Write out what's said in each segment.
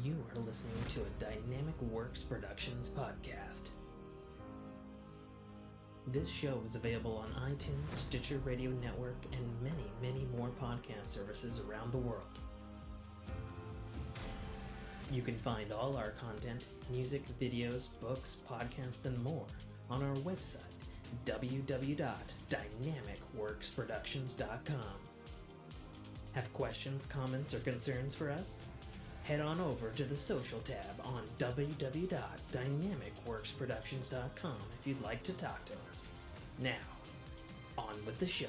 You are listening to a Dynamicworksproductions podcast. This show is available on iTunes, Stitcher Radio Network, and many, many more podcast services around the world. You can find all our content, music, videos, books, podcasts, and more on our website, www.dynamicworksproductions.com. Have questions, comments, or concerns for us? Head on over to the social tab on www.dynamicworksproductions.com if you'd like to talk to us. Now, on with the show.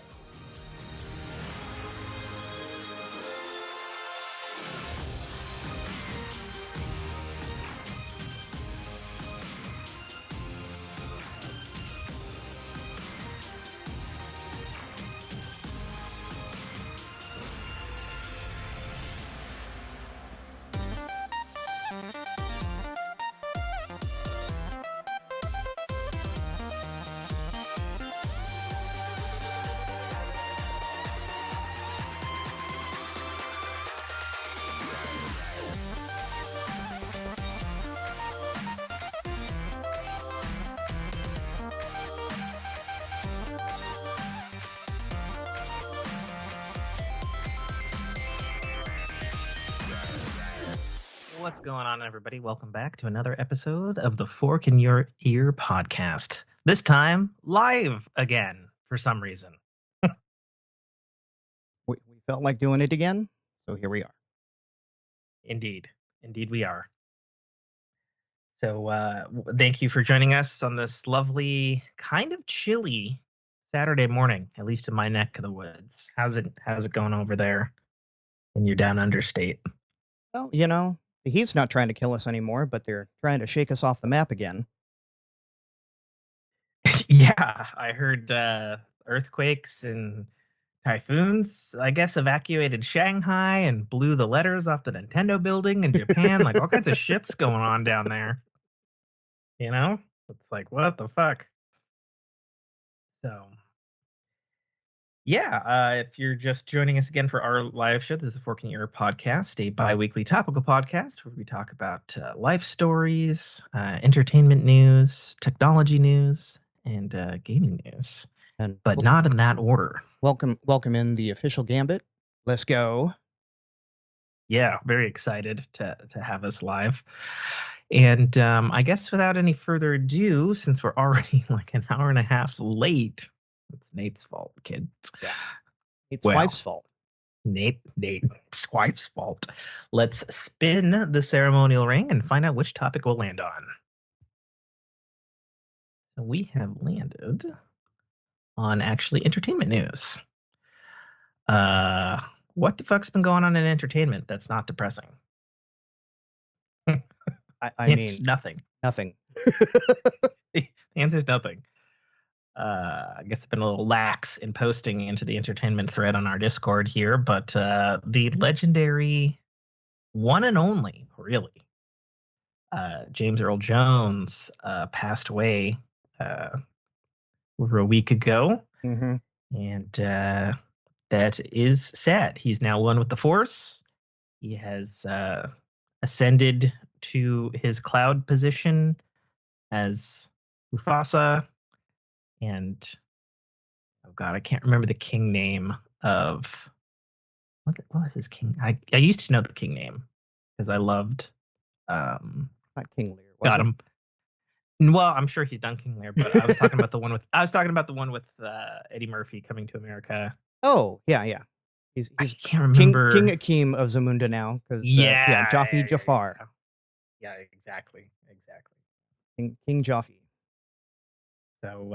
What's going on, everybody? Welcome back to another episode of the Fork in Your Ear podcast. This time, live again for some reason. We felt like doing it again, so here we are. Indeed we are. So thank you for joining us on this lovely, kind of chilly Saturday morning, at least in my neck of the woods. How's it going over there in your down under state? Well, you know, the heat's not trying to kill us anymore, but they're trying to shake us off the map again. Yeah, I heard earthquakes and typhoons, I guess, evacuated Shanghai and blew the letters off the Nintendo building in Japan. Like, all kinds of shit's going on down there. You know? It's like, what the fuck? So, yeah, if you're just joining us again for our live show, this is the Fork in Your Ear podcast, a bi-weekly topical podcast where we talk about life stories, entertainment news, technology news, and gaming news. But not in that order. Welcome in the official Gambit. Let's go. Yeah, very excited to have us live. And I guess without any further ado, since we're already like an hour and a half late, it's Nate's fault, kids. Yeah. It's wife's fault. Nate's wife's fault. Let's spin the ceremonial ring and find out which topic we'll land on. So we have landed on actually entertainment news. What the fuck's been going on in entertainment that's not depressing? I mean, nothing. Nothing. The answer's nothing. I guess I've been a little lax in posting into the entertainment thread on our Discord here, but the legendary one and only, really, James Earl Jones passed away over a week ago. Mm-hmm. And that is sad. He's now one with the Force. He has ascended to his cloud position as Mufasa. And, oh God, I can't remember the king name of... What was his king? I used to know the king name because I loved... Not King Lear. Got him. Well, I'm sure he's done King Lear, but I was talking about the one with Eddie Murphy Coming to America. Oh, yeah. He's I can't remember. King Akeem of Zamunda now. Jaffe Jafar. Yeah, exactly. King Jaffe. So,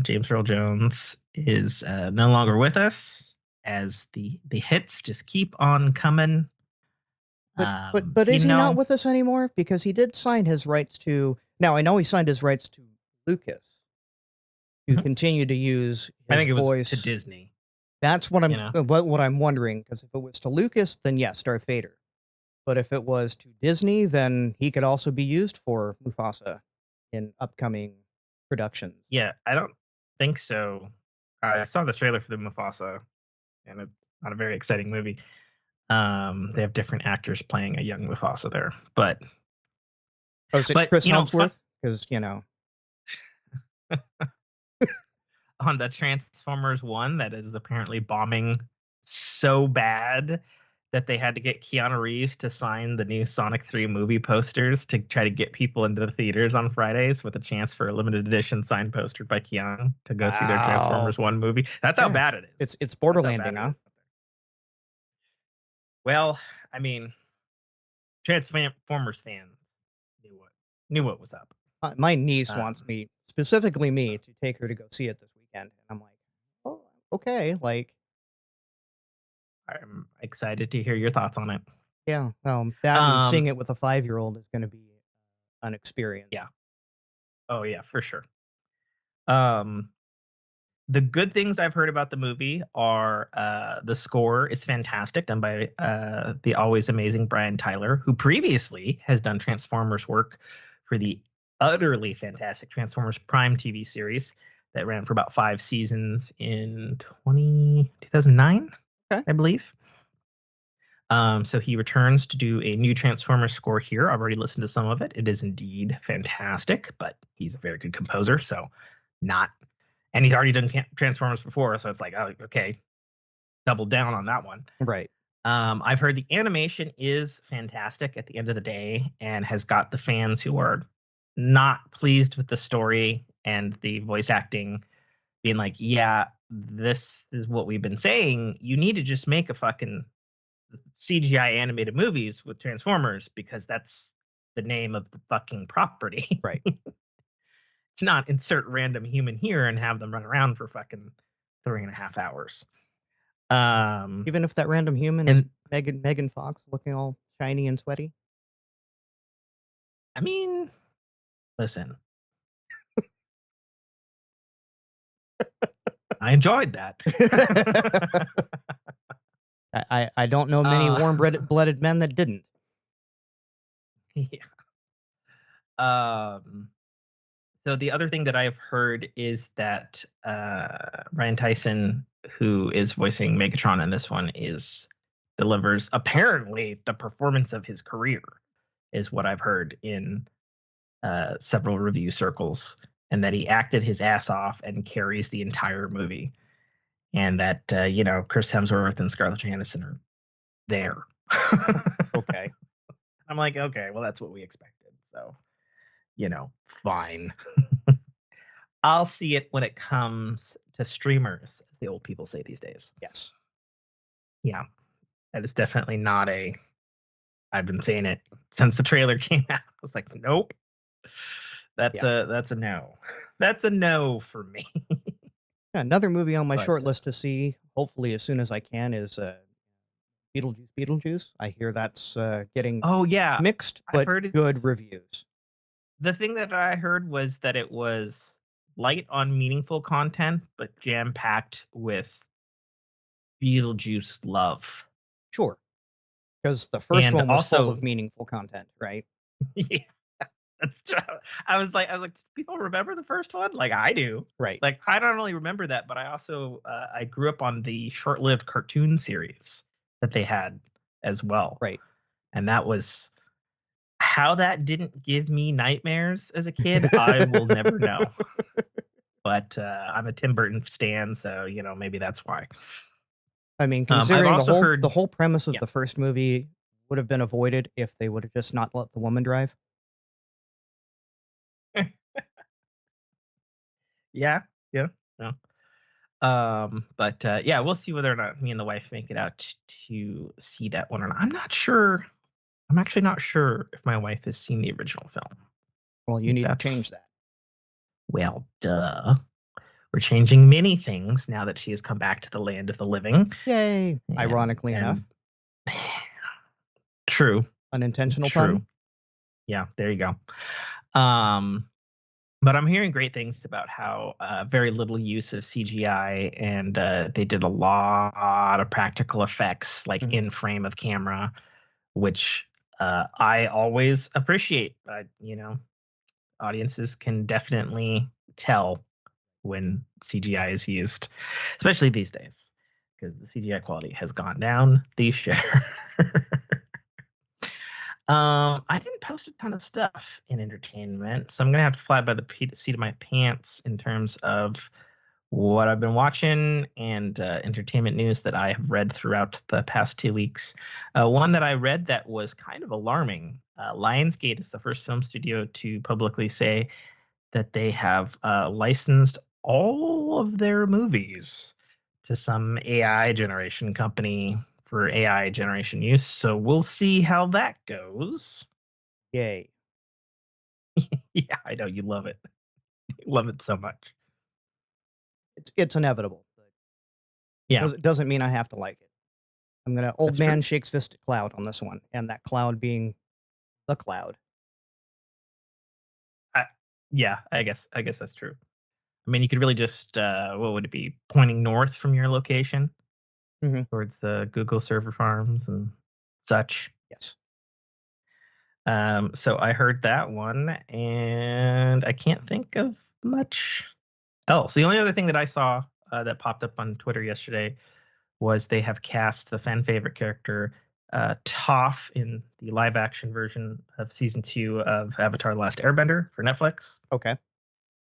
James Earl Jones is no longer with us as the hits just keep on coming. But is he not with us anymore? Because he did sign his rights to... Now, I know he signed his rights to Lucas to continue to use his voice to Disney. That's what I'm wondering. Because if it was to Lucas, then yes, Darth Vader. But if it was to Disney, then he could also be used for Mufasa in upcoming productions. Yeah, I don't think so. I saw the trailer for the Mufasa, and it's not a very exciting movie. They have different actors playing a young Mufasa there, but is it Chris Hemsworth? Because on the Transformers 1 that is apparently bombing so bad that they had to get Keanu Reeves to sign the new Sonic 3 movie posters to try to get people into the theaters on Fridays with a chance for a limited edition signed poster by Keanu to go see their Transformers 1 movie. That's how bad it is. It's Borderlanding, huh? Well, I mean, Transformers fans knew what was up. My niece wants me, specifically me, to take her to go see it this weekend. And I'm like, oh, okay. Like, I'm excited to hear your thoughts on it. Yeah. That and seeing it with a 5-year-old is going to be an experience. Yeah. Oh, yeah, for sure. The good things I've heard about the movie are the score is fantastic, done by the always amazing Brian Tyler, who previously has done Transformers work for the utterly fantastic Transformers Prime TV series that ran for about 5 seasons in 2009, I believe. So he returns to do a new Transformers score here. I've already listened to some of it. It is indeed fantastic, but he's a very good composer, so not. And he's already done Transformers before, so it's like, oh, okay, double down on that one. Right. I've heard the animation is fantastic at the end of the day and has got the fans who are not pleased with the story and the voice acting being like, yeah, this is what we've been saying. You need to just make a fucking CGI animated movies with Transformers because that's the name of the fucking property. Right. It's not insert random human here and have them run around for fucking 3.5 hours. Even if that random human is Megan Fox looking all shiny and sweaty. I mean, listen. I enjoyed that. I don't know many warm-blooded men that didn't. Yeah. So the other thing that I've heard is that Ryan Tyson, who is voicing Megatron in this one, delivers apparently the performance of his career, is what I've heard in several review circles, and that he acted his ass off and carries the entire movie, and that Chris Hemsworth and Scarlett Johansson are there. Okay. I'm like, okay, well, that's what we expected. So, fine. I'll see it when it comes to streamers, as the old people say these days. Yes. Yeah. That is definitely not I've been saying it since the trailer came out. I was like, nope. That's a no. That's a no for me. Another movie on my short list to see, hopefully as soon as I can, is Beetlejuice. I hear that's getting mixed but good reviews. The thing that I heard was that it was light on meaningful content, but jam-packed with Beetlejuice love. Sure. Because the first one was full of meaningful content, right? Yeah. I was like, people remember the first one? Like I do. Right. Like I not only remember that, but I also I grew up on the short-lived cartoon series that they had as well. Right. And that was how that didn't give me nightmares as a kid, I will never know. But I'm a Tim Burton stan, so maybe that's why. I mean, considering the whole premise of the first movie would have been avoided if they would have just not let the woman drive. Yeah. But we'll see whether or not me and the wife make it out to see that one or not. I'm not sure. I'm actually not sure if my wife has seen the original film. Well, you need to change that. Well, duh. We're changing many things now that she has come back to the land of the living. Yay! Ironically enough. True. Unintentional pun. Yeah, there you go. But I'm hearing great things about how very little use of CGI, and they did a lot of practical effects, like in frame of camera, which I always appreciate. But audiences can definitely tell when CGI is used, especially these days, because the CGI quality has gone down the shitter. I didn't post a ton of stuff in entertainment, so I'm gonna have to fly by the seat of my pants in terms of what I've been watching and entertainment news that I have read throughout the past 2 weeks. One that I read that was kind of alarming. Lionsgate is the first film studio to publicly say that they have licensed all of their movies to some AI generation company for AI generation use. So we'll see how that goes. Yay. Yeah, I know you love it. You love it so much. It's inevitable. But Yeah. doesn't mean I have to like it. I'm gonna old That's man true. shakes fist at cloud on this one, and that cloud being the cloud. Yeah, I guess that's true. I mean, you could really just what would it be? Pointing north from your location towards the Google server farms and such. Yes. So I heard that one, and I can't think of much else. The only other thing that I saw that popped up on Twitter yesterday was they have cast the fan favorite character Toph in the live action version of season 2 of Avatar: The Last Airbender for Netflix. Okay.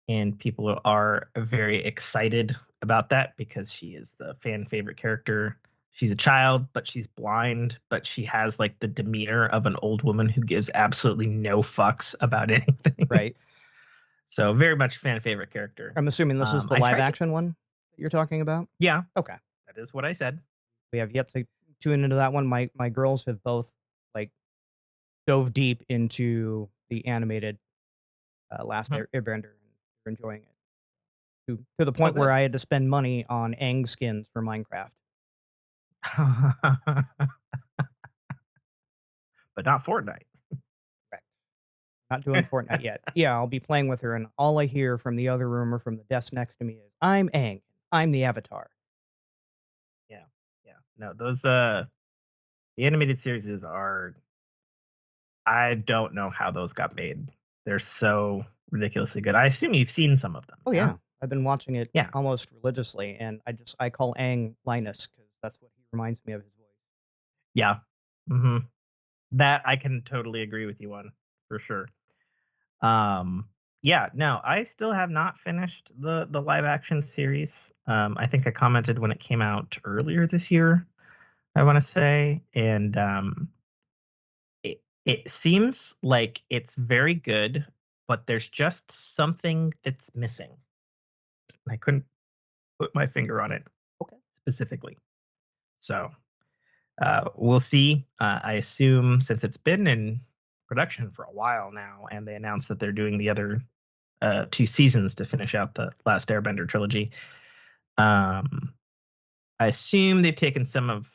And people are very excited about that because she is the fan favorite character. She's a child, but she's blind, but she has like the demeanor of an old woman who gives absolutely no fucks about anything. Right. So very much fan favorite character. I'm assuming this is the live action one that you're talking about? Yeah. Okay. That is what I said. We have yet to tune into that one. My girls have both like dove deep into the animated Last Airbender, and they're enjoying it to the point where I had to spend money on Aang skins for Minecraft. But not Fortnite. Correct. Not doing Fortnite yet. Yeah, I'll be playing with her, and all I hear from the other room or from the desk next to me is, "I'm Aang. I'm the Avatar." Yeah. No, those the animated series are. I don't know how those got made. They're so ridiculously good. I assume you've seen some of them. Oh yeah, I've been watching it Yeah. almost religiously, and I call Aang Linus because that's what he reminds me of his voice. Yeah. Mm-hmm. That I can totally agree with you on for sure. Yeah, no, I still have not finished the live action series. I think I commented when it came out earlier this year, I want to say, and it seems like it's very good, but there's just something that's missing. I couldn't put my finger on it specifically. So we'll see. I assume since it's been in production for a while now, and they announced that they're doing the other 2 seasons to finish out the Last Airbender trilogy, I assume they've taken some of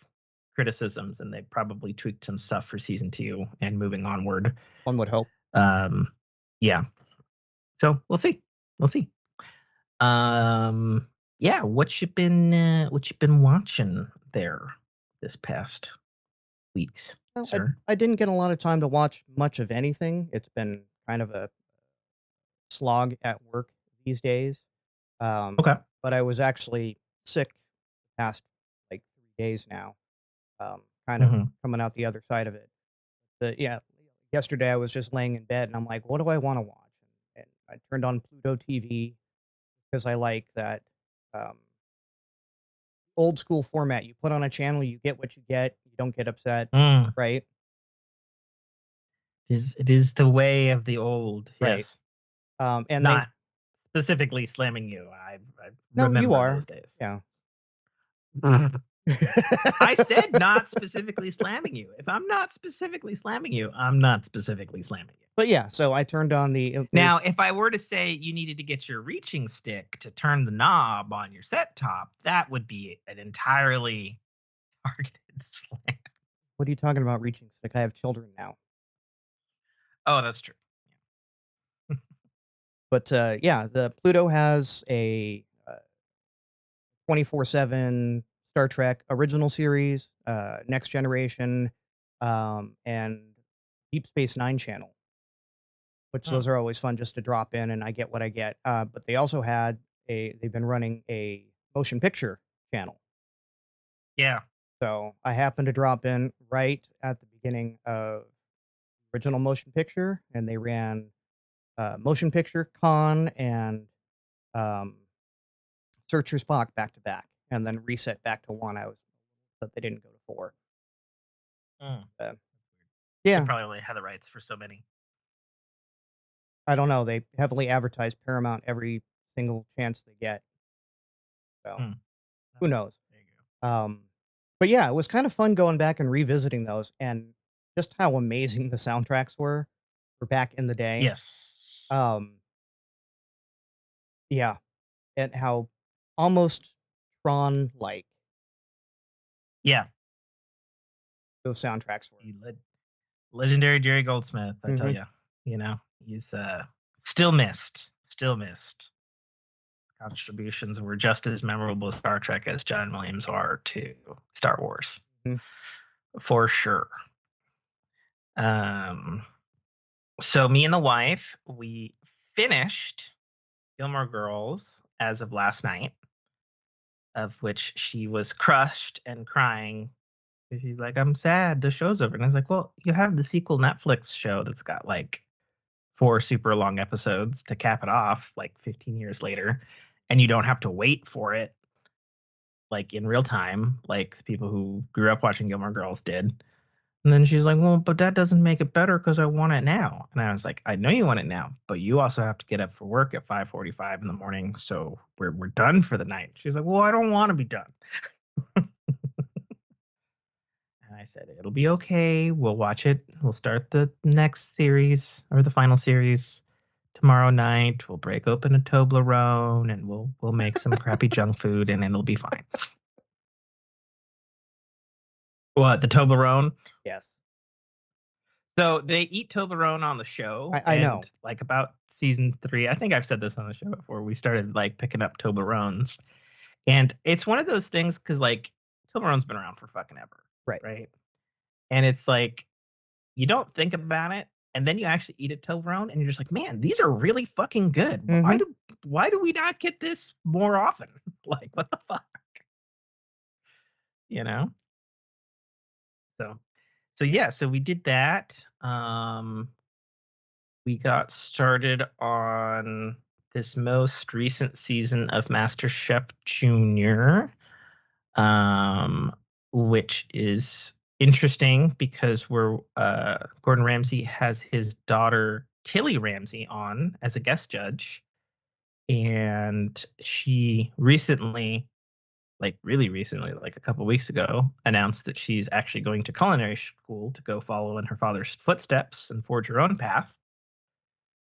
criticisms and they've probably tweaked some stuff for season 2 and moving onward. One would hope. Yeah. So we'll see. Yeah, what you been watching there this past weeks, Well, sir? I didn't get a lot of time to watch much of anything. It's been kind of a slog at work these days. Okay. But I was actually sick the past like 3 days now. Kind of coming out the other side of it. But yeah, yesterday I was just laying in bed and I'm like, what do I want to watch? And I turned on Pluto TV because I like that old school format. You put on a channel, you get what you get. You don't get upset, right? It is the way of the old, right? Yes. And not specifically slamming you. I no, remember you are. those days. Yeah. I said not specifically slamming you. If I'm not specifically slamming you, I'm not specifically slamming you. But yeah, so I turned on the. Now, if I were to say you needed to get your reaching stick to turn the knob on your set top, that would be an entirely targeted slam. What are you talking about, reaching stick? I have children now. Oh, that's true. But yeah, the Pluto has a 24/7 Star Trek original series, Next Generation, and Deep Space Nine channel, which those are always fun just to drop in, and I get what I get. But they also they've been running a motion picture channel. Yeah. So I happened to drop in right at the beginning of original motion picture, and they ran motion picture, con, and um, Search Your Spock back to back, and then reset back to one. But they didn't go to four. Mm. Yeah, They probably only had the rights for so many. I don't know. They heavily advertise Paramount every single chance they get. So who knows? There you go. But yeah, it was kind of fun going back and revisiting those, and just how amazing the soundtracks were back in the day. Yes. Yeah, and how almost Tron-like. Yeah. Those soundtracks were. Legendary Jerry Goldsmith, I tell you. You know, he's still missed. Contributions were just as memorable to Star Trek as John Williams are to Star Wars. For sure. So me and the wife, we finished Gilmore Girls as of last night, of which she was crushed and crying. She's like, I'm sad, the show's over. And I was like, well, you have the sequel Netflix show that's got like 4 super long episodes to cap it off, like 15 years later, and you don't have to wait for it like in real time, like people who grew up watching Gilmore Girls did. And then she's like, well, but that doesn't make it better because I want it now. And I was like, I know you want it now, but you also have to get up for work at 5:45 in the morning, so we're done for the night. She's like, well, I don't want to be done. And I said, it'll be okay. We'll watch it. We'll start the next series or the final series tomorrow night. We'll break open a Toblerone and we'll make some crappy junk food and it'll be fine. What, the Toblerone? Yes. So they eat Toblerone on the show. I know. Like about season 3, I think I've said this on the show before, we started like picking up Toblerones. And it's one of those things because like Toblerone's been around for fucking ever. Right. And it's like, you don't think about it, and then you actually eat a Toblerone, and you're just like, man, these are really fucking good. Why do we not get this more often? Like, what the fuck? You know? So yeah, so we did that. We got started on this most recent season of MasterChef Junior, which is interesting because Gordon Ramsay has his daughter Tilly Ramsay on as a guest judge, and she recently, like really recently, like a couple weeks ago, announced that she's actually going to culinary school to go follow in her father's footsteps and forge her own path,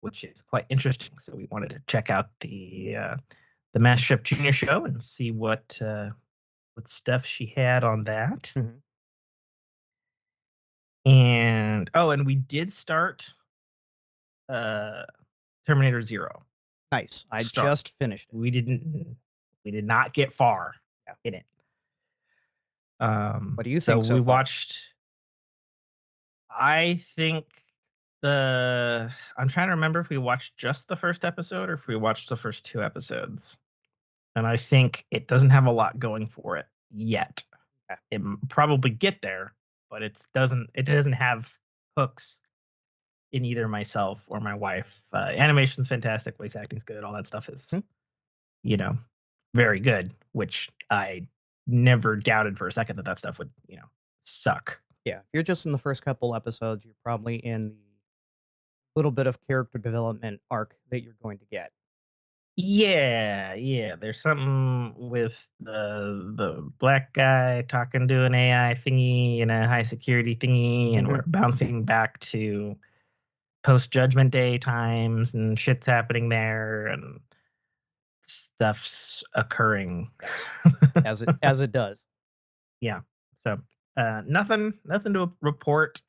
which is quite interesting. So we wanted to check out the MasterChef Junior show and see what stuff she had on that. And we did start Terminator Zero. Nice. I just finished it. We did not get far in it. What do you think? So we watched. I think I'm trying to remember if we watched just the first episode or if we watched the first 2 episodes. And I think it doesn't have a lot going for it yet. It probably get there, but it doesn't have hooks in either myself or my wife. Animation's fantastic, voice acting's good, all that stuff is, very good, which I never doubted for a second that stuff would, suck. Yeah, if you're just in the first couple episodes, you're probably in the little bit of character development arc that you're going to get. Yeah. There's something with the black guy talking to an AI thingy in a high security thingy, and we're bouncing back to post Judgment Day times, and shit's happening there, and stuff's occurring. Yes. as it does. Yeah. So nothing to report.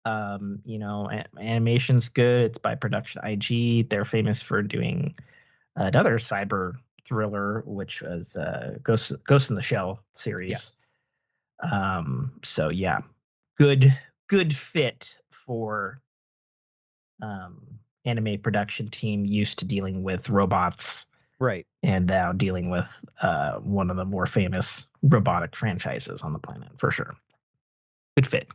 Animation's good. It's by Production IG. They're famous for doing another cyber thriller, which was Ghost in the Shell series. Yes. So yeah, good fit for anime production team used to dealing with robots Right. and now dealing with one of the more famous robotic franchises on the planet, for sure. Good fit.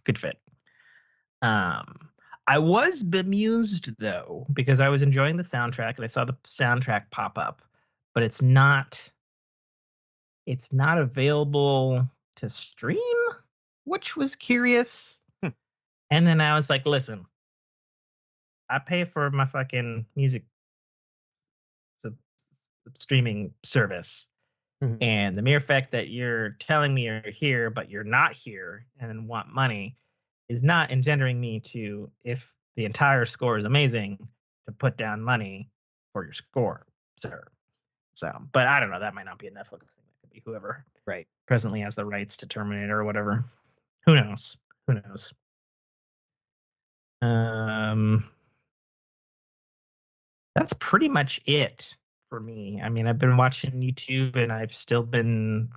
I was bemused though, because I was enjoying the soundtrack and I saw the soundtrack pop up, but it's not available to stream, which was curious. And then I was like, listen, I pay for my fucking music streaming service. Mhm. And the mere fact that you're telling me you're here, but you're not here and want money is not engendering me to, if the entire score is amazing, to put down money for your score, sir. So, but I don't know. That might not be a Netflix thing. That could be whoever Right. presently has the rights to Terminator or whatever. Who knows? That's pretty much it for me. I mean, I've been watching YouTube and I've still been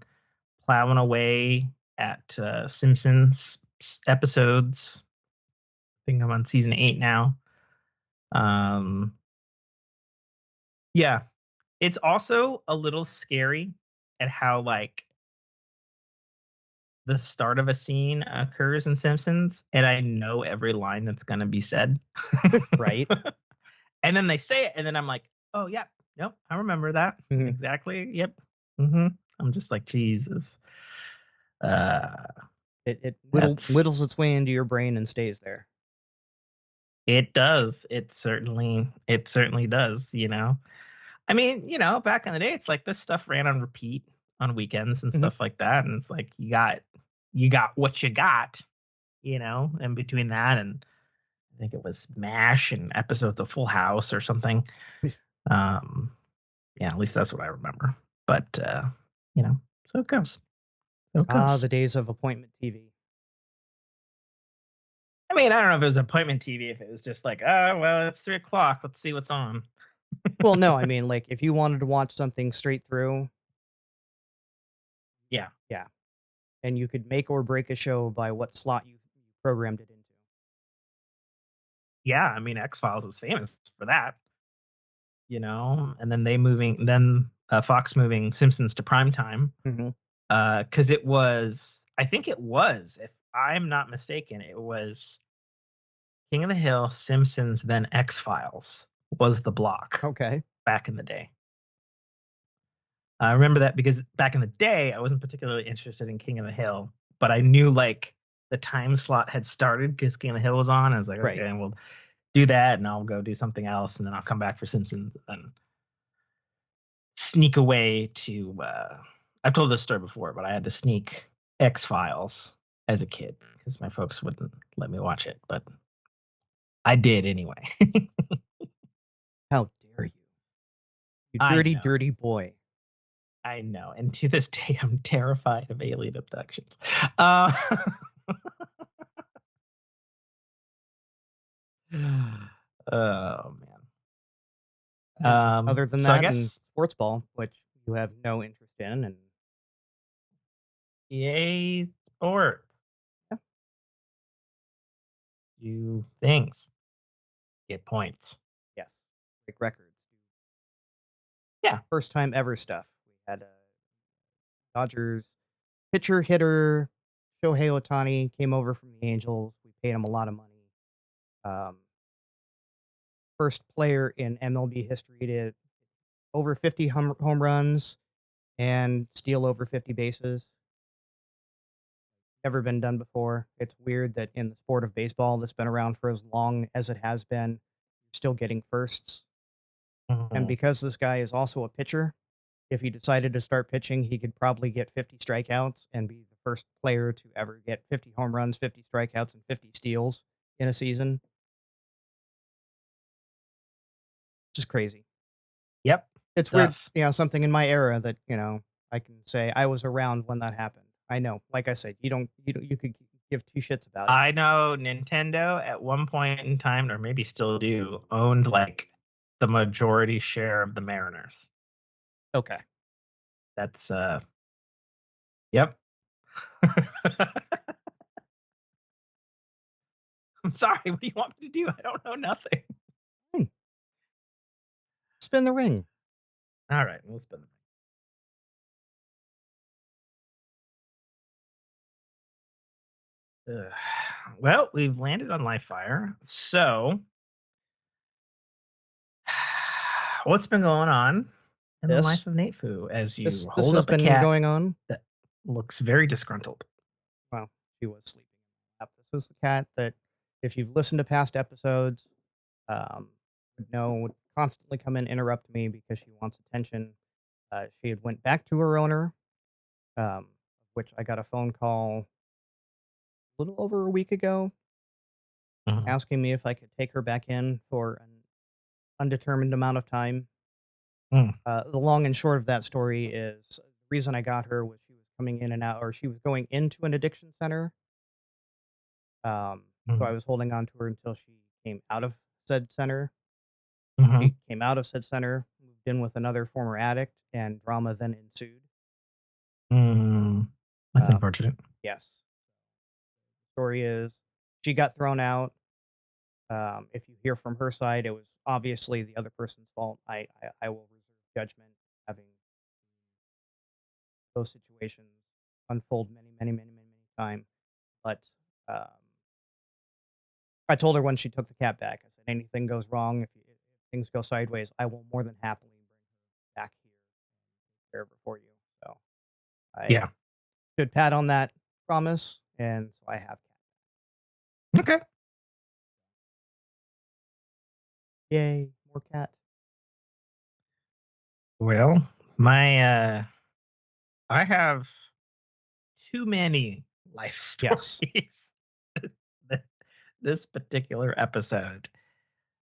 plowing away at Simpsons episodes. I think I'm on season 8 now. Yeah, it's also a little scary at how like the start of a scene occurs in Simpsons, and I know every line that's gonna be said. Right. And then they say it, and then I'm like, oh yeah, nope, I remember that exactly. Yep. I'm just like, Jesus. It whittles its way into your brain and stays there. It does. It certainly does, you know. I mean, you know, back in the day, it's like this stuff ran on repeat on weekends and stuff like that. And it's like you got what you got, you know, in between that and I think it was MASH and episodes of Full House or something. Yeah, at least that's what I remember. But you know, so it goes. The days of appointment TV. I mean, I don't know if it was appointment TV, if it was just like, oh, well, it's 3:00. Let's see what's on. Well, no, I mean, like, if you wanted to watch something straight through. Yeah. Yeah. And you could make or break a show by what slot you programmed it into. Yeah, I mean, X-Files is famous for that. You know, and then Fox moving Simpsons to primetime. Because it was, I think it was, if I'm not mistaken, it was King of the Hill, Simpsons, then X-Files was the block. Okay. Back in the day. I remember that because back in the day, I wasn't particularly interested in King of the Hill, but I knew like the time slot had started because King of the Hill was on. I was like, okay, and we'll do that and I'll go do something else and then I'll come back for Simpsons and sneak away to I've told this story before, but I had to sneak X-Files as a kid because my folks wouldn't let me watch it, but I did anyway. How dare you? You dirty boy. I know. And to this day, I'm terrified of alien abductions. Oh, man. Other than so that, I guess and sports ball, which you have no interest in, and EA Sports. Yeah. Do things. Get points. Yes. Break records. Yeah. First time ever stuff. We had Dodgers pitcher hitter Shohei Ohtani came over from the Angels. We paid him a lot of money. First player in MLB history to over 50 home runs and steal over 50 bases. Never been done before. It's weird that in the sport of baseball that's been around for as long as it has been, you're still getting firsts. And because this guy is also a pitcher, if he decided to start pitching, he could probably get 50 strikeouts and be the first player to ever get 50 home runs, 50 strikeouts, and 50 steals in a season. Just crazy. Yep. It's weird, you know, something in my era that, you know, I can say I was around when that happened. I know, like I said, you could give two shits about it. I know Nintendo at one point in time, or maybe still do, owned like the majority share of the Mariners. Okay. That's yep. I'm sorry, what do you want me to do? I don't know nothing. Spin the ring. All right, we'll spin the mic. Well, we've landed on Livefire, so what's been going on in the life of Nate Fu as you this hold has up a been cat going on. that looks very disgruntled? Well, she was sleeping. This was the cat that, if you've listened to past episodes, would know would constantly come and interrupt me because she wants attention. She had went back to her owner, which I got a phone call a little over a week ago asking me if I could take her back in for an undetermined amount of time. The long and short of that story is the reason I got her was she was coming in and out, or she was going into an addiction center. So I was holding on to her until she came out of said center. She came out of said center, moved in with another former addict, and drama then ensued. That's unfortunate. Yes. The story is she got thrown out. If you hear from her side, it was obviously the other person's fault. I will reserve judgment, having those situations unfold many times. But I told her when she took the cat back, I said, anything goes wrong, if things go sideways, I will more than happily bring her back here and take care of her for you. So I should pat on that promise, and so I have cat. Okay. Yay, more cat. Well, I have too many life stories. This particular episode.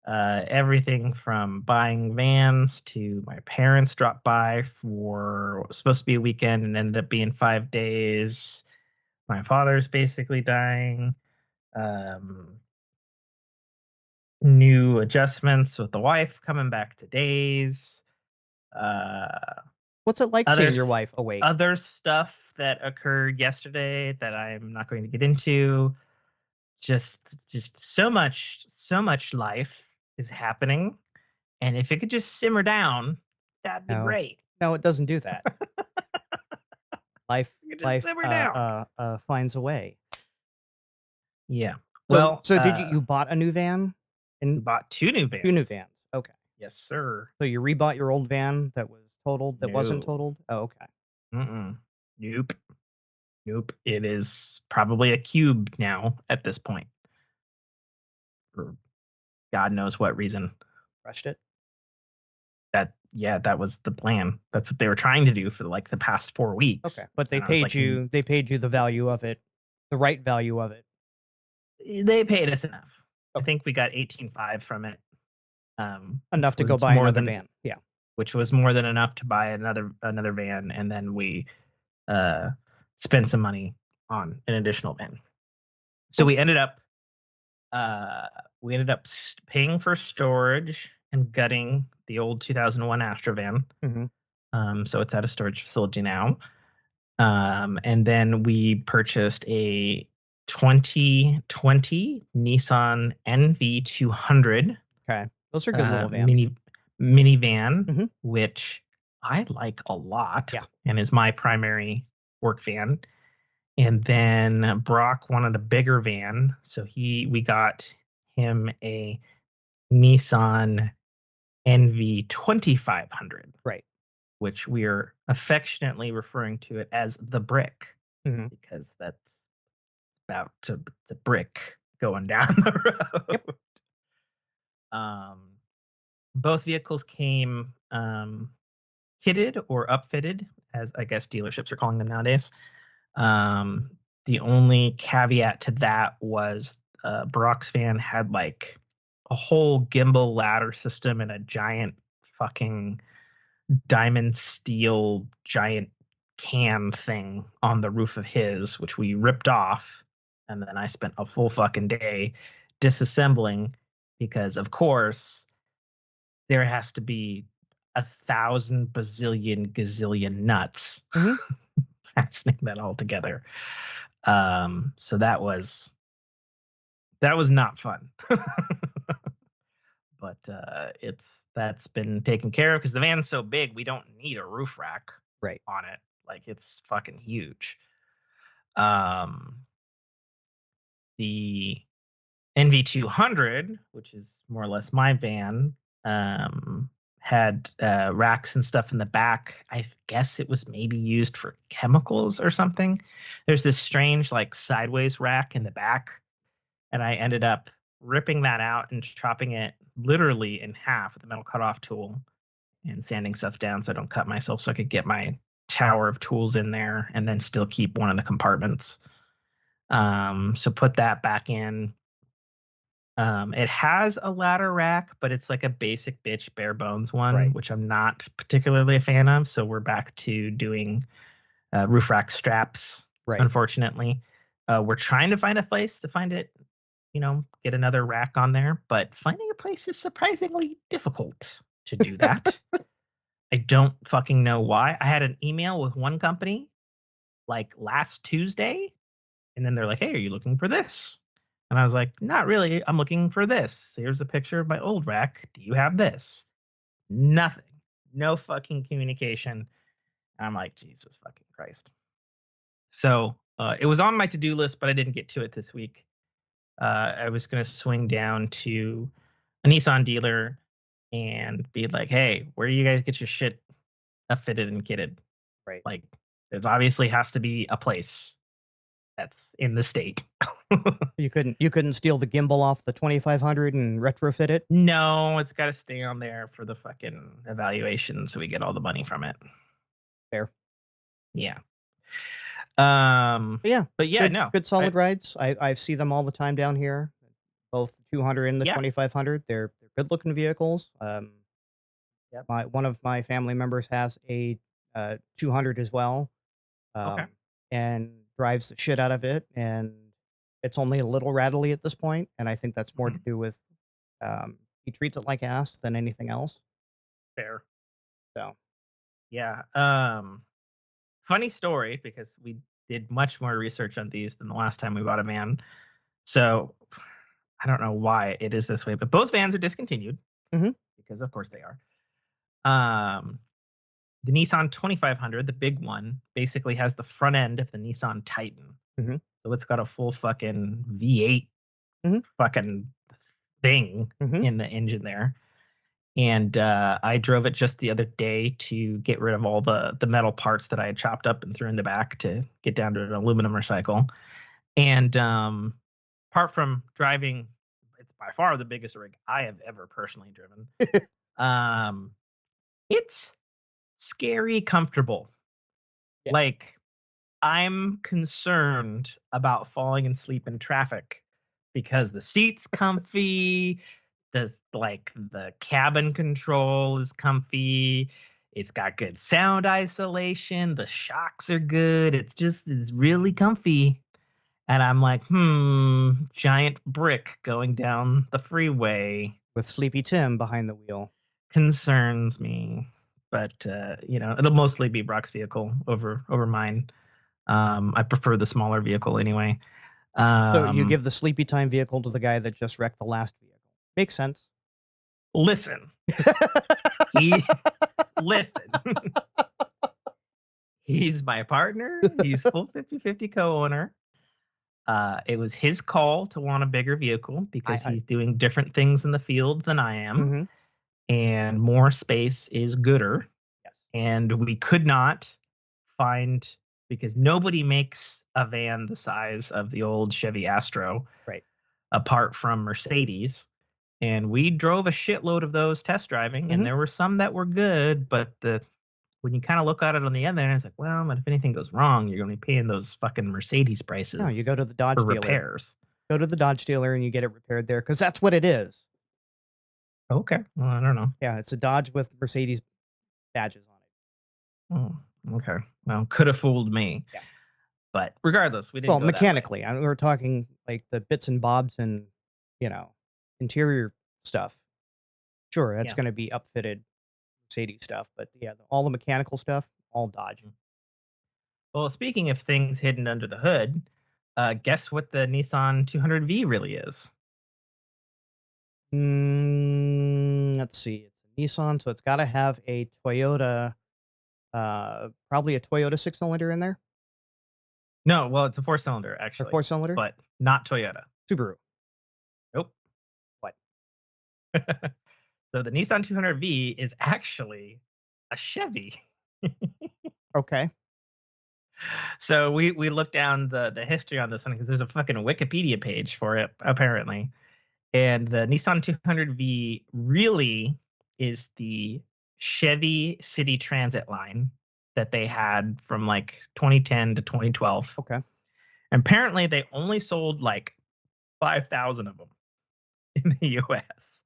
Everything from buying vans to my parents dropped by for what was supposed to be a weekend and ended up being 5 days. My father's basically dying. New adjustments with the wife coming back to days. What's it like seeing your wife awake? Other stuff that occurred yesterday that I'm not going to get into. Just so much life is happening, and if it could just simmer down, that'd be great. No, it doesn't do that. Life finds a way. Yeah. So did you bought a new van? We bought 2 new vans. 2 new vans. Okay. Yes, sir. So you rebought your old van that was totaled, that wasn't totaled? Oh, okay. Nope. It is probably a cube now at this point. For God knows what reason. Crushed it? That was the plan. That's what they were trying to do for like the past 4 weeks. Okay. But they paid you the value of it, the right value of it. They paid us enough. Okay. I think we got $18,500 from it. Enough to go buy another van. Yeah. Which was more than enough to buy another van, and then we spent some money on an additional van. So we ended up paying for storage and gutting the old 2001 Astra van. So it's at a storage facility now. And then we purchased a 2020 Nissan NV200. Okay. Those are good little vans. Minivan, which I like a lot and is my primary work van. And then Brock wanted a bigger van, so we got him a Nissan NV2500. Right. Which we are affectionately referring to it as the brick, because that's about the brick going down the road. Yep. Both vehicles came kitted or upfitted, as I guess dealerships are calling them nowadays. The only caveat to that was Brock's van had like a whole gimbal ladder system and a giant fucking diamond steel giant can thing on the roof of his, which we ripped off, and then I spent a full fucking day disassembling, because of course there has to be 1,000 bazillion gazillion nuts fastening that all together. So that was not fun. but that's been taken care of because the van's so big we don't need a roof rack on it. Like, it's fucking huge. The NV200, which is more or less my van, had racks and stuff in the back. I guess it was maybe used for chemicals or something. There's this strange like sideways rack in the back, and I ended up ripping that out and chopping it literally in half with a metal cutoff tool and sanding stuff down so I don't cut myself, so I could get my tower of tools in there and then still keep one of the compartments. So put that back in. It has a ladder rack, but it's like a basic bitch bare bones one, which I'm not particularly a fan of. So we're back to doing roof rack straps, unfortunately. We're trying to find a place to find it, get another rack on there, but finding a place is surprisingly difficult to do that. I don't fucking know why. I had an email with one company like last Tuesday, and then they're like, hey, are you looking for this? And I was like, not really. I'm looking for this. Here's a picture of my old rack. Do you have this? Nothing. No fucking communication. And I'm like, Jesus fucking Christ. So it was on my to-do list, but I didn't get to it this week. I was going to swing down to a Nissan dealer and be like, hey, where do you guys get your shit fitted and kitted? Like, there obviously has to be a place that's in the state. You couldn't steal the gimbal off the 2500 and retrofit it? No, it's got to stay on there for the fucking evaluation so we get all the money from it. Fair. Yeah. But yeah, no. Good solid rides. I see them all the time down here. Both the 200 and the 2500. They're good looking vehicles. One of my family members has a 200 as well. And drives the shit out of it, and it's only a little rattly at this point, and I think that's more to do with he treats it like ass than anything else. Fair. So yeah. Funny story, because we did much more research on these than the last time we bought a van, so I don't know why it is this way, but both vans are discontinued because of course they are. The Nissan 2500, the big one, basically has the front end of the Nissan Titan. So it's got a full fucking V8 fucking thing in the engine there. And I drove it just the other day to get rid of all the metal parts that I had chopped up and threw in the back to get down to an aluminum recycle. And apart from driving, it's by far the biggest rig I have ever personally driven. It's scary comfortable. Like, I'm concerned about falling asleep in traffic because the seat's comfy, the cabin control is comfy, it's got good sound isolation, the shocks are good, it's really comfy. And I'm like, giant brick going down the freeway with Sleepy Tim behind the wheel concerns me. But it'll mostly be Brock's vehicle over mine. I prefer the smaller vehicle anyway. So you give the sleepy time vehicle to the guy that just wrecked the last vehicle. Makes sense. Listen. Listen. He's my partner. He's full 50-50 co-owner. It was his call to want a bigger vehicle because he's doing different things in the field than I am. And more space is gooder. Yes. And we could not find, because nobody makes a van the size of the old Chevy Astro, apart from Mercedes. And we drove a shitload of those test driving, and there were some that were good, but when you kind of look at it on the other end, it's like, well, but if anything goes wrong, you're going to be paying those fucking Mercedes prices. No, you go to the Dodge dealer. Repairs. Go to the Dodge dealer and you get it repaired there, because that's what it is. Okay. Well, I don't know. Yeah, it's a Dodge with Mercedes badges on it. Oh, okay. Well, could have fooled me. Yeah. But regardless, we didn't. Well, mechanically, we're talking like the bits and bobs and, interior stuff. Sure, that's going to be upfitted Mercedes stuff, but yeah, all the mechanical stuff, all Dodge. Well, speaking of things hidden under the hood, guess what the Nissan 200V really is? Let's see. It's a Nissan, so it's got to have a Toyota, probably a Toyota 6-cylinder in there, No, well, it's a 4-cylinder or actually, 4-cylinder. but not Toyota. Subaru. Nope. What? So the Nissan 200V is actually a Chevy. Okay. So we looked down the history on this one because there's a fucking Wikipedia page for it apparently. And the Nissan 200V really is the Chevy City Transit line that they had from like 2010 to 2012. Okay. And apparently they only sold like 5,000 of them in the US.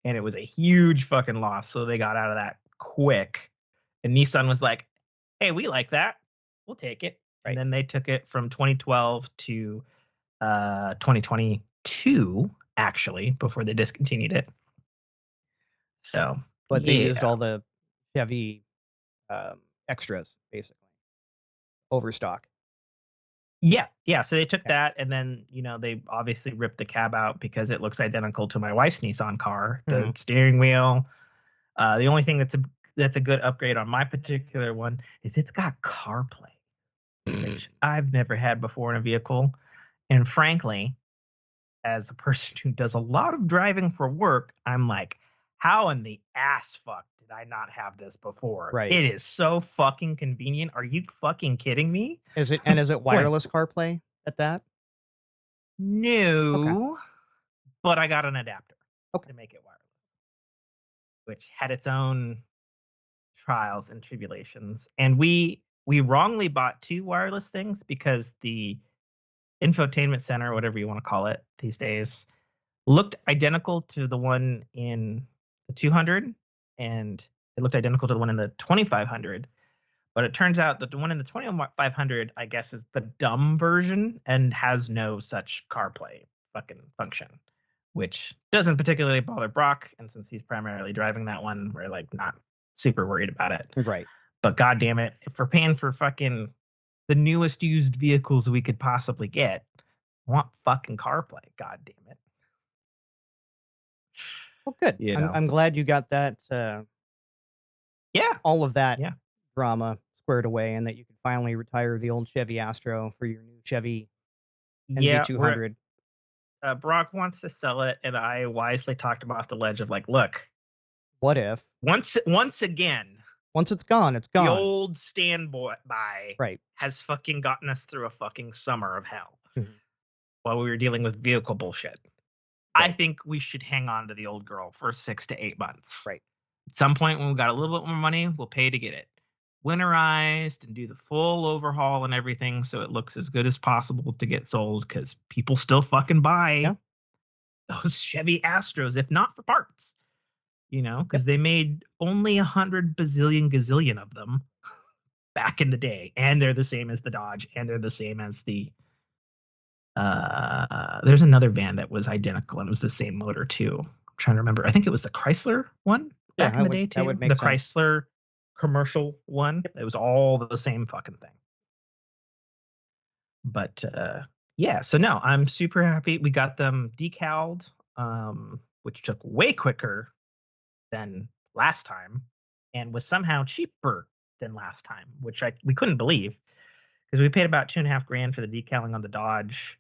And it was a huge fucking loss. So they got out of that quick. And Nissan was like, hey, we like that. We'll take it. Right. And then they took it from 2012 to 2022, actually, before they discontinued it. So, But they used all the Chevy extras, basically. Overstock. Yeah. So they took that, and then they obviously ripped the cab out because it looks identical to my wife's Nissan car. The steering wheel. The only thing that's a good upgrade on my particular one is it's got CarPlay, which I've never had before in a vehicle. And frankly, as a person who does a lot of driving for work, I'm like, how in the ass fuck did I not have this before? Right. It is so fucking convenient. Are you fucking kidding me? Is it wireless CarPlay at that? No. Okay. But I got an adapter to make it wireless, which had its own trials and tribulations. And we wrongly bought 2 wireless things because the infotainment center, whatever you want to call it these days, looked identical to the one in the 200, and it looked identical to the one in the 2500. But it turns out that the one in the 2500, I guess, is the dumb version and has no such CarPlay fucking function, which doesn't particularly bother Brock. And since he's primarily driving that one, we're like not super worried about it. Right. But God damn it, if we're paying for fucking the newest used vehicles we could possibly get, I want fucking CarPlay. God damn it. Well, good. I'm glad you got that. All of that drama squared away, and that you can finally retire the old Chevy Astro for your new Chevy NV200. Brock wants to sell it, and I wisely talked him off the ledge of like, look, what if once again, once it's gone, it's gone. The old standby right has fucking gotten us through a fucking summer of hell while we were dealing with vehicle bullshit. Right. I think we should hang on to the old girl for 6 to 8 months. Right. At some point when we've got a little bit more money, we'll pay to get it winterized and do the full overhaul and everything so it looks as good as possible to get sold, because people still fucking buy those Chevy Astros, if not for parts. Because they made only 100 bazillion gazillion of them back in the day, and they're the same as the Dodge, and they're the same as the there's another van that was identical and it was the same motor too. I'm trying to remember. I think it was the Chrysler one back in the day too. That would make sense. Chrysler commercial one. It was all the same fucking thing. But so no, I'm super happy. We got them decaled, which took way quicker than last time and was somehow cheaper than last time, which we couldn't believe, because we paid about $2,500 for the decaling on the Dodge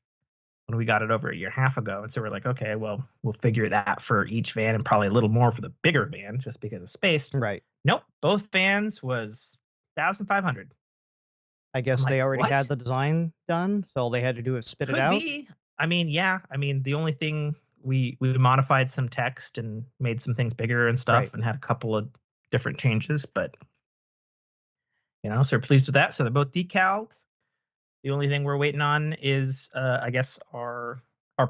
when we got it over a year and a half ago. And so we're like, okay, well, we'll figure that for each van and probably a little more for the bigger van just because of space. Right. Nope. Both vans was $1,500. I guess they already had the design done, so all they had to do is spit it out. I mean, yeah. I mean, the only thing we modified some text and made some things bigger and stuff, and had a couple of different changes, but so we're pleased with that. So they're both decaled. The only thing we're waiting on is, I guess, our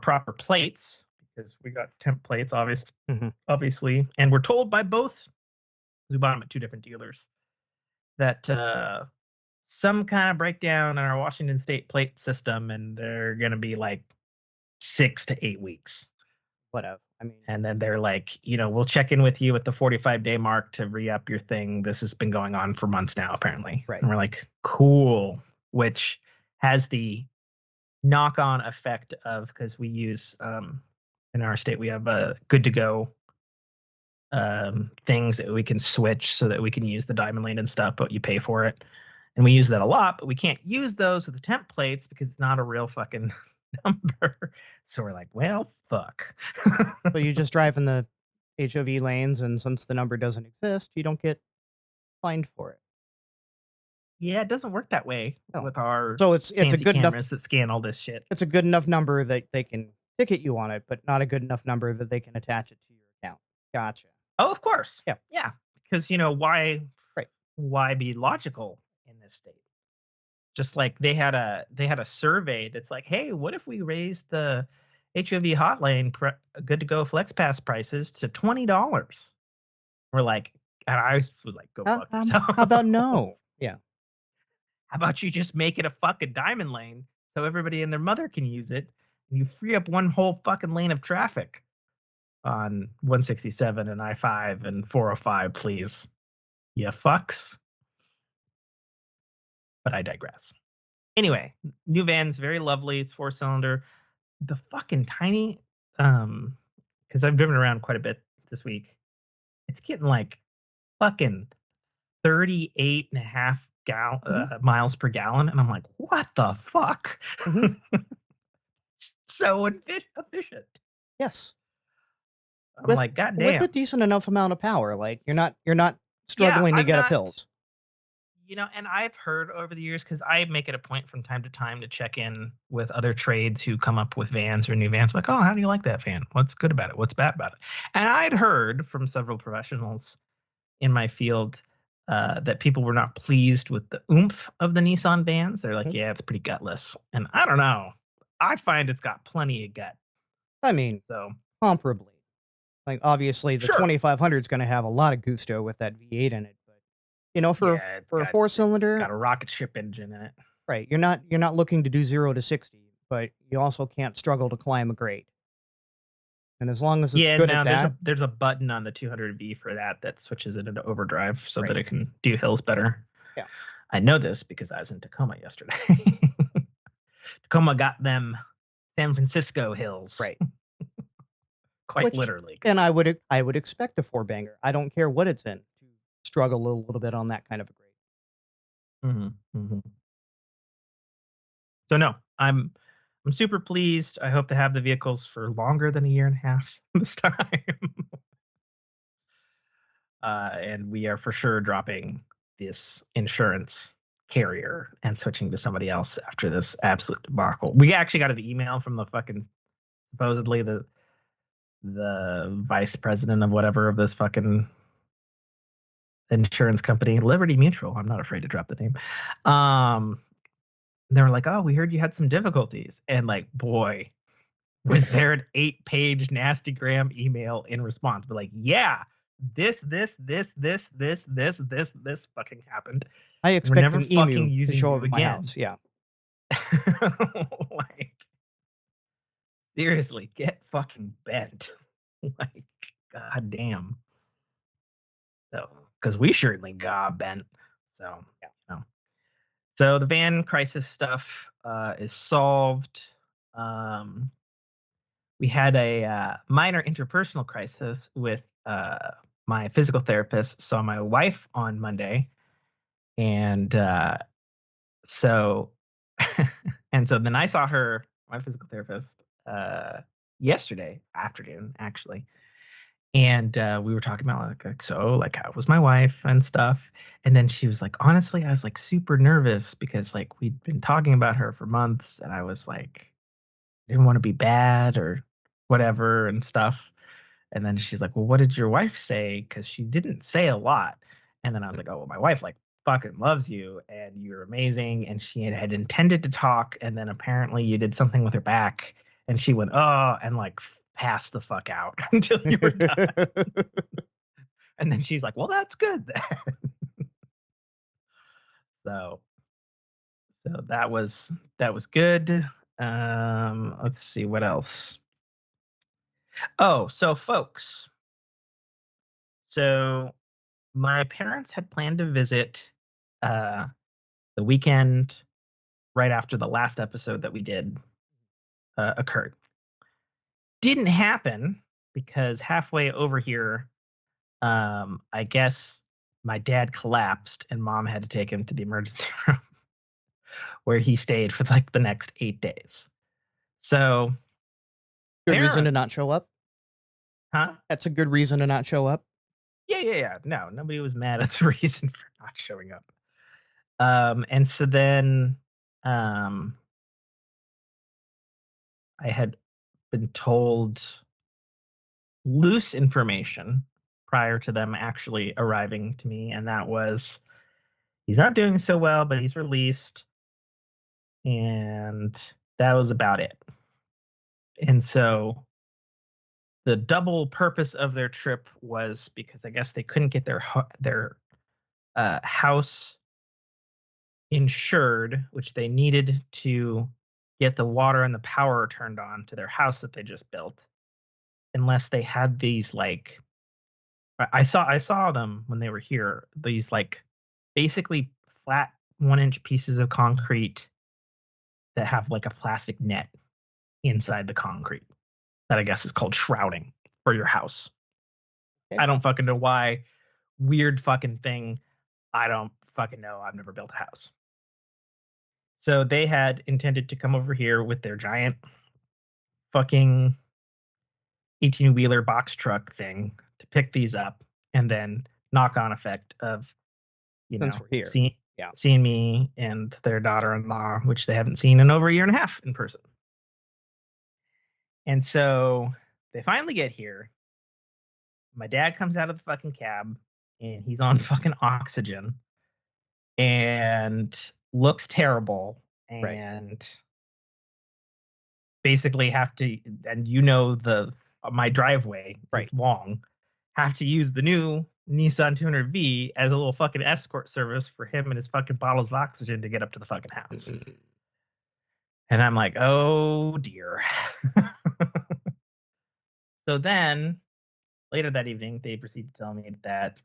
proper plates, because we got temp plates, obviously, and we're told by both. We bought them at 2 different dealers that some kind of breakdown in our Washington State plate system, and they're gonna be like 6 to 8 weeks. Whatever. I mean, and then they're like, we'll check in with you at the 45-day mark to re-up your thing. This has been going on for months now, apparently. Right. And we're like, cool, which has the knock-on effect of, because we use in our state, we have good to go things that we can switch so that we can use the diamond lane and stuff, but you pay for it. And we use that a lot, but we can't use those with the temp plates because it's not a real fucking number. So we're like, well, fuck. So you just drive in the HOV lanes, and since the number doesn't exist, you don't get fined for it. Yeah, it doesn't work that way with our so it's a good cameras enough that scan all this shit. It's a good enough number that they can ticket you on it, but not a good enough number that they can attach it to your account. Gotcha. Oh, of course. Yeah. Yeah. Because, why be logical in this state? Just like they had a survey that's like, hey, what if we raised the HOV hotline good to go flex pass prices to $20? We're like, and I was like, go fuck yourself. How about no? Yeah. How about you just make it a fucking diamond lane so everybody and their mother can use it, and you free up one whole fucking lane of traffic on 167 and I-5 and 405, please. You fucks. But I digress. Anyway, new van's very lovely. It's 4-cylinder. The fucking tiny, because I've driven around quite a bit this week. It's getting like fucking 38.5 miles per gallon, and I'm like, what the fuck? Mm-hmm. So efficient. Yes. I'm like, God damn. With a decent enough amount of power, like you're not struggling to get a pills. And I've heard over the years, because I make it a point from time to time to check in with other trades who come up with vans or new vans. I'm like, oh, how do you like that van? What's good about it? What's bad about it? And I'd heard from several professionals in my field that people were not pleased with the oomph of the Nissan vans. They're like, yeah, it's pretty gutless. And I don't know. I find it's got plenty of gut. I mean, comparably. Like, obviously, the 2500 is going to have a lot of gusto with that V8 in it. But, for a 4-cylinder, it's got a rocket ship engine in it. Right. You're not looking to do 0 to 60, but you also can't struggle to climb a grade. And as long as it's good at that, there's a button on the 200V for that switches it into overdrive so that it can do hills better. Yeah. I know this because I was in Tacoma yesterday. Tacoma got them San Francisco hills. Right. Quite literally. And I would expect a 4-banger. I don't care what it's in to struggle a little bit on that kind of a grade. Mm-hmm. Mm-hmm. So no, I'm super pleased. I hope to have the vehicles for longer than a year and a half this time. And we are for sure dropping this insurance carrier and switching to somebody else after this absolute debacle. We actually got an email from the fucking supposedly the vice president of whatever of this fucking insurance company, Liberty Mutual. I'm not afraid to drop the name. They were like, oh, we heard you had some difficulties. And like, boy, was there an 8-page nastygram email in response. But like, yeah, this fucking happened. I expect an emu to show up at my house. Yeah. Like, seriously, get fucking bent. Like, goddamn. So, because we certainly got bent. So, yeah. So the van crisis stuff is solved. We had a minor interpersonal crisis with my physical therapist. Saw my wife on Monday, and so then I saw my physical therapist, yesterday afternoon, actually. And we were talking about like how was my wife and stuff. And then she was like, honestly, I was like super nervous because like we'd been talking about her for months, and I was like, didn't want to be bad or whatever and stuff. And then she's like, well, what did your wife say? Because she didn't say a lot. And then I was like, oh, well, my wife like fucking loves you and you're amazing. And she had intended to talk, and then apparently you did something with her back, and she went, oh, and like passed the fuck out until you were done. And then she's like, well, that's good then. So that was good. Let's see what else. Oh, so folks. So my parents had planned to visit the weekend right after the last episode that we did occurred. didn't happen because halfway over here, I guess my dad collapsed and mom had to take him to the emergency room where he stayed for like the next 8 days. So Good reason to not show up? Huh? That's a good reason to not show up? Yeah. No, nobody was mad at the reason for not showing up. And so then I had been told loose information prior to them actually arriving to me, and that was he's not doing so well, but he's released, and that was about it. And so the double purpose of their trip was because I guess they couldn't get their house insured, which they needed to get the water and the power turned on to their house that they just built, unless they had these like I saw them when they were here, these like basically flat 1-inch pieces of concrete that have like a plastic net inside the concrete that I guess is called shrouding for your house. Okay. I don't fucking know why. Weird fucking thing. I don't fucking know. I've never built a house. So they had intended to come over here with their giant fucking 18-wheeler box truck thing to pick these up, and then knock-on effect of, you know, seeing me and their daughter-in-law, which they haven't seen in over a year and a half in person. And so they finally get here. My dad comes out of the fucking cab, and he's on fucking oxygen and looks terrible. And basically have to, and you know, my driveway is long, have to use the new Nissan 200V as a little fucking escort service for him and his fucking bottles of oxygen to get up to the fucking house. And I'm like, oh dear. So then later that evening, they proceed to tell me that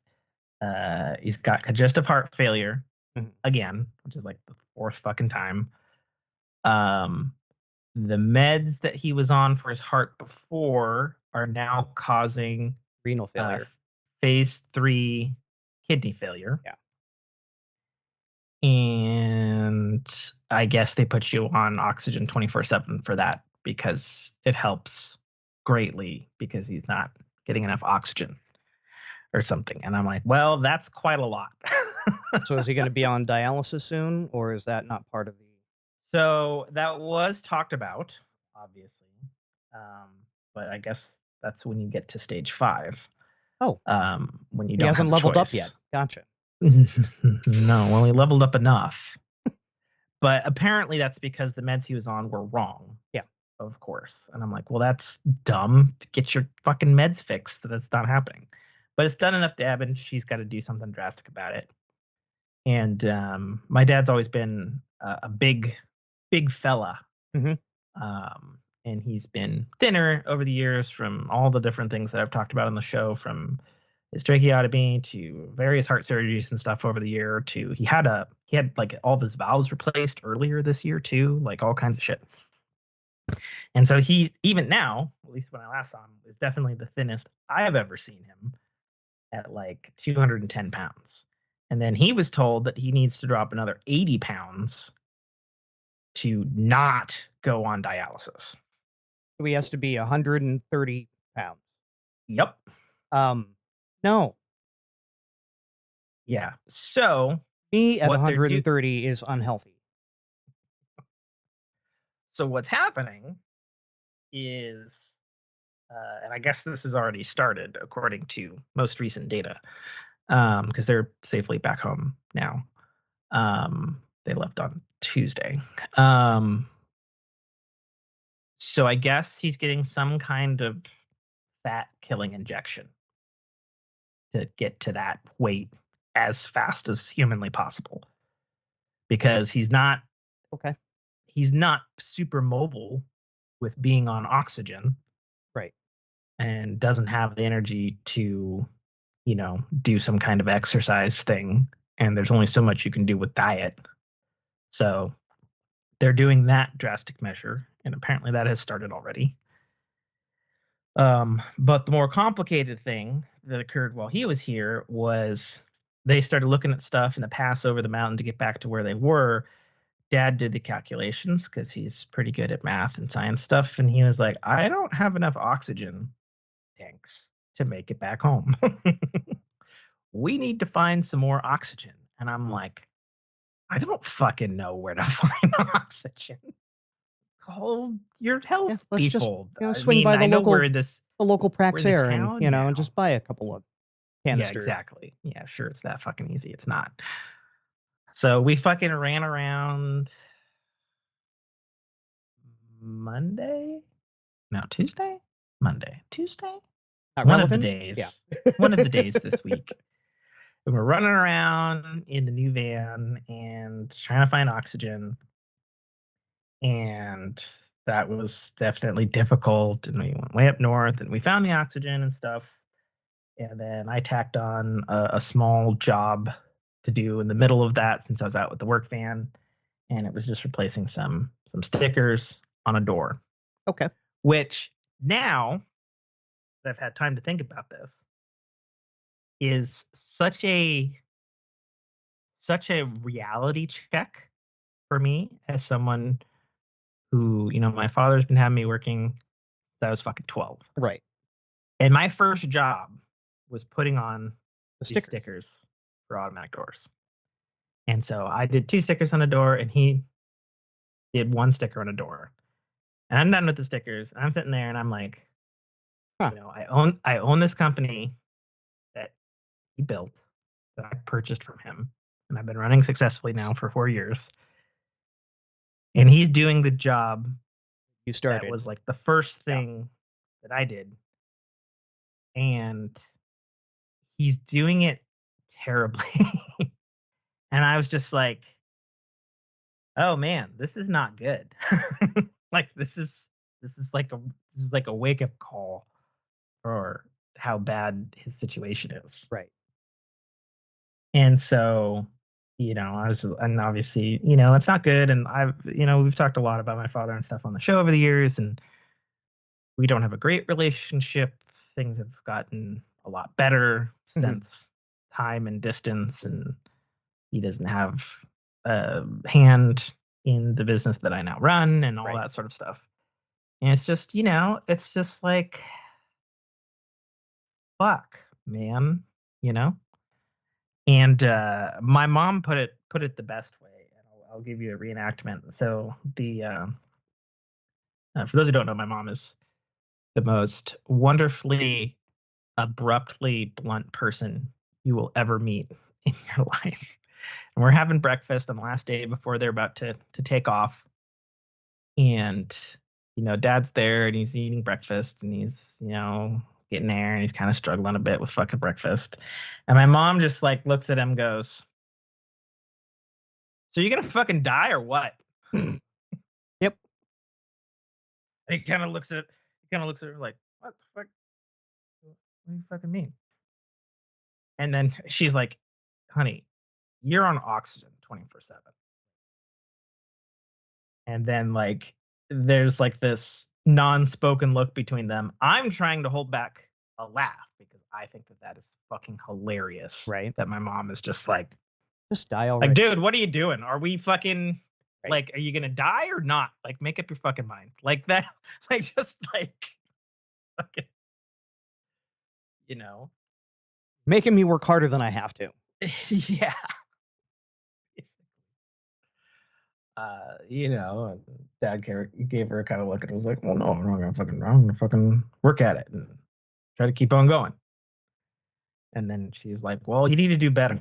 he's got congestive heart failure again, which is like the 4th fucking time. The meds that he was on for his heart before are now causing renal failure, phase 3 kidney failure. Yeah. And I guess they put you on oxygen 24/7 for that because it helps greatly because he's not getting enough oxygen or something. And I'm like, well, that's quite a lot. So is he going to be on dialysis soon, or is that not part of the... So that was talked about, obviously. But I guess that's when you get to stage 5. Oh. When you he don't hasn't have leveled choice. up yet. Gotcha. No, well, he leveled up enough. But apparently that's because the meds he was on were wrong. Yeah. Of course. And I'm like, well, that's dumb. Get your fucking meds fixed. That's not happening. But it's done enough damage. She's got to do something drastic about it. And my dad's always been a big fella. Mm-hmm. And he's been thinner over the years from all the different things that I've talked about on the show, from his tracheotomy to various heart surgeries and stuff over the year, to he had like all of his valves replaced earlier this year too, like all kinds of shit. And so he, even now, at least when I last saw him, is definitely the thinnest I have ever seen him, at like 210 pounds. And then he was told that he needs to drop another 80 pounds to not go on dialysis. So he has to be 130 pounds. Yep. No. Yeah. So me at 130 is unhealthy. So what's happening is, and I guess this has already started according to most recent data, because they're safely back home now. They left on Tuesday. So I guess he's getting some kind of fat killing injection to get to that weight as fast as humanly possible, because he's not super mobile with being on oxygen, right? And doesn't have the energy to, you know, do some kind of exercise thing, and there's only so much you can do with diet. So they're doing that drastic measure, and apparently that has started already. But the more complicated thing that occurred while he was here was they started looking at stuff in the pass over the mountain to get back to where they were. Dad did the calculations because he's pretty good at math and science stuff, and he was like, I don't have enough oxygen tanks to make it back home. We need to find some more oxygen. And I'm like, I don't fucking know where to find oxygen. Call your health let's people. just swing by the local we're in the Praxair town and now. and just buy a couple of canisters. Yeah, exactly. Yeah, sure, it's that fucking easy. It's not. So we fucking ran around Tuesday. Not One of the relevant? days. Yeah. One of the days this week. And we're running around in the new van and trying to find oxygen. And that was definitely difficult. And we went way up north and we found the oxygen and stuff. And then I tacked on a small job to do in the middle of that since I was out with the work van. And it was just replacing some stickers on a door. Okay. Which now that I've had time to think about this is such a reality check for me as someone who, my father's been having me working since I was fucking 12. Right. And my first job was putting on the stickers for automatic doors. And so I did 2 stickers on a door and he did 1 sticker on a door. And I'm done with the stickers. And I'm sitting there and I'm like, I own this company that he built, that I purchased from him. And I've been running successfully now for 4 years. And he's doing the job you started. That was like the first thing that I did. And he's doing it terribly. And I was just like, oh man, this is not good. Like this is like a wake-up call for how bad his situation is. Right. And so, and obviously, it's not good. And we've talked a lot about my father and stuff on the show over the years, and we don't have a great relationship. Things have gotten a lot better since time and distance, and he doesn't have a hand in the business that I now run and all that sort of stuff. And it's just, it's just like, fuck, man, And my mom put it the best way, and I'll give you a reenactment. So for those who don't know, my mom is the most wonderfully, abruptly blunt person you will ever meet in your life. And we're having breakfast on the last day before they're about to take off. And, Dad's there and he's eating breakfast and he's, getting there and he's kind of struggling a bit with fucking breakfast. And my mom just like looks at him and goes, so you're going to fucking die or what? Yep. And he kind of looks at her like, what the fuck? What do you fucking mean? And then she's like, honey, you're on oxygen 24/7. And then like there's like this non-spoken look between them. I'm trying to hold back a laugh because I think that is fucking hilarious. Right. That my mom is just like, just die already. Like, dude, what are you doing? Are we fucking like, are you gonna die or not? Like, make up your fucking mind. Like that, like just like fucking, making me work harder than I have to. Yeah. Dad gave her a kind of look and was like, well, no, I'm gonna fucking work at it and try to keep on going. And then she's like, well, you need to do better.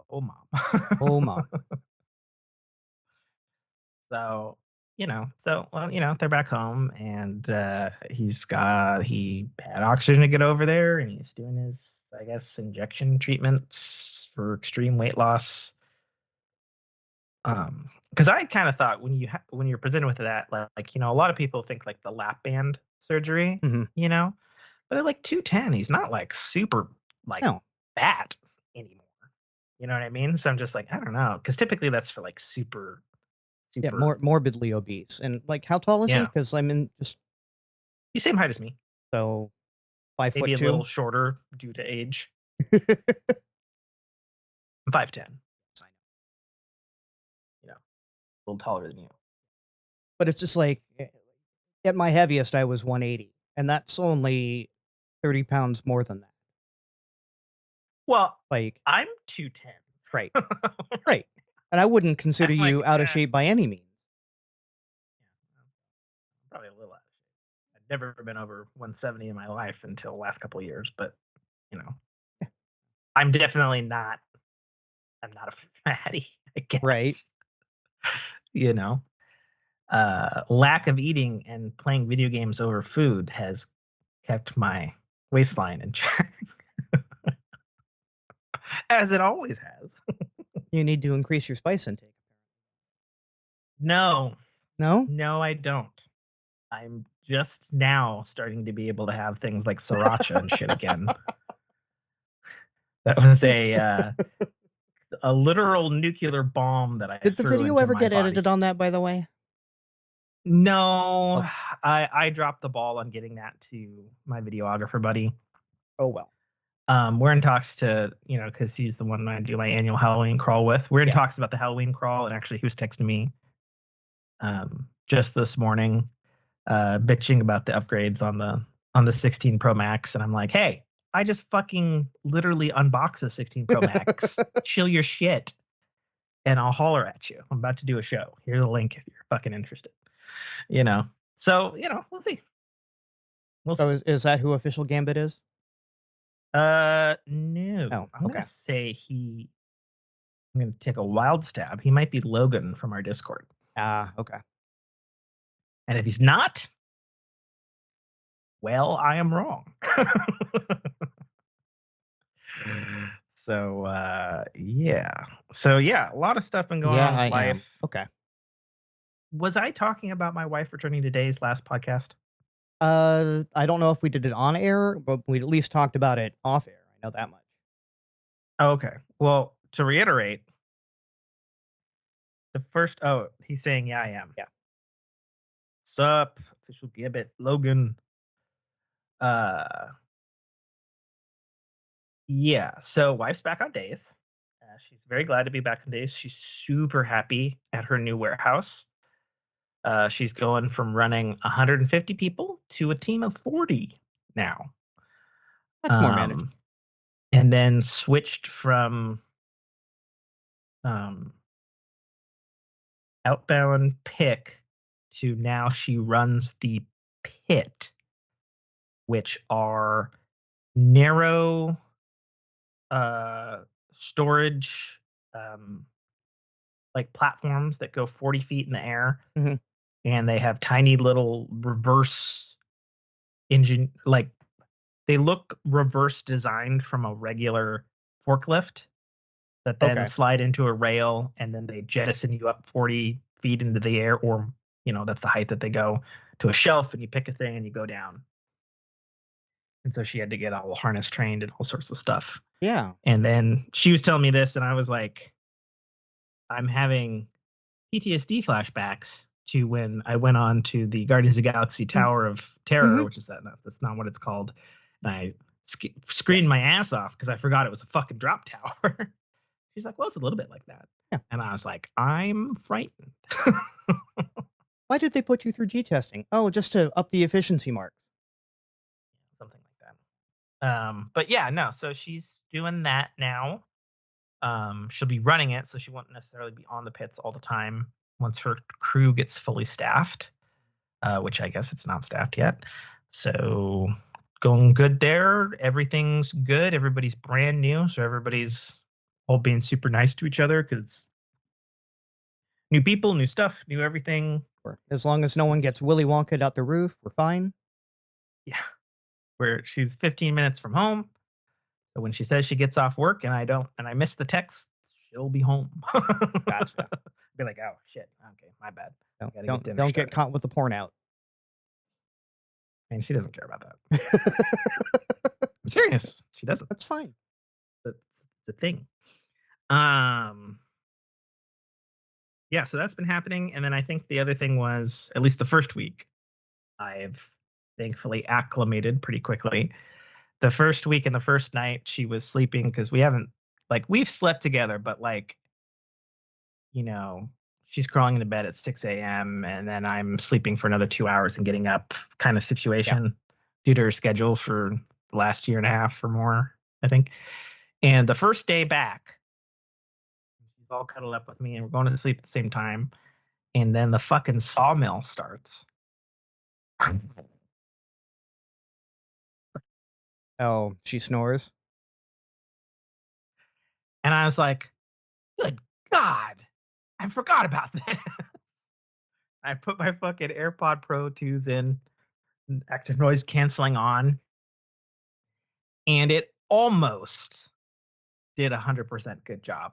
Oh, mom. Oh, mom. So, they're back home and he had oxygen to get over there and he's doing his, I guess, injection treatments for extreme weight loss. Because I kind of thought when you're presented with that, like a lot of people think like the lap band surgery, but at like 210, he's not like super like fat anymore. You know what I mean? So I'm just like, I don't know, because typically that's for like super Yeah, super. morbidly obese. And like, how tall is he? Yeah. Because I'm in just He's same height as me. so 5 Maybe foot a little two. shorter due to age. I'm 5'10". You know, a little taller than you. But it's just like at my heaviest, I was 180, and that's only 30 pounds more than that. Well, Like, I'm 210. right, right. And I wouldn't consider I'm you like, out of shape by any means. probably a little out of shape. I've never been over 170 in my life until the last couple of years, but you know, I'm definitely not. I'm not a fatty, I guess. Right. You know, lack of eating and playing video games over food has kept my waistline in check, as it always has. You need to increase your spice intake. No, No? no, I don't. I'm just now starting to be able to have things like sriracha and shit again. That was a literal nuclear bomb that I Did the threw video into ever my get body. edited on that, by the way? No, Okay. I dropped the ball on getting that to my videographer buddy. Oh, well. We're in talks to, because he's the one I do my annual Halloween crawl with. We're in talks about the Halloween crawl, and actually he was texting me just this morning, bitching about the upgrades on the 16 Pro Max, and I'm like, hey, I just fucking literally unboxed the 16 Pro Max. Chill your shit, and I'll holler at you. I'm about to do a show. Here's a link if you're fucking interested. So we'll see. So is that who Official Gambit is? No. Oh, I'm okay. gonna say I'm gonna take a wild stab. He might be Logan from our Discord. Ah, okay. And if he's not, well, I am wrong. So yeah. So yeah, a lot of stuff been going on with life. Am. Okay. Was I talking about my wife returning to days last podcast? I don't know if we did it on air, but we at least talked about it off air. I know that much. Okay. Well, to reiterate, he's saying, yeah, I am. Yeah. Sup, Official Gambit, Logan. Yeah, so wife's back on days. She's very glad to be back on days. She's super happy at her new warehouse. She's going from running 150 people to a team of 40 now. That's more manageable. And then switched from outbound pick to now she runs the pit, which are narrow storage like platforms that go 40 feet in the air. Mm-hmm. And they have tiny little reverse engine, like they look reverse designed from a regular forklift that then slide into a rail, and then they jettison you up 40 feet into the air, or that's the height that they go to a shelf, and you pick a thing and you go down. And so she had to get all harness trained and all sorts of stuff. Yeah. And then she was telling me this, and I was like, I'm having PTSD flashbacks to when I went on to the Guardians of the Galaxy Tower of Terror, which is that's not what it's called. And I screamed my ass off because I forgot it was a fucking drop tower. She's like, well, it's a little bit like that. Yeah. And I was like, I'm frightened. Why did they put you through G testing? Oh, just to up the efficiency mark. Something like that. But yeah, no. So she's doing that now. She'll be running it, so she won't necessarily be on the pits all the time once her crew gets fully staffed, which I guess it's not staffed yet. So going good there. Everything's good. Everybody's brand new, so everybody's all being super nice to each other because it's new people, new stuff, new everything. As long as no one gets Willy Wonka out the roof, we're fine. Yeah. Where she's 15 minutes from home. So when she says she gets off work and I miss the text, she'll be home. Gotcha. Be like, oh shit, okay, my bad. Don't get caught with the porn out. I mean, she doesn't care about that. I'm serious. She doesn't. That's fine. That's the thing. yeah, so that's been happening. And then I think the other thing was, at least the first week, I've thankfully acclimated pretty quickly. The first week and the first night, she was sleeping because we've slept together, but she's crawling into bed at 6 a.m. and then I'm sleeping for another 2 hours and getting up kind of situation due to her schedule for the last year and a half or more, I think. And the first day back, she's all cuddled up with me and we're going to sleep at the same time. And then the fucking sawmill starts. Oh, she snores. And I was like, good God, I forgot about that. I put my fucking AirPod Pro 2s in, active noise canceling on, and it almost did 100% good job.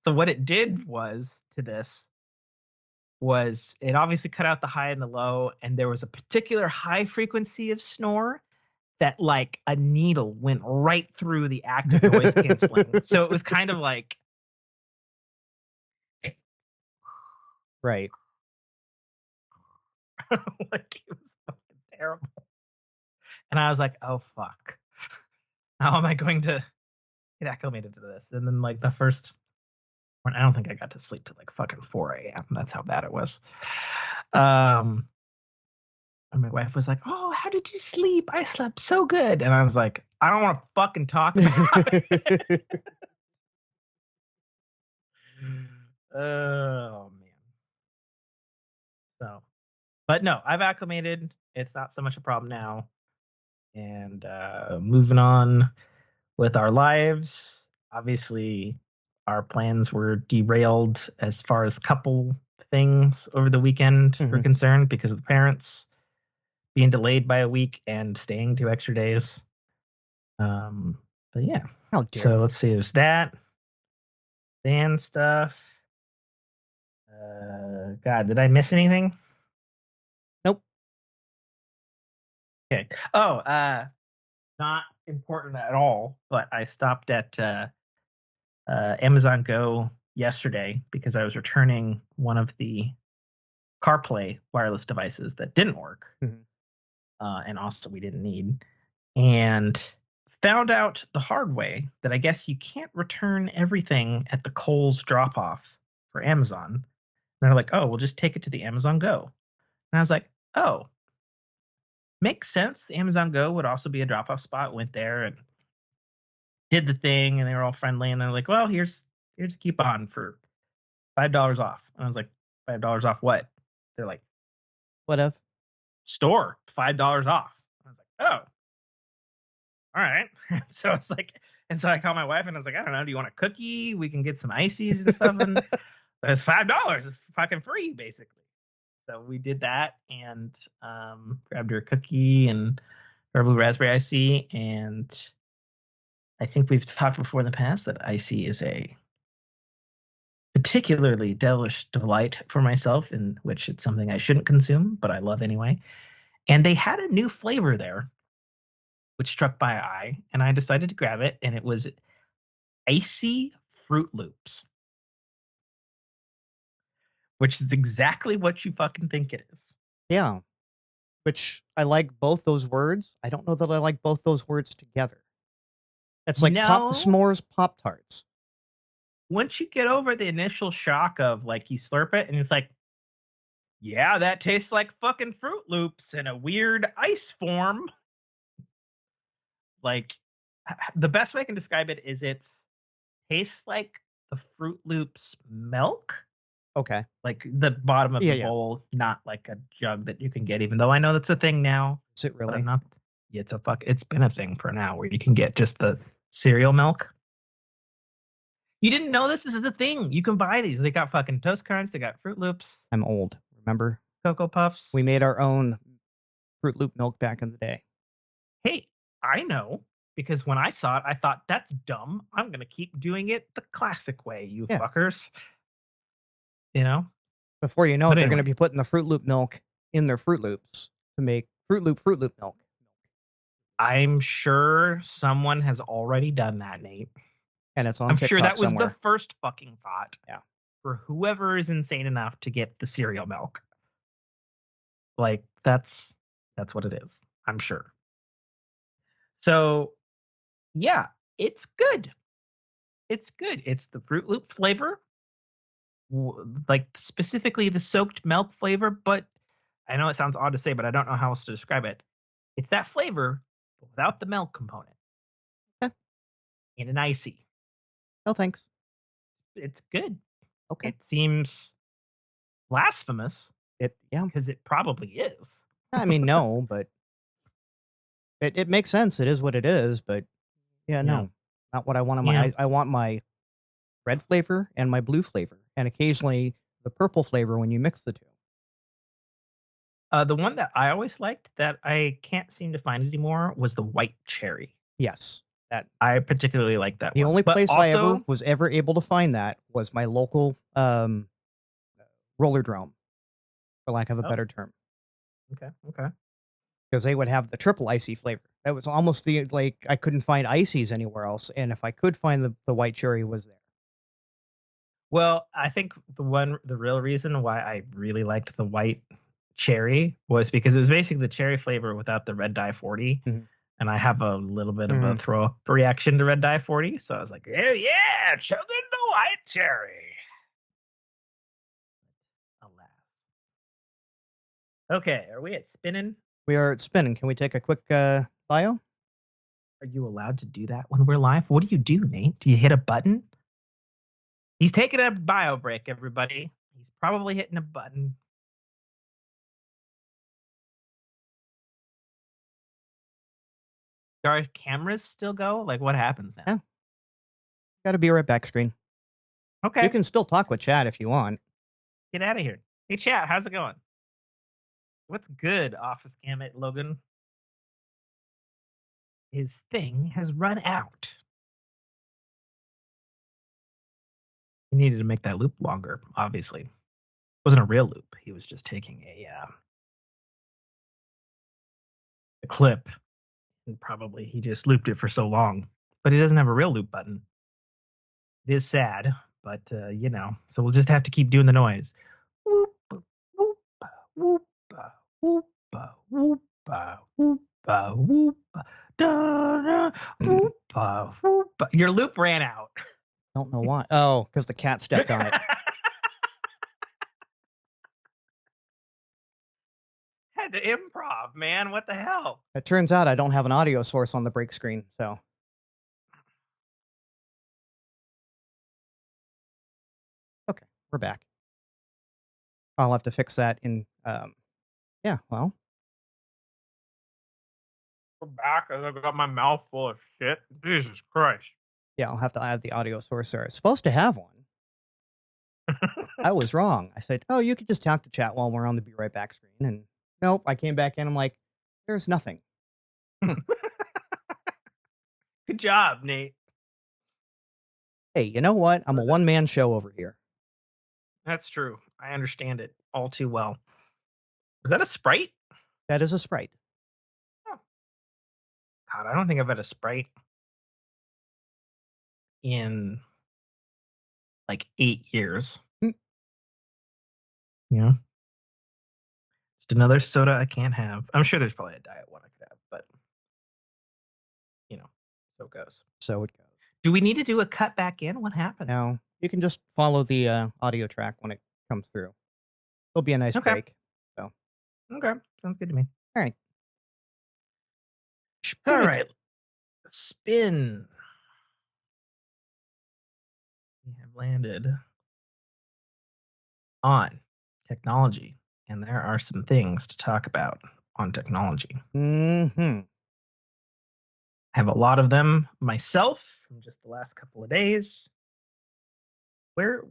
So what it did was it obviously cut out the high and the low, and there was a particular high frequency of snore that like a needle went right through the active noise canceling. So it was kind of like right. like it was fucking terrible. And I was like, oh fuck. How am I going to get acclimated to this? And then like the first I don't think I got to sleep till like fucking 4 a.m. That's how bad it was. And my wife was like, oh, how did you sleep? I slept so good. And I was like, I don't want to fucking talk about it. Oh, man. So, but no, I've acclimated. It's not so much a problem now. And moving on with our lives. Obviously, our plans were derailed as far as couple things over the weekend were concerned because of the parents being delayed by a week and staying 2 extra days. But yeah. So let's see. There's that. Band stuff. God, did I miss anything? Nope. Okay. Oh, not important at all, but I stopped at Amazon Go yesterday because I was returning one of the CarPlay wireless devices that didn't work, and also we didn't need, and found out the hard way that I guess you can't return everything at the Kohl's drop-off for Amazon. And they're like, oh, we'll just take it to the Amazon Go. And I was like, oh, makes sense. The Amazon Go would also be a drop-off spot. Went there and did the thing, and they were all friendly, and they're like, well, here's a coupon for $5 off. And I was like, $5 off what? They're like, whatever. Store, $5 off. I was like, oh, all right. So it's like, and so I called my wife and I was like, I don't know, do you want a cookie? We can get some ices and stuff. And it's $5. It's fucking free, basically. So we did that and grabbed her a cookie and her blue raspberry icy. And I think we've talked before in the past that icy is a particularly delish delight for myself, in which it's something I shouldn't consume, but I love anyway. And they had a new flavor there, which struck my eye, and I decided to grab it, and it was icy Fruit Loops, which is exactly what you fucking think it is. Yeah, which I like both those words. I don't know that I like both those words together. It's like s'mores Pop-Tarts. Once you get over the initial shock of like you slurp it and it's like, yeah, that tastes like fucking Fruit Loops in a weird ice form. Like the best way I can describe it is it tastes like the Fruit Loops milk. Okay. Like the bottom of the bowl, not like a jug that you can get, even though I know that's a thing now. Is it really? It's been a thing for now where you can get just the cereal milk. You didn't know this? This is the thing. You can buy these. They got fucking Toast Crunch. They got Fruit Loops. I'm old. Remember? Cocoa Puffs. We made our own Fruit Loop milk back in the day. Hey, I know. Because when I saw it, I thought, that's dumb. I'm going to keep doing it the classic way, you fuckers. You know? Before you know it, they're going to be putting the Fruit Loop milk in their Fruit Loops to make Fruit Loop milk. I'm sure someone has already done that, Nate. And it's on I'm TikTok sure that was somewhere. the first fucking thought. Yeah. for whoever is insane enough to get the cereal milk. Like that's what it is, I'm sure. So yeah, it's good. It's good. It's the Fruit Loop flavor, like specifically the soaked milk flavor, but I know it sounds odd to say, but I don't know how else to describe it. It's that flavor but without the milk component. Okay. In an icy. No thanks. It's good. Okay. It seems blasphemous. Yeah. Because it probably is. I mean, no, but it makes sense. It is what it is, but yeah, no. Not what I want on my I want my red flavor and my blue flavor, and occasionally the purple flavor when you mix the two. The one that I always liked that I can't seem to find anymore was the white cherry. Yes, that I particularly like that. The one. only But place also, I ever was able to find that was my local roller drome, for lack of a better term. Okay. Because they would have the triple icy flavor. That was almost I couldn't find ices anywhere else, and if I could find the white cherry was there. Well, I think the real reason why I really liked the white cherry was because it was basically the cherry flavor without the red dye 40. Mm-hmm. And I have a little bit of a throw up reaction to red dye 40. So I was like, hell yeah, chug in the white cherry. Alas. Okay, are we at spinning? We are at spinning. Can we take a quick bio? Are you allowed to do that when we're live? What do you do, Nate? Do you hit a button? He's taking a bio break, everybody. He's probably hitting a button. Do our cameras still go? Like, what happens now? Yeah. Got to be right back screen. Okay. You can still talk with chat if you want. Get out of here. Hey, chat, how's it going? What's good, Office Gamut Logan? His thing has run out. He needed to make that loop longer, obviously. It wasn't a real loop. He was just taking a clip. And probably he just looped it for so long. But he doesn't have a real loop button. It is sad, but, so we'll just have to keep doing the noise. Whoop, whoop, whoop, whoop, whoop, whoop, whoop, da, whoop, whoop. Your loop ran out. Don't know why. Oh, because the cat stepped on it. Had to improv, man. What the hell? It turns out I don't have an audio source on the break screen, so. Okay, we're back. I'll have to fix that in, yeah, well. We're back as I got my mouth full of shit. Jesus Christ. Yeah, I'll have to add the audio source there. It's supposed to have one. I was wrong. I said, oh, you could just talk to chat while we're on the Be Right Back screen. And nope, I came back in. I'm like, there's nothing. Good job, Nate. Hey, you know what? I'm a one-man show over here. That's true. I understand it all too well. Was that a Sprite? That is a Sprite. Oh. God, I don't think I've had a Sprite in like 8 years. Yeah. Just another soda I can't have. I'm sure there's probably a diet one I could have, but so it goes. So it goes. Do we need to do a cut back in? What happened? No, you can just follow the audio track when it comes through. It'll be a nice break. So. Okay, sounds good to me. All right. All right. Spin. We have landed on technology, and there are some things to talk about on technology. Mm-hmm. I have a lot of them myself from just the last couple of days. Where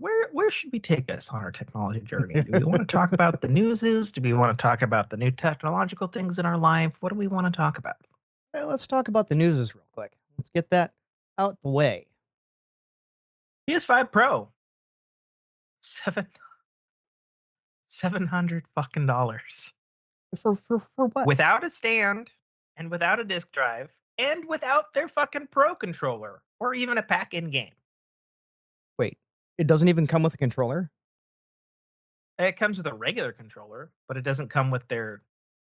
should we take us on our technology journey? Do we want to talk about the newses? Do we want to talk about the new technological things in our life? What do we want to talk about? Well, let's talk about the newses real quick. Let's get that out the way. PS5 Pro. $700 fucking dollars. For what? Without a stand and without a disk drive and without their fucking Pro controller or even a pack in game. Wait, It doesn't even come with a controller? It comes with a regular controller, but it doesn't come with their...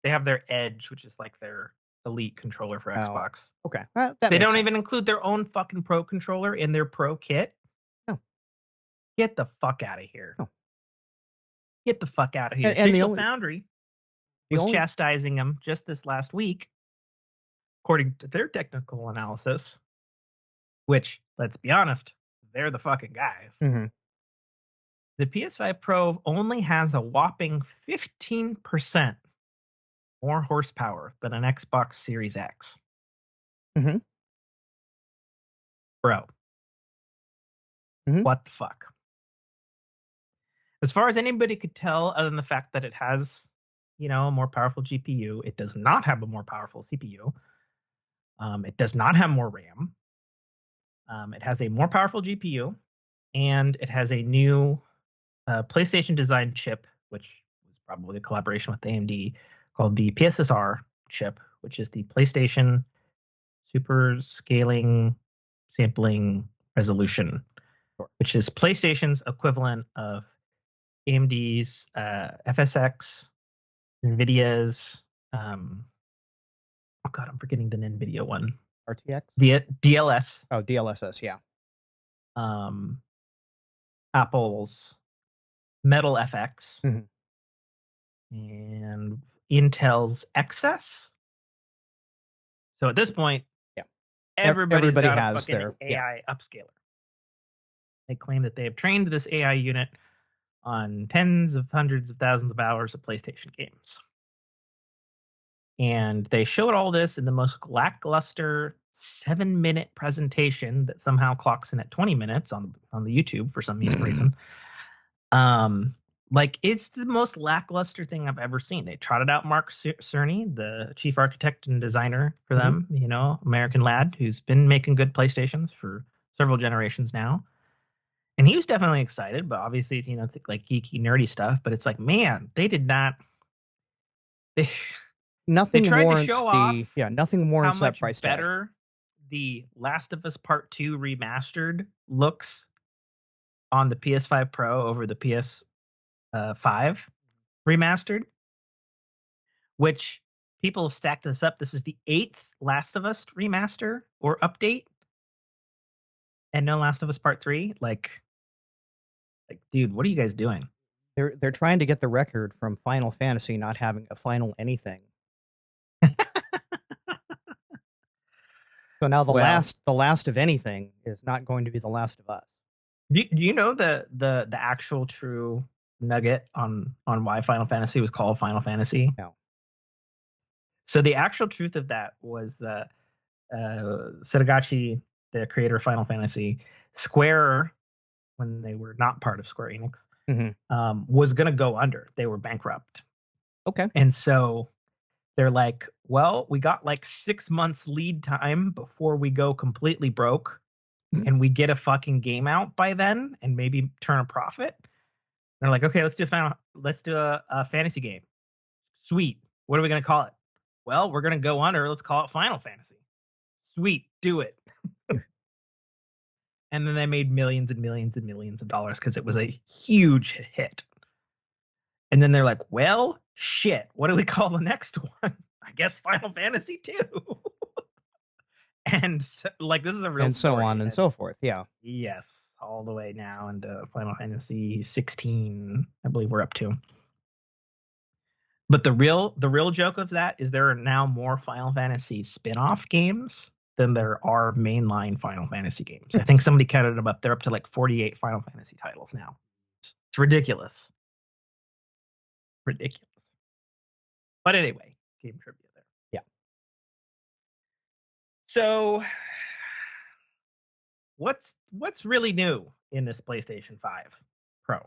They have their Edge, which is like their elite controller for Xbox. Okay. That They makes don't sense. even include their own fucking Pro controller in their Pro kit. No. Get the fuck out of here. No. Get the fuck out of here. And Digital Foundry was chastising them just this last week, according to their technical analysis, which, let's be honest, they're the fucking guys. Mm-hmm. The PS5 Pro only has a whopping 15% more horsepower than an Xbox Series X. Mm-hmm. Bro. Mm-hmm. What the fuck? As far as anybody could tell, other than the fact that it has, a more powerful GPU, it does not have a more powerful CPU. It does not have more RAM. It has a more powerful GPU, and it has a new PlayStation designed chip, which was probably a collaboration with AMD, called the PSSR chip, which is the PlayStation Super Scaling Sampling Resolution, which is PlayStation's equivalent of AMD's FSX, NVIDIA's, I'm forgetting the NVIDIA one. RTX? DLS. Oh, DLSS, yeah. Apple's Metal FX, and Intel's XS. So at this point, everybody has their AI upscaler. They claim that they have trained this AI unit on tens of hundreds of thousands of hours of PlayStation games. And they showed all this in the most lackluster 7-minute presentation that somehow clocks in at 20 minutes on the YouTube for some reason. It's the most lackluster thing I've ever seen. They trotted out Mark Cerny, the chief architect and designer for them, American lad who's been making good PlayStations for several generations now. And he was definitely excited, but obviously, it's like geeky, nerdy stuff. But it's like, man, they did not. Nothing they tried warrants to show off nothing warrants how much that price better tag. The Last of Us Part 2 remastered looks on the PS5 Pro over the PS5 remastered, which people have stacked this up. This is the 8th Last of Us remaster or update, and no Last of Us Part 3. Like, dude, what are you guys doing? They're trying to get the record from Final Fantasy not having a final anything. So now the last of anything is not going to be the Last of Us. Do you know the actual true nugget on why Final Fantasy was called Final Fantasy? No. So the actual truth of that was Setagachi, the creator of Final Fantasy, Square, when they were not part of Square Enix, was going to go under. They were bankrupt. Okay. And so they're like, well, we got like 6 months lead time before we go completely broke and we get a fucking game out by then and maybe turn a profit. They're like, okay, let's do a fantasy game. Sweet. What are we going to call it? Well, we're going to go under. Let's call it Final Fantasy. Sweet. Do it. And then they made millions and millions and millions of dollars because it was a huge hit. And then they're like, well, shit, what do we call the next one? I guess Final Fantasy 2. And so, this is a real and so on and so forth. Yeah. Yes. All the way now into Final Fantasy 16, I believe we're up to. But the real joke of that is there are now more Final Fantasy spin-off games than there are mainline Final Fantasy games. I think somebody counted them up. They're up to like 48 Final Fantasy titles now. It's ridiculous. Ridiculous. But anyway, game trivia there. Yeah. So what's really new in this PlayStation 5 Pro?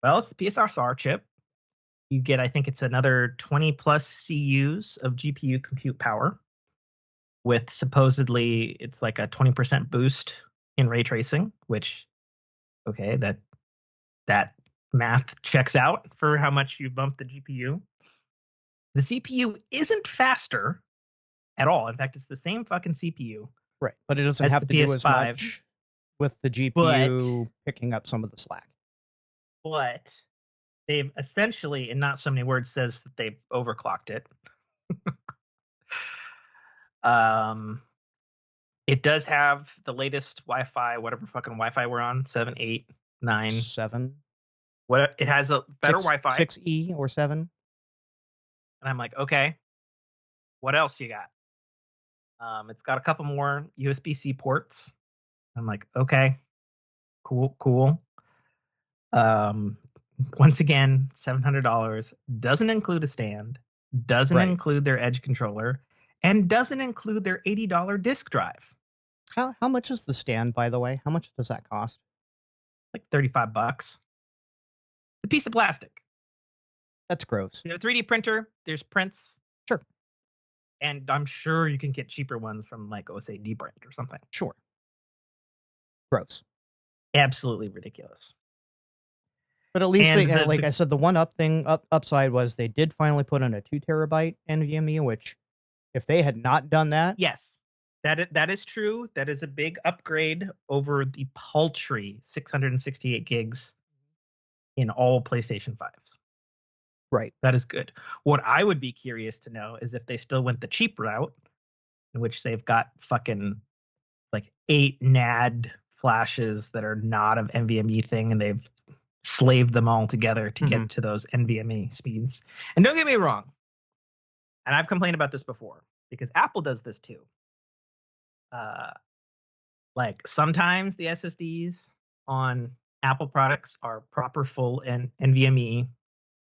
Well, it's the PSSR chip. You get, I think it's another 20 plus CUs of GPU compute power with supposedly it's like a 20% boost in ray tracing, which, okay, that math checks out for how much you bumped the GPU. The CPU isn't faster at all. In fact, it's the same fucking CPU. Right, but it doesn't have to do as much with the GPU picking up some of the slack. But they've essentially, in not so many words, says that they've overclocked it. It does have the latest Wi-Fi, whatever fucking Wi-Fi we're on, 7, 8, 9, 7. What it has a better Wi-Fi, 6E or 7. And I'm like, okay, what else you got? It's got a couple more USB-C ports. I'm like, okay, cool. Once again, $700, doesn't include a stand, doesn't include their Edge controller, and doesn't include their $80 disk drive. How much is the stand, by the way? How much does that cost? Like $35. A piece of plastic. That's gross. You know, 3D printer, there's prints. Sure. And I'm sure you can get cheaper ones from like OSAD brand or something. Sure. Gross. Absolutely ridiculous. But at least like I said, the one upside was they did finally put in a 2 terabyte NVMe, which if they had not done that. Yes, that is true. That is a big upgrade over the paltry 668 gigs in all PlayStation 5s. Right. That is good. What I would be curious to know is if they still went the cheap route, in which they've got fucking like 8 NAD flashes that are not of NVMe thing, and they've slaved them all together to get to those NVMe speeds. And don't get me wrong, and I've complained about this before because Apple does this too. Like sometimes the SSDs on Apple products are proper full and NVMe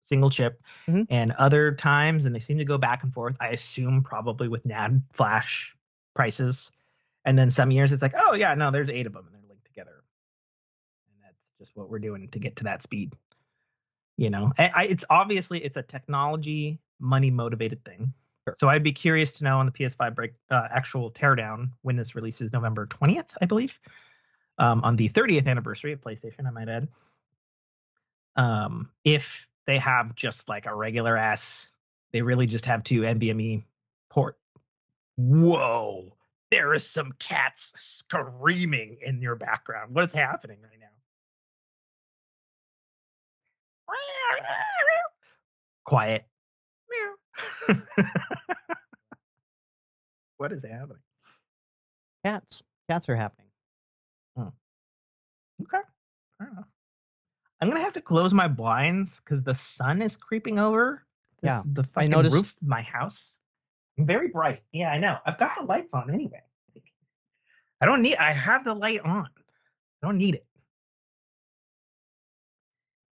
single chip, and other times, and they seem to go back and forth, I assume probably with NAND flash prices. And then some years it's like, oh yeah, no, there's 8 of them and they're linked together. And that's just what we're doing to get to that speed. You know, it's obviously it's a technology money motivated thing. Sure. So I'd be curious to know on the PS5 actual teardown when this releases November 20th, I believe, on the 30th anniversary of PlayStation, I might add. If they have just like a regular ass, they really just have 2 NVMe port. Whoa, there is some cats screaming in your background. What is happening right now? Quiet. What is happening? Cats are happening. Okay. Fair enough. I'm gonna have to close my blinds because the sun is creeping over. The fucking roof of my house. Very bright. Yeah, I know. I've got the lights on anyway. I have the light on. I don't need it.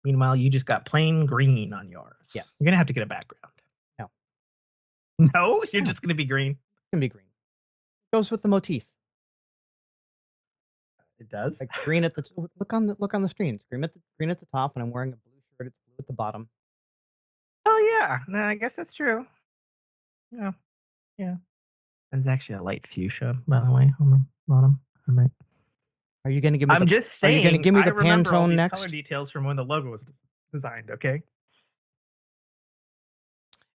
Meanwhile, you just got plain green on yours. Yeah. You're gonna have to get a background. No. No? You're just gonna be green? It's gonna be green. It goes with the motif. It does? Like green at the look on the screen. Green at the top, and I'm wearing a blue shirt. It's blue at the bottom. Oh yeah. No, I guess that's true. Yeah. Yeah. There's actually a light fuchsia, by the way, on the bottom. Are you going to give me? I'm just saying. Are you going to give me the Pantone next? Color details from when the logo was designed. Okay.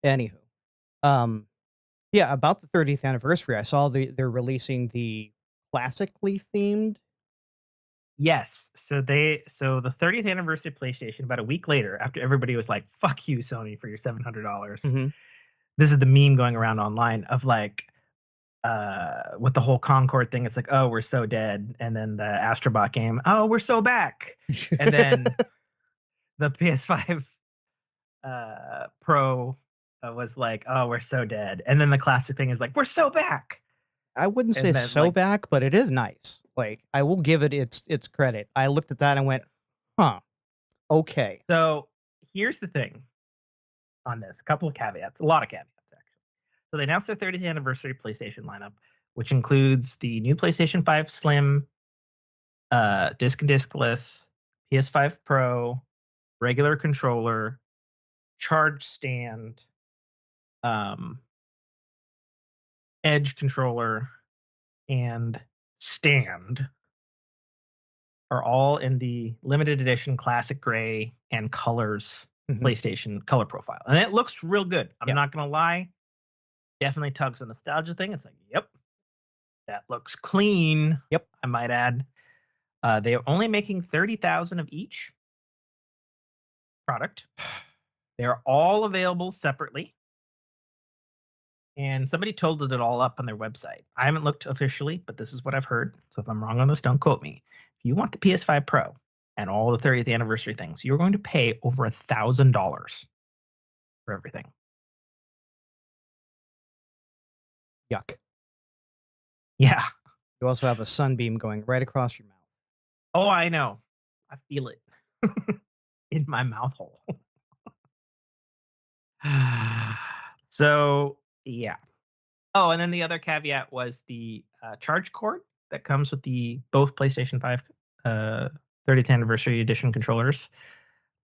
Anywho, yeah, about the 30th anniversary, I saw they're releasing the classically themed. Yes. So the 30th anniversary of PlayStation, about a week later, after everybody was like, "Fuck you, Sony, for your $700." This is the meme going around online of like. With the whole Concord thing, it's like, oh, we're so dead. And then the Astrobot game, oh, we're so back. And then the PS5 Pro was like, oh, we're so dead. And then the classic thing is like, we're so back. I wouldn't say so back, but it is nice. Like, I will give it its credit. I looked at that and went, huh, okay. So here's the thing on this. A couple of caveats, a lot of caveats. So they announced their 30th anniversary PlayStation lineup, which includes the new PlayStation 5 Slim, disc and discless, PS5 Pro, regular controller, charge stand, Edge controller, and stand are all in the limited edition classic gray and colors PlayStation color profile. And it looks real good. I'm not going to lie. Definitely tugs a nostalgia thing. It's like, yep, that looks clean. Yep, I might add. They are only making 30,000 of each product. They're all available separately. And somebody totaled it all up on their website. I haven't looked officially, but this is what I've heard. So if I'm wrong on this, don't quote me. If you want the PS5 Pro and all the 30th anniversary things, you're going to pay over $1,000 for everything. Yuck. Yeah. You also have a sunbeam going right across your mouth. Oh, I know. I feel it in my mouth hole. So, yeah. Oh, and then the other caveat was the charge cord that comes with the both PlayStation 5 30th anniversary edition controllers.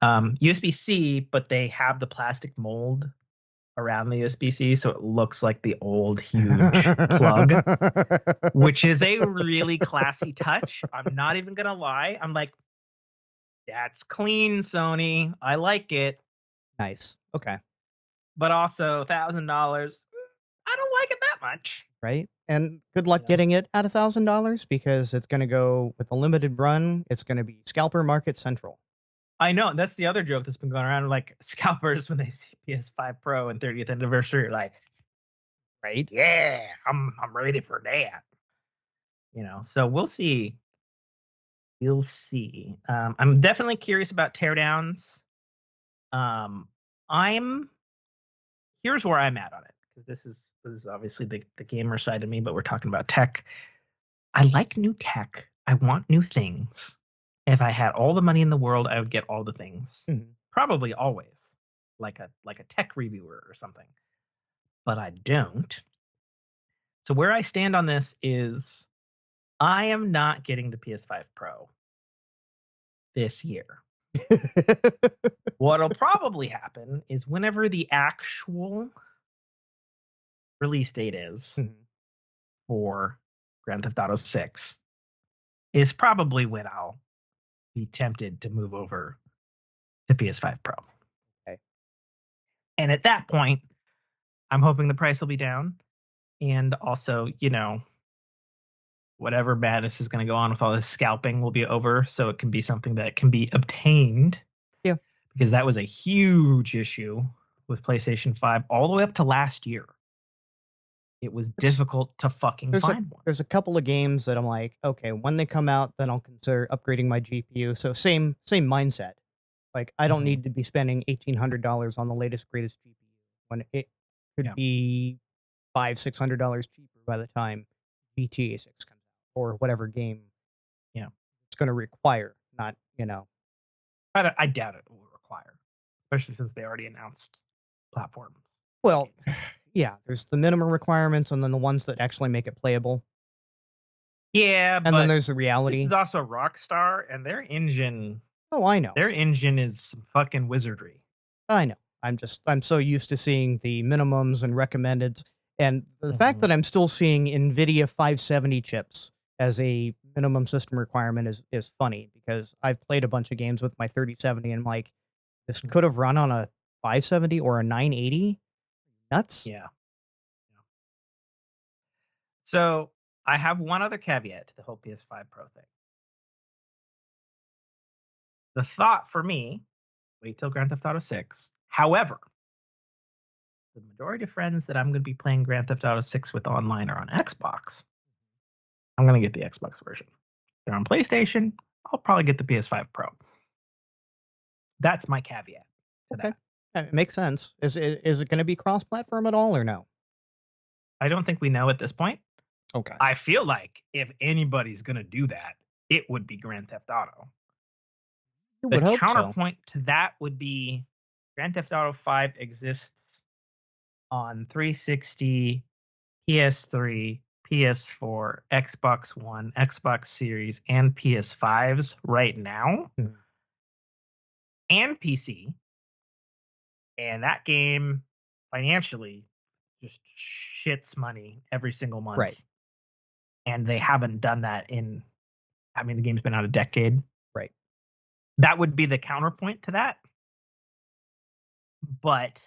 USB-C, but they have the plastic mold around the USB-C, so it looks like the old huge plug, which is a really classy touch. I'm not even gonna lie. I'm like, that's clean, Sony. I like it. Nice. Okay. But also $1,000. I don't like it that much. Right. And good luck getting it at $1,000 because it's going to go with a limited run. It's going to be scalper market central. I know. That's the other joke that's been going around. Like scalpers, when they see PS5 Pro and 30th anniversary, are like, right? Yeah, I'm ready for that. So we'll see. We'll see. I'm definitely curious about teardowns. Here's where I'm at on it, because this is obviously the gamer side of me, but we're talking about tech. I like new tech. I want new things. If I had all the money in the world, I would get all the things. Mm-hmm. Probably always, like a tech reviewer or something. But I don't. So where I stand on this is I am not getting the PS5 Pro this year. What'll probably happen is whenever the actual release date is for Grand Theft Auto 6 is probably when I'll be tempted to move over to PS5 Pro. Okay. And at that point, I'm hoping the price will be down. And also, whatever madness is going to go on with all this scalping will be over. So it can be something that can be obtained. Yeah. Because that was a huge issue with PlayStation 5 all the way up to last year. It was difficult to fucking find one. There's a couple of games that I'm like, okay, when they come out, then I'll consider upgrading my GPU. So same mindset. Like, I don't need to be spending $1,800 on the latest, greatest GPU when it could be $500-$600 cheaper by the time GTA 6 comes out or whatever game it's going to require. Not, I doubt it will require, especially since they already announced platforms. Well, yeah, there's the minimum requirements and then the ones that actually make it playable. Yeah, and then there's the reality. This is also Rockstar, and their engine. Oh, I know. Their engine is some fucking wizardry. I know. I'm so used to seeing the minimums and recommendeds, and the fact that I'm still seeing NVIDIA 570 chips as a minimum system requirement is funny, because I've played a bunch of games with my 3070 and I'm like, this could have run on a 570 or a 980. Nuts. Yeah. So I have one other caveat to the whole PS5 Pro thing. The thought for me, wait till Grand Theft Auto 6. However, the majority of friends that I'm going to be playing Grand Theft Auto 6 with online are on Xbox. I'm going to get the Xbox version. If they're on PlayStation, I'll probably get the PS5 Pro. That's my caveat to that. It makes sense. Is it going to be cross-platform at all or no? I don't think we know at this point. Okay. I feel like if anybody's going to do that, it would be Grand Theft Auto. The counterpoint to that would be Grand Theft Auto 5 exists on 360, PS3, PS4, Xbox One, Xbox Series, and PS5s right now, and PC. And that game financially just shits money every single month. Right. And they haven't done that the game's been out a decade. Right. That would be the counterpoint to that. But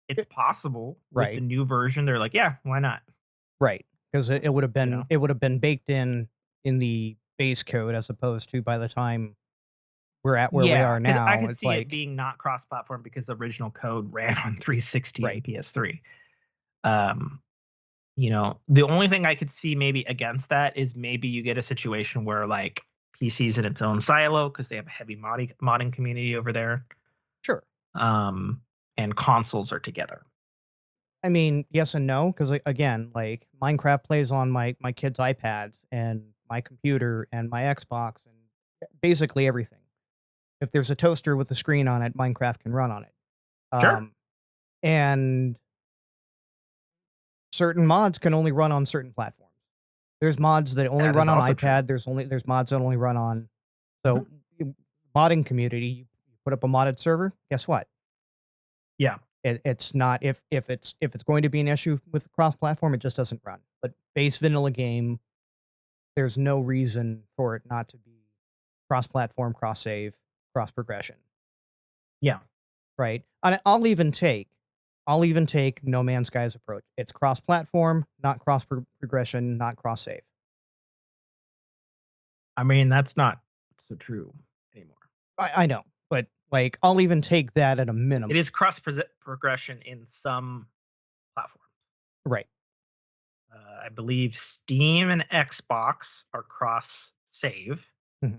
it's possible with the new version. They're like, yeah, why not? Right. Because it would have been it would have been baked in the base code as opposed to by the time we're at where we are now. I could it's see like it being not cross-platform because the original code ran on 360 Right. and PS3. The only thing I could see maybe against that is maybe you get a situation where like PC's in its own silo because they have a heavy modding community over there. Sure. And consoles are together. I mean, yes and no, because again, like Minecraft plays on my kids' iPads and my computer and my Xbox and basically everything. If there's a toaster with a screen on it, Minecraft can run on it. Sure. And certain mods can only run on certain platforms. There's mods that only run on iPad. There's mods that only run on. So modding community, you put up a modded server. Guess what? Yeah. It's not if it's going to be an issue with cross-platform, it just doesn't run. But base vanilla game, there's no reason for it not to be cross-platform, cross-save, cross-progression. Yeah. Right. And I'll even take No Man's Sky's approach. It's cross-platform, not cross-progression, not cross-save. I mean, that's not so true anymore. I know, but like I'll even take that at a minimum. It is cross-progression in some platforms. Right. I believe Steam and Xbox are cross-save. Mm-hmm.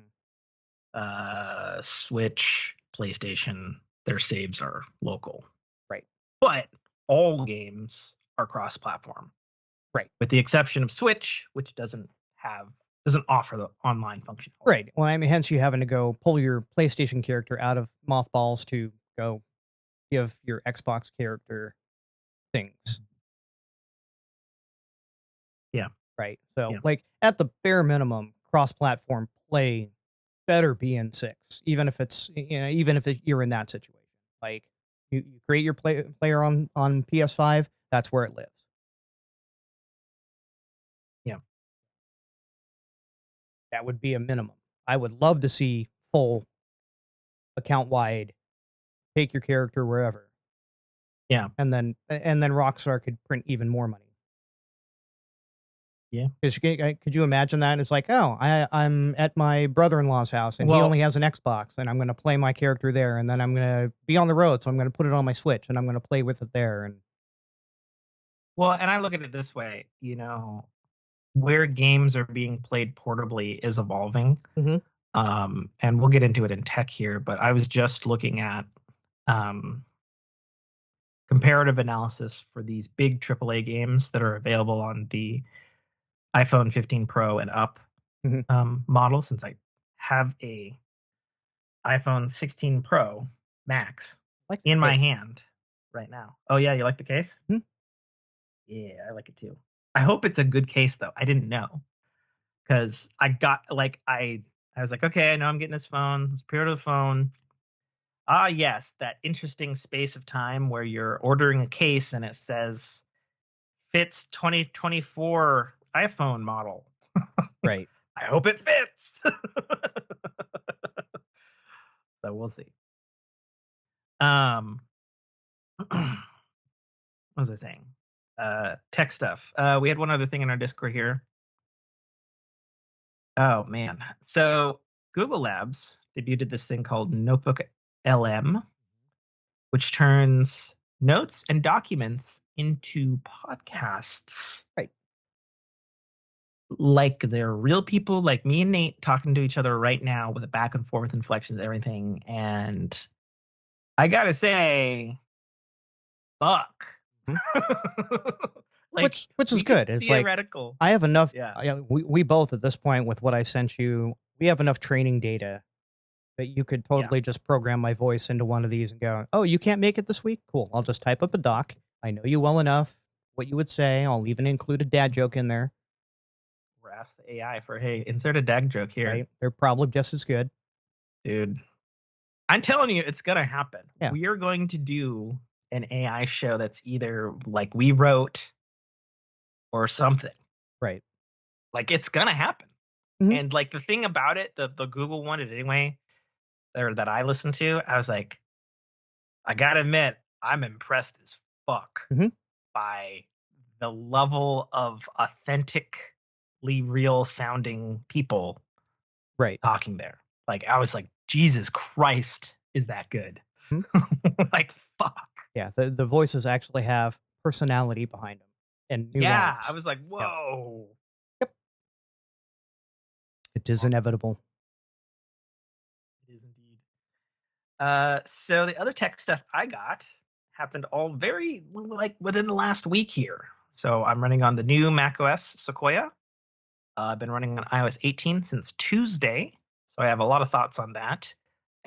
Switch, PlayStation, their saves are local. Right. But all games are cross-platform. Right. With the exception of Switch, which doesn't offer the online function. Right. Well, I mean, hence you having to go pull your PlayStation character out of mothballs to go give your Xbox character things. Yeah. Right. So, like, at the bare minimum, cross-platform play better be in 6, even if you're in that situation. Like, you create your player on PS5, that's where it lives. Yeah. That would be a minimum. I would love to see full account-wide, take your character wherever. Yeah. And then Rockstar could print even more money. Yeah. Could you imagine that? It's like, oh, I'm at my brother-in-law's house and he only has an Xbox and I'm going to play my character there and then I'm going to be on the road. So I'm going to put it on my Switch and I'm going to play with it there. And I look at it this way, where games are being played portably is evolving. Mm-hmm. And we'll get into it in tech here, but I was just looking at comparative analysis for these big AAA games that are available on the iPhone 15 Pro and up model, since I have a iPhone 16 Pro Max in my hand right now. Oh yeah, you like the case? Mm-hmm. Yeah, I like it too. I hope it's a good case though. I didn't know because I got I was like, okay, I know I'm getting this phone. Let's pre-order the phone. Ah, yes, that interesting space of time where you're ordering a case and it says fits 2024 iPhone model. Right. I hope it fits. So we'll see. What was I saying? Tech stuff. We had one other thing in our Discord here. Oh man. So Google Labs debuted this thing called Notebook LM, which turns notes and documents into podcasts. Right. Like they're real people like me and Nate talking to each other right now with a back and forth inflections and everything. And I gotta say, fuck. Which is good. It's theoretical. I have enough. Yeah. We both at this point with what I sent you, we have enough training data that you could totally just program my voice into one of these and go, oh, you can't make it this week? Cool. I'll just type up a doc. I know you well enough. What you would say. I'll even include a dad joke in there. Or ask the AI for, hey, insert a dad joke here. Right. They're probably just as good. Dude. I'm telling you, it's going to happen. Yeah. We are going to do an AI show that's either like we wrote or something. Right. Like it's going to happen. Mm-hmm. And like the thing about it, the Google one anyway, or that I listened to, I was like, I got to admit, I'm impressed as fuck by the level of authentically real sounding people Right. talking there. Like, I was like, Jesus Christ, is that good? Like, fuck. Yeah, the voices actually have personality behind them and nuance. Yeah, I was like, whoa. Yep. It is inevitable. It is indeed. So the other tech stuff I got happened all very like within the last week here. So I'm running on the new macOS Sequoia. I've been running on iOS 18 since Tuesday, so I have a lot of thoughts on that.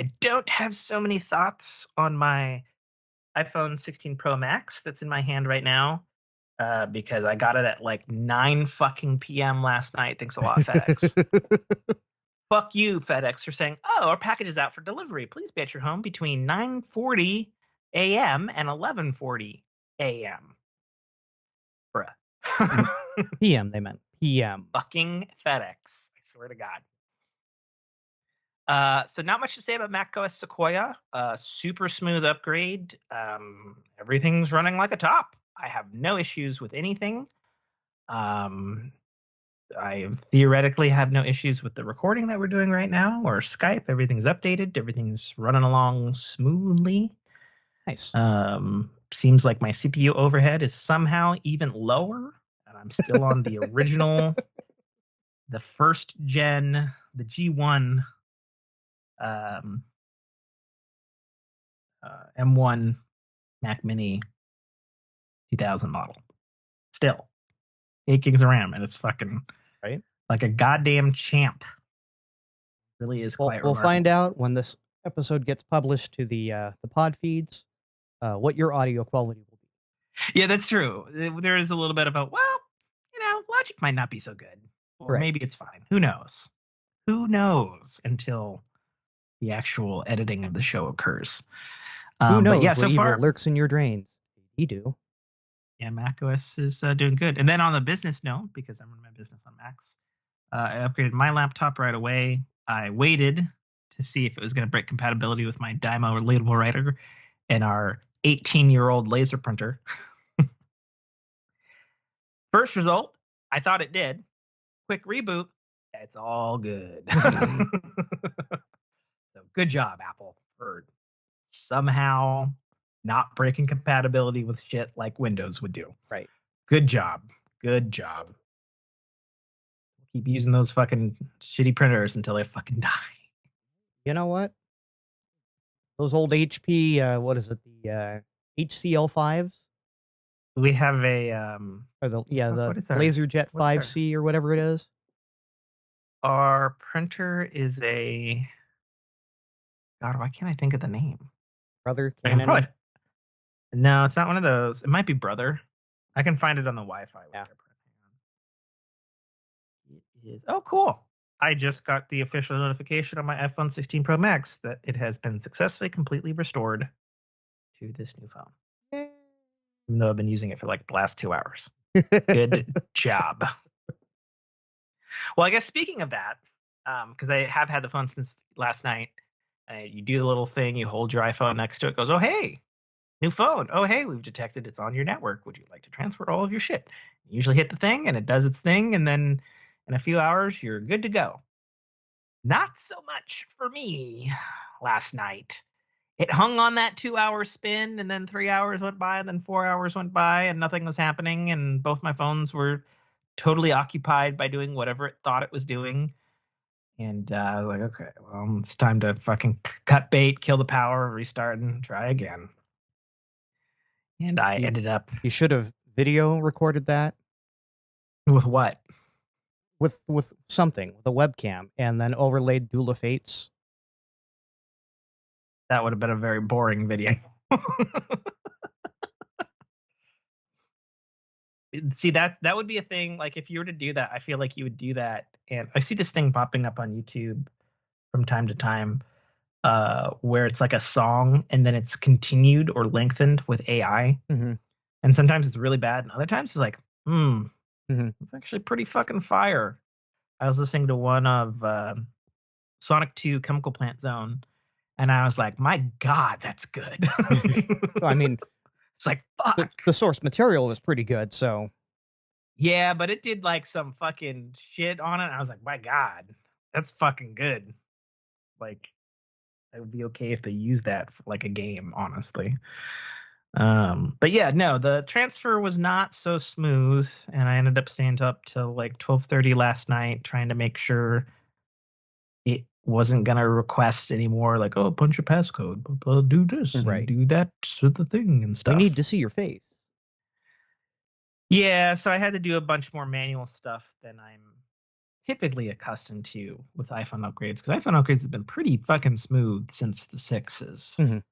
I don't have so many thoughts on my iPhone 16 Pro Max that's in my hand right now, because I got it at like 9 fucking p.m. last night. Thanks a lot, FedEx. Fuck you, FedEx, for saying, oh, our package is out for delivery. Please be at your home between 9:40 a.m. and 11:40 a.m. Bruh. PM, they meant. PM. Fucking FedEx. I swear to God. So not much to say about macOS Sequoia. Super smooth upgrade. Everything's running like a top. I have no issues with anything. I theoretically have no issues with the recording that we're doing right now or Skype. Everything's updated. Everything's running along smoothly. Nice. Seems like my CPU overhead is somehow even lower, and I'm still on the original, the first gen, the G1 M1 Mac Mini 2000 model. Still 8 gigs of RAM, and it's fucking right like a goddamn champ. Really is quite we'll find out when this episode gets published to the pod feeds what your audio quality will be. Yeah, that's true. There is a little bit about, well, Logic might not be so good, or maybe it's fine. Who knows? Who knows until the actual editing of the show occurs. Who knows but yeah, what so evil far lurks in your drains? We do. Yeah, macOS is doing good. And then on the business note, because I'm running my business on Macs, I upgraded my laptop right away. I waited to see if it was going to break compatibility with my Dymo relatable writer and our 18-year-old laser printer. First result, I thought it did. Quick reboot, it's all good. So good job, Apple, for somehow not breaking compatibility with shit like Windows would do. Right. Good job. Good job. Keep using those fucking shitty printers until they fucking die. You know what? Those old HP, what is it? The HCL5s? We have a Or the what is our- LaserJet what's our- 5C or whatever it is. our printer is a, God, why can't I think of the name? Brother I can Canon. probably, no, it's not one of those. It might be Brother. I can find it on the Wi-Fi. Yeah. It is. Oh, cool. I just got the official notification on my iPhone 16 Pro Max that it has been successfully completely restored to this new phone. Even though I've been using it for like the last 2 hours. Good job. Well, I guess speaking of that, because I have had the phone since last night, you do the little thing, you hold your iPhone next to it, goes, oh, hey, new phone. Oh, hey, we've detected it's on your network. Would you like to transfer all of your shit? You usually hit the thing and it does its thing, and then in a few hours, you're good to go. Not so much for me last night. It hung on that 2-hour spin, and then 3 hours went by, and then 4 hours went by, and nothing was happening, and both my phones were totally occupied by doing whatever it thought it was doing. And I was like, okay, well, it's time to fucking cut bait, kill the power, restart, and try again. And I ended up... You should have video recorded that. With what? With something, with a webcam, and then overlaid Duel of Fates. That would have been a very boring video. See, that would be a thing. Like, if you were to do that, I feel like you would do that. And I see this thing popping up on YouTube from time to time, where it's like a song and then it's continued or lengthened with AI. Mm-hmm. And sometimes it's really bad, and other times it's like, it's actually pretty fucking fire. I was listening to one of Sonic 2 Chemical Plant Zone, and I was like, my God, that's good. I mean, it's like, fuck. The source material was pretty good, so. Yeah, but it did like some fucking shit on it. I was like, my God. That's fucking good. Like, I would be okay if they use that for like a game, honestly. But yeah, no, the transfer was not so smooth, and I ended up staying up till like 12:30 last night trying to make sure it wasn't gonna request anymore. Like, oh, punch your passcode, do this and do that with the thing and stuff. We need to see your face. Yeah, so I had to do a bunch more manual stuff than I'm typically accustomed to with iPhone upgrades, because iPhone upgrades have been pretty fucking smooth since the 6s.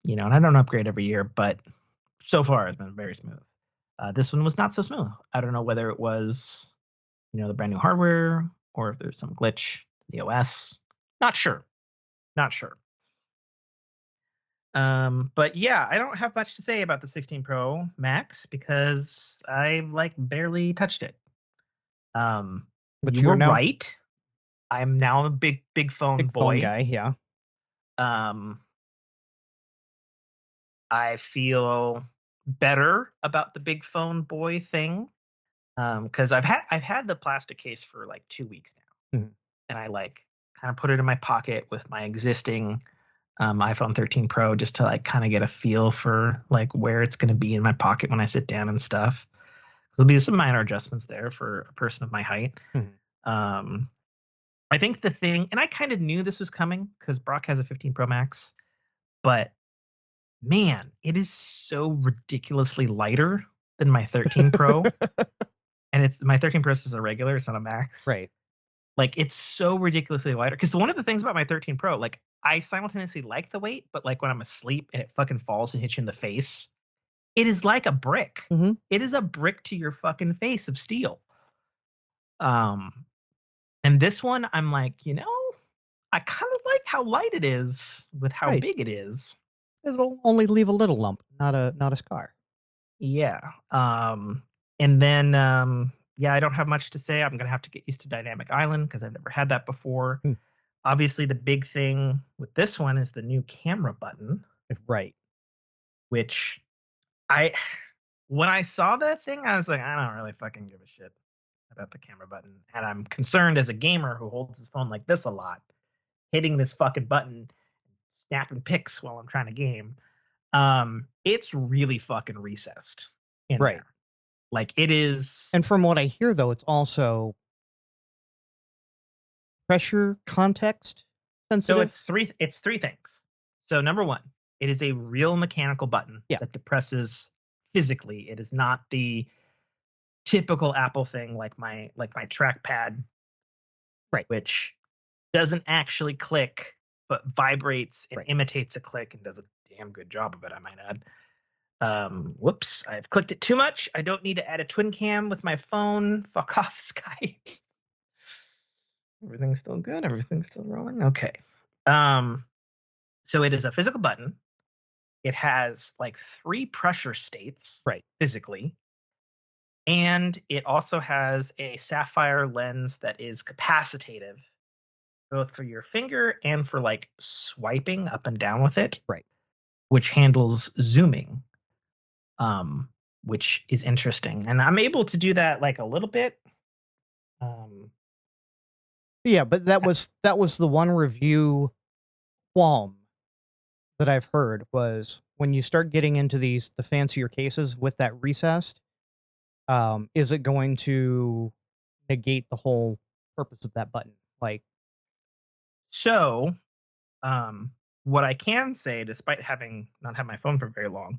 You know, and I don't upgrade every year, but so far it's been very smooth. This one was not so smooth. I don't know whether it was, you know, the brand new hardware or if there's some glitch in the OS. Not sure. But yeah, I don't have much to say about the 16 Pro Max because I like barely touched it. But you were right. I'm now a big phone boy. Phone guy, yeah. I feel better about the big phone boy thing. Because I've had the plastic case for like 2 weeks now. And I like kind of put it in my pocket with my existing iPhone 13 Pro just to like kind of get a feel for like where it's going to be in my pocket when I sit down and stuff. There'll be some minor adjustments there for a person of my height. I think the thing, and I kind of knew this was coming because Brock has a 15 Pro Max, but man, it is so ridiculously lighter than my 13 Pro. And it's my 13 Pro is a regular, it's not a Max. Right. Like, it's so ridiculously lighter. Because one of the things about my 13 Pro, like, I simultaneously like the weight, but like when I'm asleep and it fucking falls and hits you in the face, it is like a brick. It is a brick to your fucking face of steel. And this one, I'm like, you know, I kind of like how light it is with how big it is. It'll only leave a little lump, not a scar. Yeah. And then yeah, I don't have much to say. I'm gonna have to get used to Dynamic Island because I've never had that before. Obviously, the big thing with this one is the new camera button. Right. Which when I saw that thing, I was like, I don't really fucking give a shit about the camera button. And I'm concerned as a gamer who holds his phone like this a lot, hitting this fucking button, snapping pics while I'm trying to game. It's really fucking recessed in there. Like, it is. And from what I hear, though, it's also pressure context sensitive. So it's three things. So number one, it is a real mechanical button that depresses physically. It is not the typical Apple thing like my trackpad, which doesn't actually click but vibrates and imitates a click and does a damn good job of it, I might add. Whoops, I've clicked it too much. I don't need to add a twin cam with my phone. Fuck off, Skype. Everything's still good. Everything's still rolling. Okay. So it is a physical button. It has like 3 pressure states physically. And it also has a sapphire lens that is capacitive, both for your finger and for like swiping up and down with it. Which handles zooming. Which is interesting. And I'm able to do that like a little bit. Yeah, but that was the one review qualm that I've heard was when you start getting into the fancier cases with that recessed, is it going to negate the whole purpose of that button? Like, so, what I can say, despite not having my phone for very long,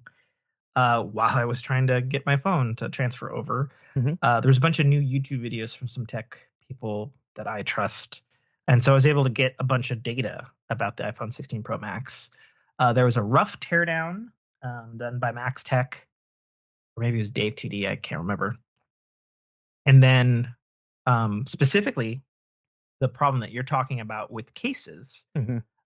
while I was trying to get my phone to transfer over, there's a bunch of new YouTube videos from some tech people that I trust. And so I was able to get a bunch of data about the iPhone 16 Pro Max. There was a rough teardown done by Max Tech, or maybe it was Dave 2D, I can't remember. And then specifically, the problem that you're talking about with cases,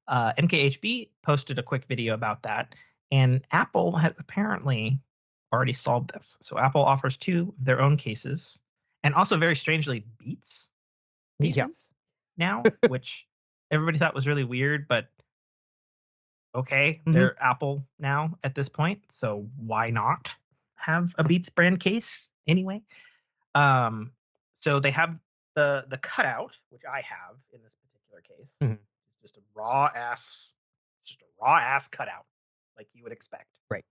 MKHB posted a quick video about that. And Apple has apparently already solved this. So Apple offers 2 of their own cases, and also very strangely Beats cases now, which everybody thought was really weird, but okay, they're Apple now at this point, so why not have a Beats brand case anyway? So they have the cutout, which I have in this particular case, Mhm. is just a raw ass cutout, like you would expect. Right.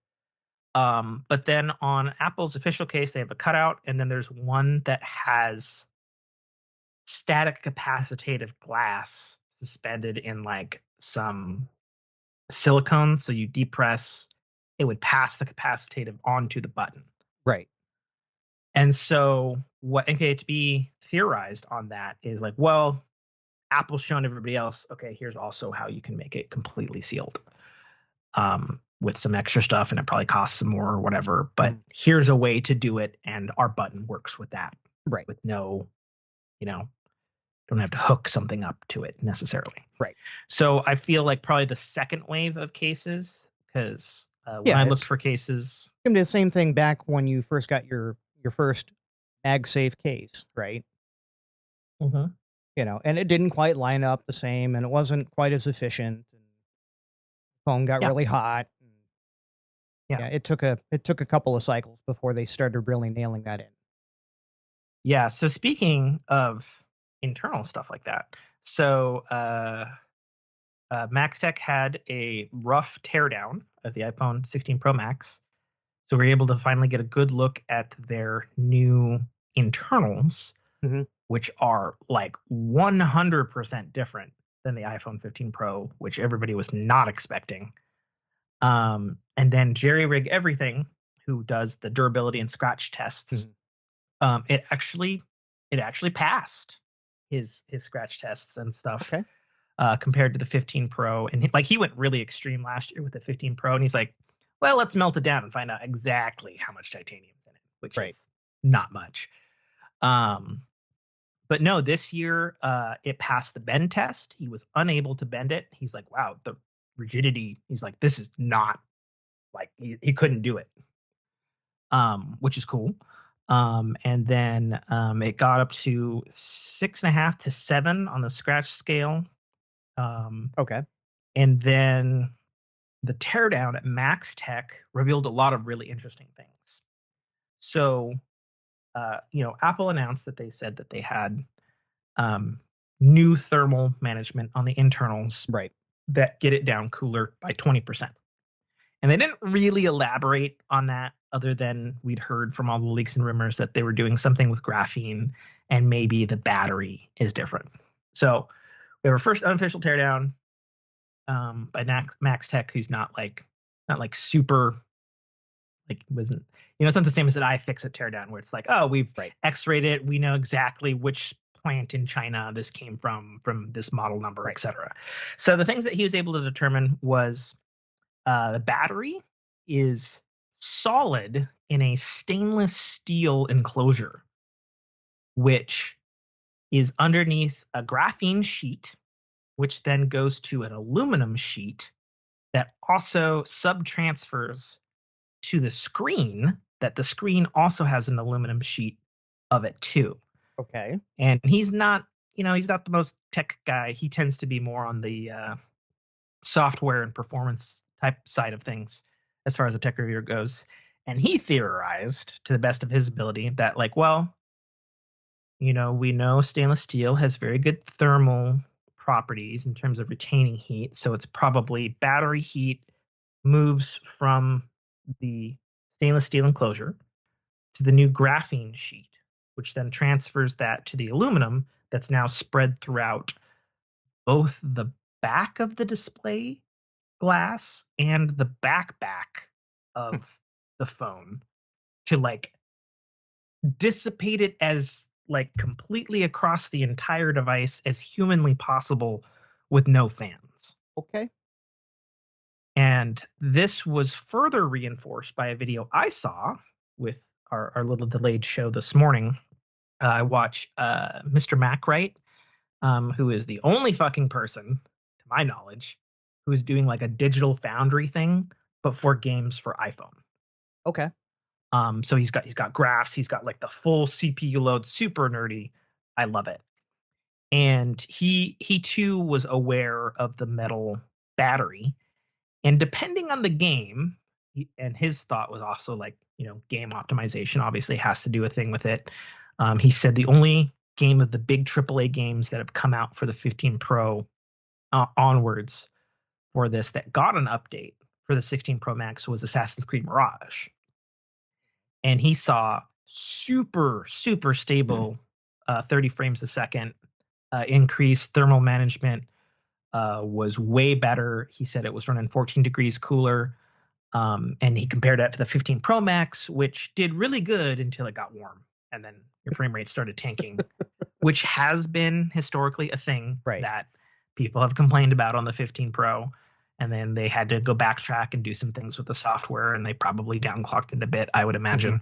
But then on Apple's official case, they have a cutout, and then there's one that has static capacitative glass suspended in like some silicone. So you depress, it would pass the capacitative onto the button. Right. And so what NKHB theorized on that is like, well, Apple's shown everybody else, okay, here's also how you can make it completely sealed. With some extra stuff, and it probably costs some more or whatever. But here's a way to do it, and our button works with that. Right. With no, don't have to hook something up to it necessarily. Right. So I feel like probably the second wave of cases, because when I looked for cases, it's gonna be the same thing back when you first got your first MagSafe case, right? Mm-hmm. And it didn't quite line up the same, and it wasn't quite as efficient. And the phone got really hot. Yeah, it took a couple of cycles before they started really nailing that in. Yeah. So speaking of internal stuff like that, so MaxTech had a rough teardown of the iPhone 16 Pro Max, so we're able to finally get a good look at their new internals, which are like 100% different than the iPhone 15 Pro, which everybody was not expecting. And then Jerry Rig Everything, who does the durability and scratch tests, it actually passed his scratch tests and stuff. Okay. Compared to the 15 Pro, and he went really extreme last year with the 15 Pro, and he's like, well, let's melt it down and find out exactly how much titanium's in it, which is not much. But no, this year it passed the bend test. He was unable to bend it. He's like, wow, the rigidity. He's like, this is not like he couldn't do it, which is cool. And then it got up to 6.5 to 7 on the scratch scale. Okay. And then the teardown at MaxTech revealed a lot of really interesting things. So, Apple announced that they said that they had new thermal management on the internals that get it down cooler by 20%. And they didn't really elaborate on that other than we'd heard from all the leaks and rumors that they were doing something with graphene and maybe the battery is different. So we have our first unofficial teardown by MaxTech, who's not like super, like wasn't, it's not the same as an iFixit teardown where it's like, oh, we've X-rayed it, we know exactly which plant in China this came from this model number, etc. So the things that he was able to determine was the battery is solid in a stainless steel enclosure, which is underneath a graphene sheet, which then goes to an aluminum sheet that also sub-transfers to the screen, that the screen also has an aluminum sheet of it too. Okay. And he's not the most tech guy. He tends to be more on the software and performance type side of things as far as a tech reviewer goes. And he theorized, to the best of his ability, that like, well, we know stainless steel has very good thermal properties in terms of retaining heat. So it's probably battery heat moves from the stainless steel enclosure to the new graphene sheet, which then transfers that to the aluminum that's now spread throughout both the back of the display glass and the back of the phone to like dissipate it as like completely across the entire device as humanly possible with no fans. Okay. And this was further reinforced by a video I saw with our little delayed show this morning. I watch Mr. Macwright, who is the only fucking person, to my knowledge, who is doing like a digital foundry thing, but for games for iPhone. Okay. So he's got graphs, he's got like the full CPU load, super nerdy. I love it. And he too was aware of the metal battery. And depending on the game, and his thought was also like, game optimization obviously has to do a thing with it. He said the only game of the big AAA games that have come out for the 15 Pro onwards for this that got an update for the 16 Pro Max was Assassin's Creed Mirage. And he saw super stable 30 frames a second increase. Thermal management was way better. He said it was running 14 degrees cooler. And he compared that to the 15 Pro Max, which did really good until it got warm. And then your frame rate started tanking, which has been historically a thing that people have complained about on the 15 Pro. And then they had to go backtrack and do some things with the software, and they probably downclocked it a bit, I would imagine.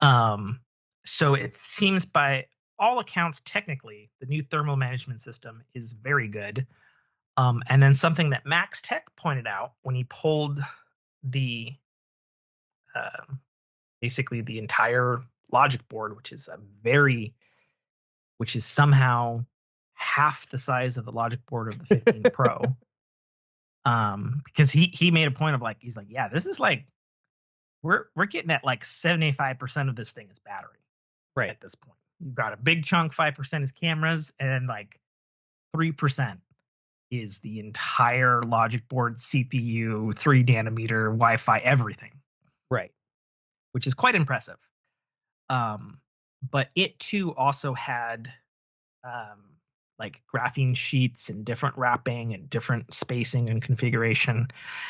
So it seems by all accounts, technically, the new thermal management system is very good. And then something that Max Tech pointed out when he pulled the basically the entire logic board, which is somehow half the size of the logic board of the 15 Pro. Because he made a point of he's like, yeah, this is we're getting at 75% of this thing is battery at this point. You've got a big chunk, 5% is cameras, and 3% is the entire logic board, CPU, 3 nanometer, Wi-Fi, everything. Right. Which is quite impressive. But it too also had graphene sheets and different wrapping and different spacing and configuration.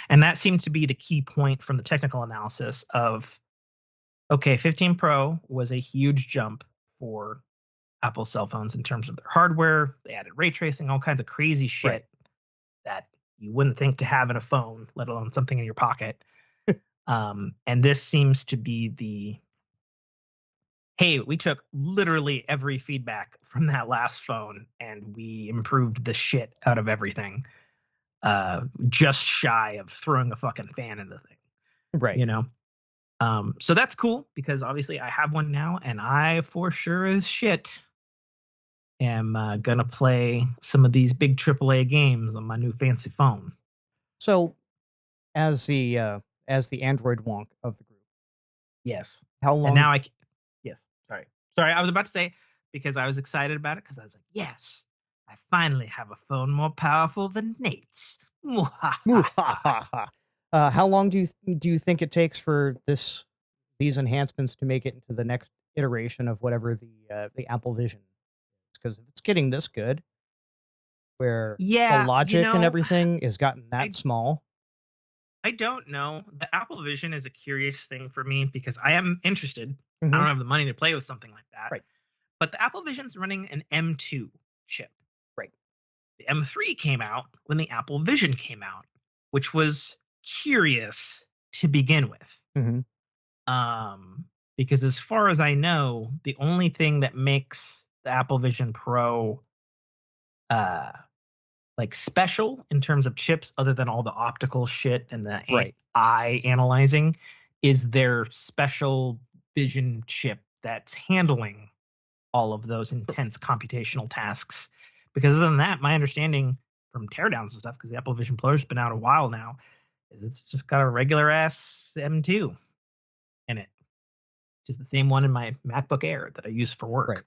And that seemed to be the key point from the technical analysis of, okay, 15 Pro was a huge jump for Apple cell phones in terms of their hardware. They added ray tracing, all kinds of crazy shit that you wouldn't think to have in a phone, let alone something in your pocket. And this seems to be the, hey, we took literally every feedback from that last phone and we improved the shit out of everything. Just shy of throwing a fucking fan in the thing. Right. You know? So that's cool because obviously I have one now and I for sure as shit am gonna play some of these big AAA games on my new fancy phone. So as the Android wonk of the group. Yes. How long? And now yes. Sorry. I was about to say, because I was excited about it because I was like, yes, I finally have a phone more powerful than Nate's. How long do you think it takes for these enhancements to make it into the next iteration of whatever the Apple Vision is? Because if it's getting this good, where the logic and everything has gotten that small. I don't know. The Apple Vision is a curious thing for me because I am interested. I don't have the money to play with something like that. Right. But the Apple Vision's running an M2 chip. Right. The M3 came out when the Apple Vision came out, which was curious to begin with. Because as far as I know, the only thing that makes the Apple Vision Pro special in terms of chips, other than all the optical shit and the eye analyzing, is their special vision chip that's handling all of those intense computational tasks. Because other than that, my understanding from teardowns and stuff, because the Apple Vision Pro's been out a while now, is it's just got a regular ass M2 in it, which is the same one in my MacBook Air that I use for work. Right.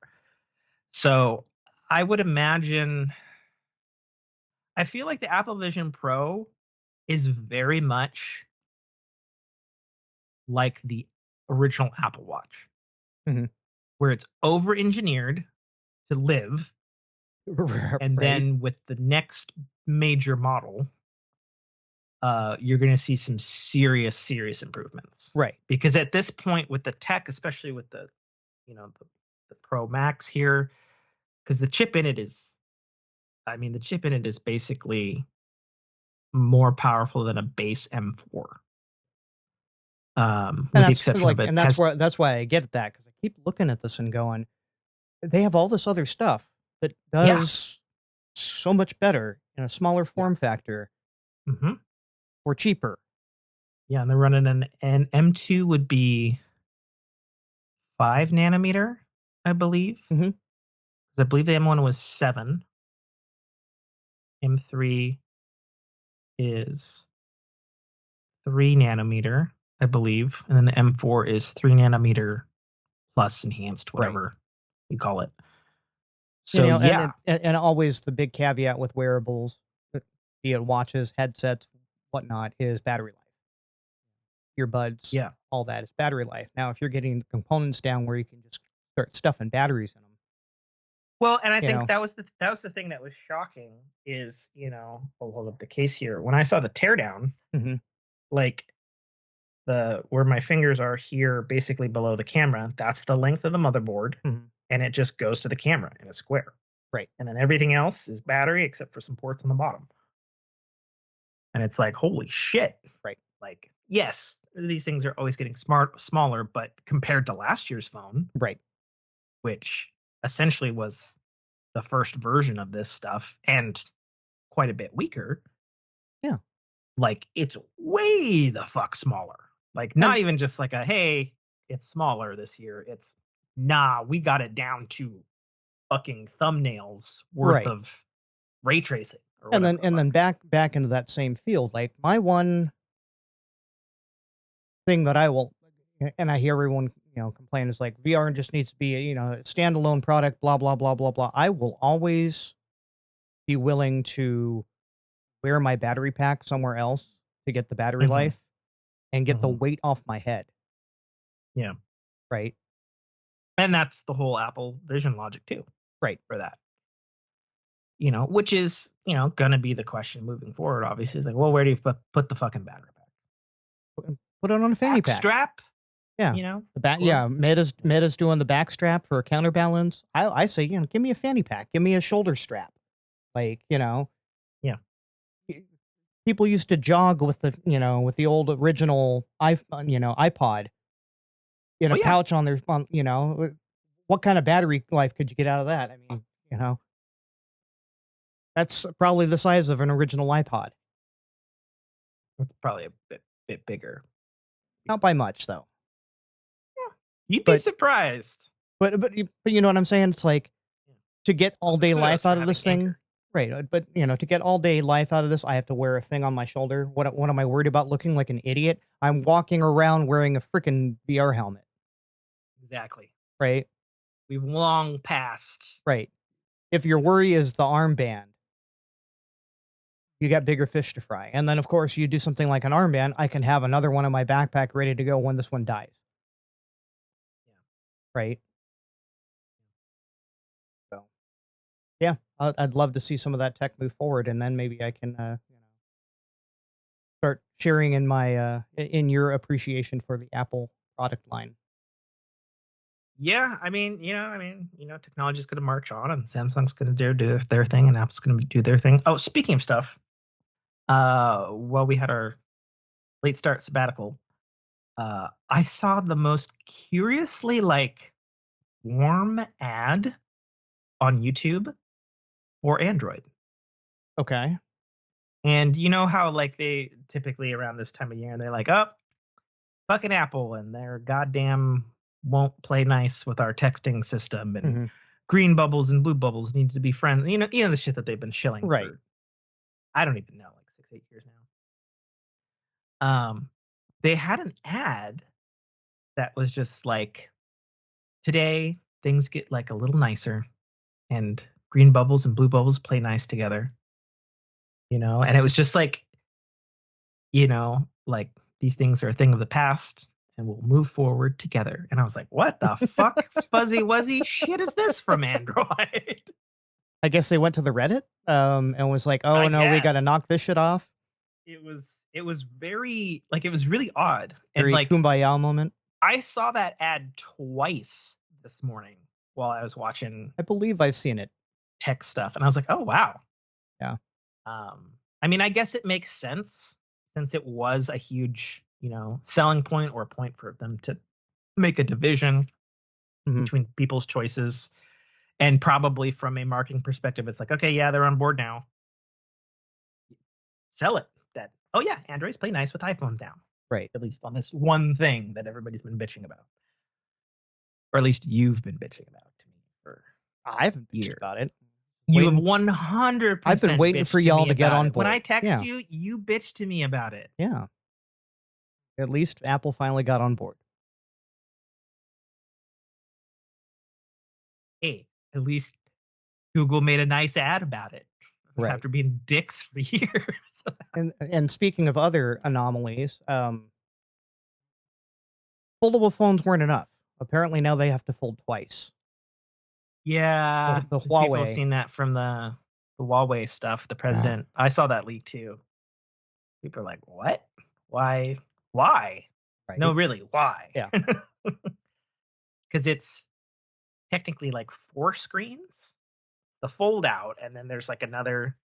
So I would imagine, I feel like the Apple Vision Pro is very much like the original Apple Watch, where it's over-engineered to live, and then with the next major model, you're going to see some serious improvements. Right. Because at this point with the tech, especially with the Pro Max here, because the chip in it is basically more powerful than a base M4. And that's why I get that, because I keep looking at this and going, they have all this other stuff that does so much better in a smaller form factor or cheaper. Yeah, and they're running an M2 would be 5 nanometer, I believe. I believe the M1 was 7. M3 is 3 nanometer, I believe, and then the M4 is 3 nanometer plus enhanced, whatever we call it. You So know, yeah, and always the big caveat with wearables, be it watches, headsets, whatnot, is battery life. Earbuds, yeah. all that is battery life. Now, if you're getting the components down where you can just start stuffing batteries in them, Well, and I you think know, that was the thing that was shocking is, I'll hold up the case here. When I saw the teardown, hmm like where my fingers are here, basically below the camera, that's the length of the motherboard, hmm and it just goes to the camera in a square. right, And then everything else is battery except for some ports on the bottom. And it's like, holy shit. right, Like, yes, these things are always getting smaller, but compared to last year's phone, right, which essentially was the first version of this stuff and quite a bit weaker, yeah, like it's way the fuck smaller. Like not and even just like a hey, it's smaller this year. It's nah, we got it down to fucking thumbnails worth right, of ray tracing or and whatever then the and then fuck. back into that same field. Like my one thing that I will, and I hear everyone complain is like VR just needs to be a standalone product. Blah blah blah blah blah. I will always be willing to wear my battery pack somewhere else to get the battery Mm-hmm, life and get the mm-hmm. weight off my head. Yeah. Right. And that's the whole Apple Vision logic too Right. for that. Which is, gonna be the question moving forward, obviously. It's like, well, where do you put the fucking battery pack? Put it on a fanny Back pack. strap? Yeah. The back. Yeah. Meta's doing the back strap for a counterbalance. I say, give me a fanny pack. Give me a shoulder strap. Like, Yeah. people used to jog with the old original iPod in Oh a yeah. pouch on their, what kind of battery life could you get out of that? I mean, that's probably the size of an original iPod. It's probably a bit bigger. Not by much though. Yeah. You'd be But surprised. but you know what I'm saying? It's like to get all day Kudos life for out of having this thing. Anchor. Right, but to get all day life out of this, I have to wear a thing on my shoulder. What am I worried about looking like an idiot? I'm walking around wearing a freaking VR helmet. Exactly. Right? We've long passed. Right. If your worry is the armband, you got bigger fish to fry. And then of course you do something like an armband, I can have another one in my backpack ready to go when this one dies. Yeah. Right? So, yeah, I'd love to see some of that tech move forward, and then maybe I can start sharing in my in your appreciation for the Apple product line. Yeah, technology's going to march on, and Samsung's going to do their thing, and Apple's going to do their thing. Oh, speaking of stuff, while we had our late start sabbatical, I saw the most curiously warm ad on YouTube for Android. Okay. And you know how they typically around this time of year they're like, oh, fucking Apple and their goddamn won't play nice with our texting system and green bubbles and blue bubbles need to be friends. You know the shit that they've been shilling Right. for I don't even know, 6-8 years now. They had an ad that was just like, today things get a little nicer and green bubbles and blue bubbles play nice together. And it was just these things are a thing of the past and we'll move forward together. And I was like, what the fuck fuzzy wuzzy shit is this from Android? I guess they went to the Reddit and was like, oh no, we got to knock this shit off. It was very it was really odd. Very and kumbaya moment. I saw that ad twice this morning while I was watching. I believe I've seen it. Tech stuff. And I was like, oh wow. Yeah. I guess it makes sense since it was a huge, selling point or a point for them to make a division between people's choices. And probably from a marketing perspective, it's like, okay, yeah, they're on board now. Sell it. That, oh yeah, Androids play nice with iPhones now. Right. At least on this one thing that everybody's been bitching about. Or at least you've been bitching about to me for I haven't bitched about it. You have 100%. I've been waiting for y'all to get on board. When I text you, you bitch to me about it. Yeah. At least Apple finally got on board. hey, at least Google made a nice ad about it Right. after being dicks for years. And speaking of other anomalies, foldable phones weren't enough. Apparently now they have to fold twice. Yeah, The people have Huawei. seen that from the Huawei stuff. The president, I saw that leak too. People are like, "What? Why? Why? Right. No, really, why?" Yeah. Because it's technically like 4 screens, the fold out, and then there's like another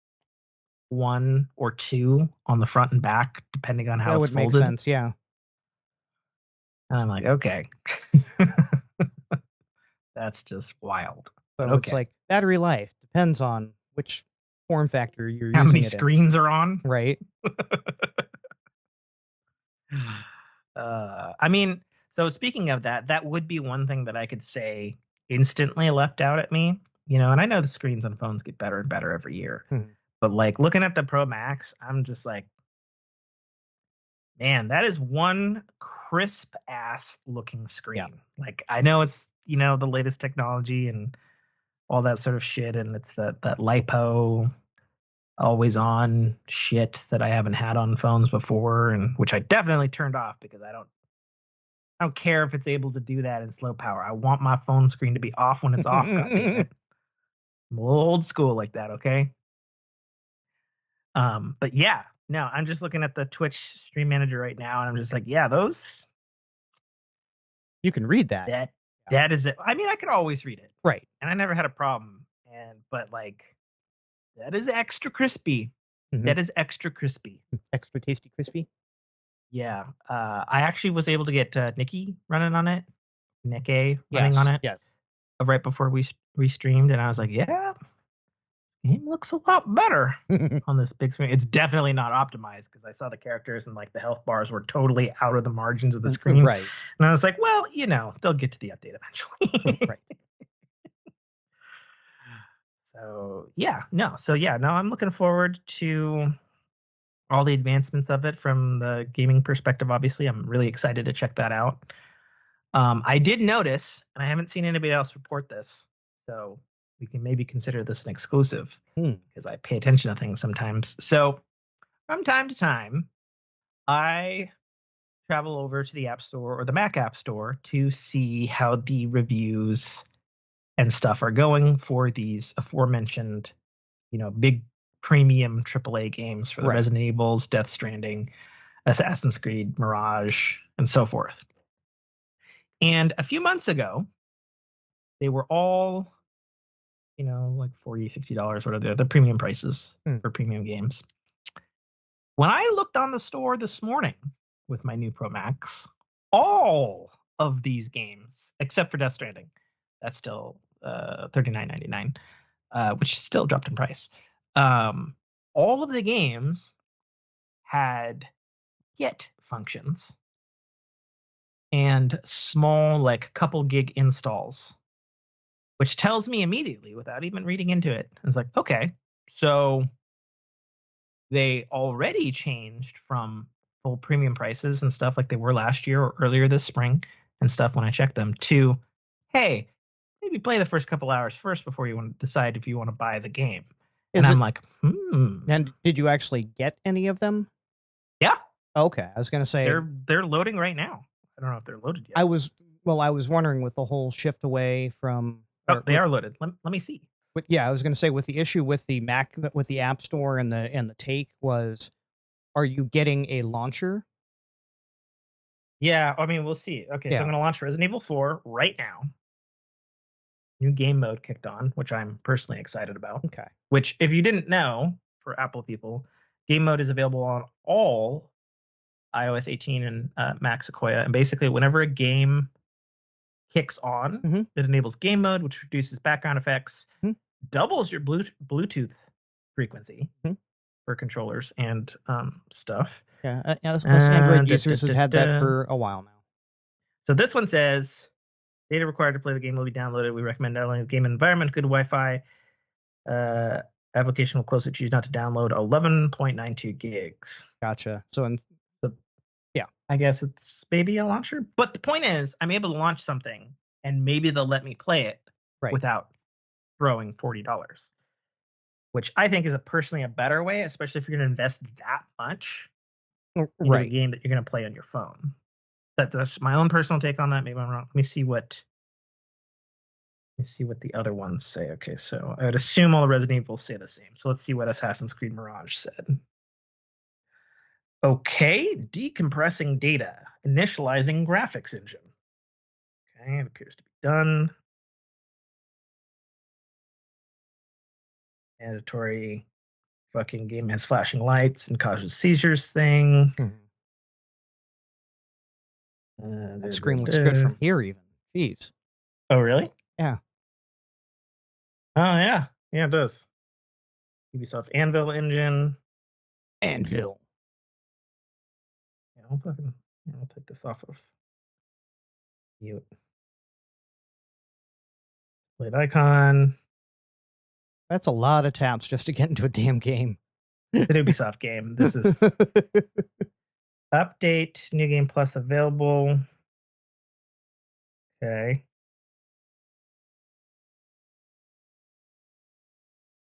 1 or 2 on the front and back, depending on how That it's would make folded. sense, yeah. And I'm like, okay. That's just wild. So Okay. it's like battery life depends on which form factor you're How using many it screens are on? in. Right. I mean, so speaking of that, that would be one thing that I could say instantly leapt out at me. You know, and I know the screens on phones get better and better every year. But like looking at the Pro Max, I'm just like, man, that is one crisp ass looking screen. Yeah. Like I know it's, you know, the latest technology and all that sort of shit, and it's that lipo always on shit that I haven't had on phones before, and which I definitely turned off because I don't care if it's able to do that in slow power. I want my phone screen to be off when it's off. God damn it. I'm a little old school like that, okay? But yeah, no, I'm just looking at the Twitch stream manager right now, and I'm just like, yeah, those. You can read that. That is it. I mean, I could always read it, right? And I never had a problem. But like, that is extra crispy. That is extra crispy. Extra tasty crispy. Yeah, I actually was able to get Nikki running on it, Nikke running on it, yes, right before we streamed, and I was like, yeah. Game looks a lot better on this big screen. It's definitely not optimized because I saw the characters and like the health bars were totally out of the margins of the screen. Right. And I was like, well, you know, they'll get to the update eventually. Right. So I'm looking forward to all the advancements of it from the gaming perspective. Obviously, I'm really excited to check that out. I did notice, and I haven't seen anybody else report this, so we can maybe consider this an exclusive because I pay attention to things sometimes. So from time to time, I travel over to the App Store or the Mac App Store to see how the reviews and stuff are going for these aforementioned, you know, big premium AAA games for the Resident Evils, Death Stranding, Assassin's Creed, Mirage, and so forth. And a few months ago, they were all, you know, like $40, $60, whatever the premium prices for premium games. When I looked on the store this morning with my new Pro Max, all of these games, except for Death Stranding, that's still $39.99, which still dropped in price. All of the games had Git functions and small, like, couple gig installs, which tells me immediately without even reading into it. It's like, okay, so they already changed from full premium prices and stuff like they were last year or earlier this spring and stuff when I checked them to, hey, maybe play the first couple hours first before you want to decide if you want to buy the game. I'm like, And did you actually get any of them? Yeah. Okay, I was going to say they're loading right now. I don't know if they're loaded yet. I was wondering with the whole shift away from. They are loaded. Let me see. But yeah, I was going to say with the issue with the Mac, with the App Store and the take was, are you getting a launcher? Yeah, I mean, we'll see. Okay, so I'm going to launch Resident Evil 4 right now. New game mode kicked on, which I'm personally excited about. Okay. Which, if you didn't know, for Apple people, game mode is available on all iOS 18 and Mac Sequoia. And basically, whenever a game kicks on, it enables game mode, which reduces background effects, doubles your Bluetooth frequency for controllers and stuff. Yeah, us Android users have had that for a while now. So this one says, data required to play the game will be downloaded. We recommend downloading the game environment, good Wi-Fi. Application will close it. Choose not to download 11.92 gigs. Gotcha. So yeah, I guess it's maybe a launcher. But the point is, I'm able to launch something, and maybe they'll let me play it without throwing $40, which I think is personally a better way, especially if you're going to invest that much into a game that you're going to play on your phone. That's my own personal take on that. Maybe I'm wrong. Let me see what the other ones say. Okay, so I would assume all the Resident Evil say the same. So let's see what Assassin's Creed Mirage said. Okay, decompressing data, initializing graphics engine. Okay, it appears to be done. Mandatory fucking game has flashing lights and causes seizures thing. That screen looks good from here even. Jeez. Oh, really? Yeah. Oh, yeah. Yeah, it does. Ubisoft Anvil engine. Anvil. Yeah, I'll take this off of mute. Plate icon. That's a lot of taps just to get into a damn game. It's an Ubisoft game. This is update, New Game Plus available. Okay.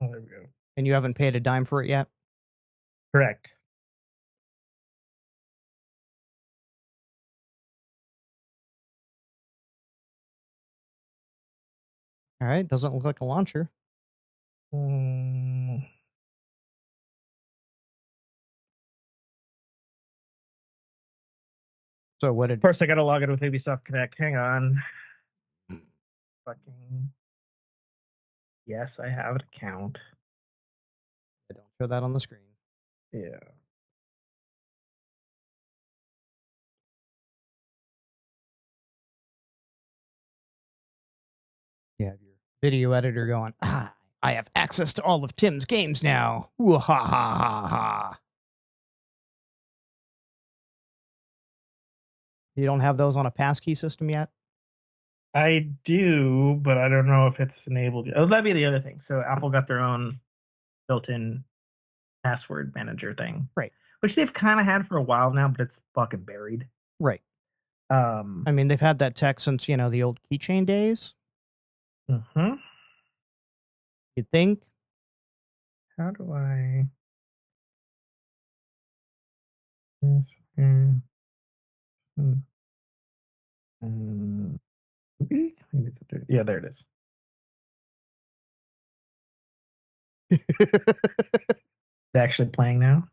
Oh, there we go. And you haven't paid a dime for it yet? Correct. All right. Doesn't look like a launcher. So what did... Of course, I got to log in with Ubisoft Connect. Hang on. Fucking... Yes, I have an account. I don't show that on the screen. Yeah. You have your video editor going, I have access to all of Tim's games now. Ooh, ha, ha, ha, ha. You don't have those on a passkey system yet? I do, but I don't know if it's enabled yet. Oh, that'd be the other thing. So Apple got their own built-in password manager thing. Right. Which they've kind of had for a while now, but it's fucking buried. Right. I mean, they've had that tech since, the old keychain days. Mm-hmm. You'd think. How do I... Maybe it's yeah, there it is. It's actually playing now?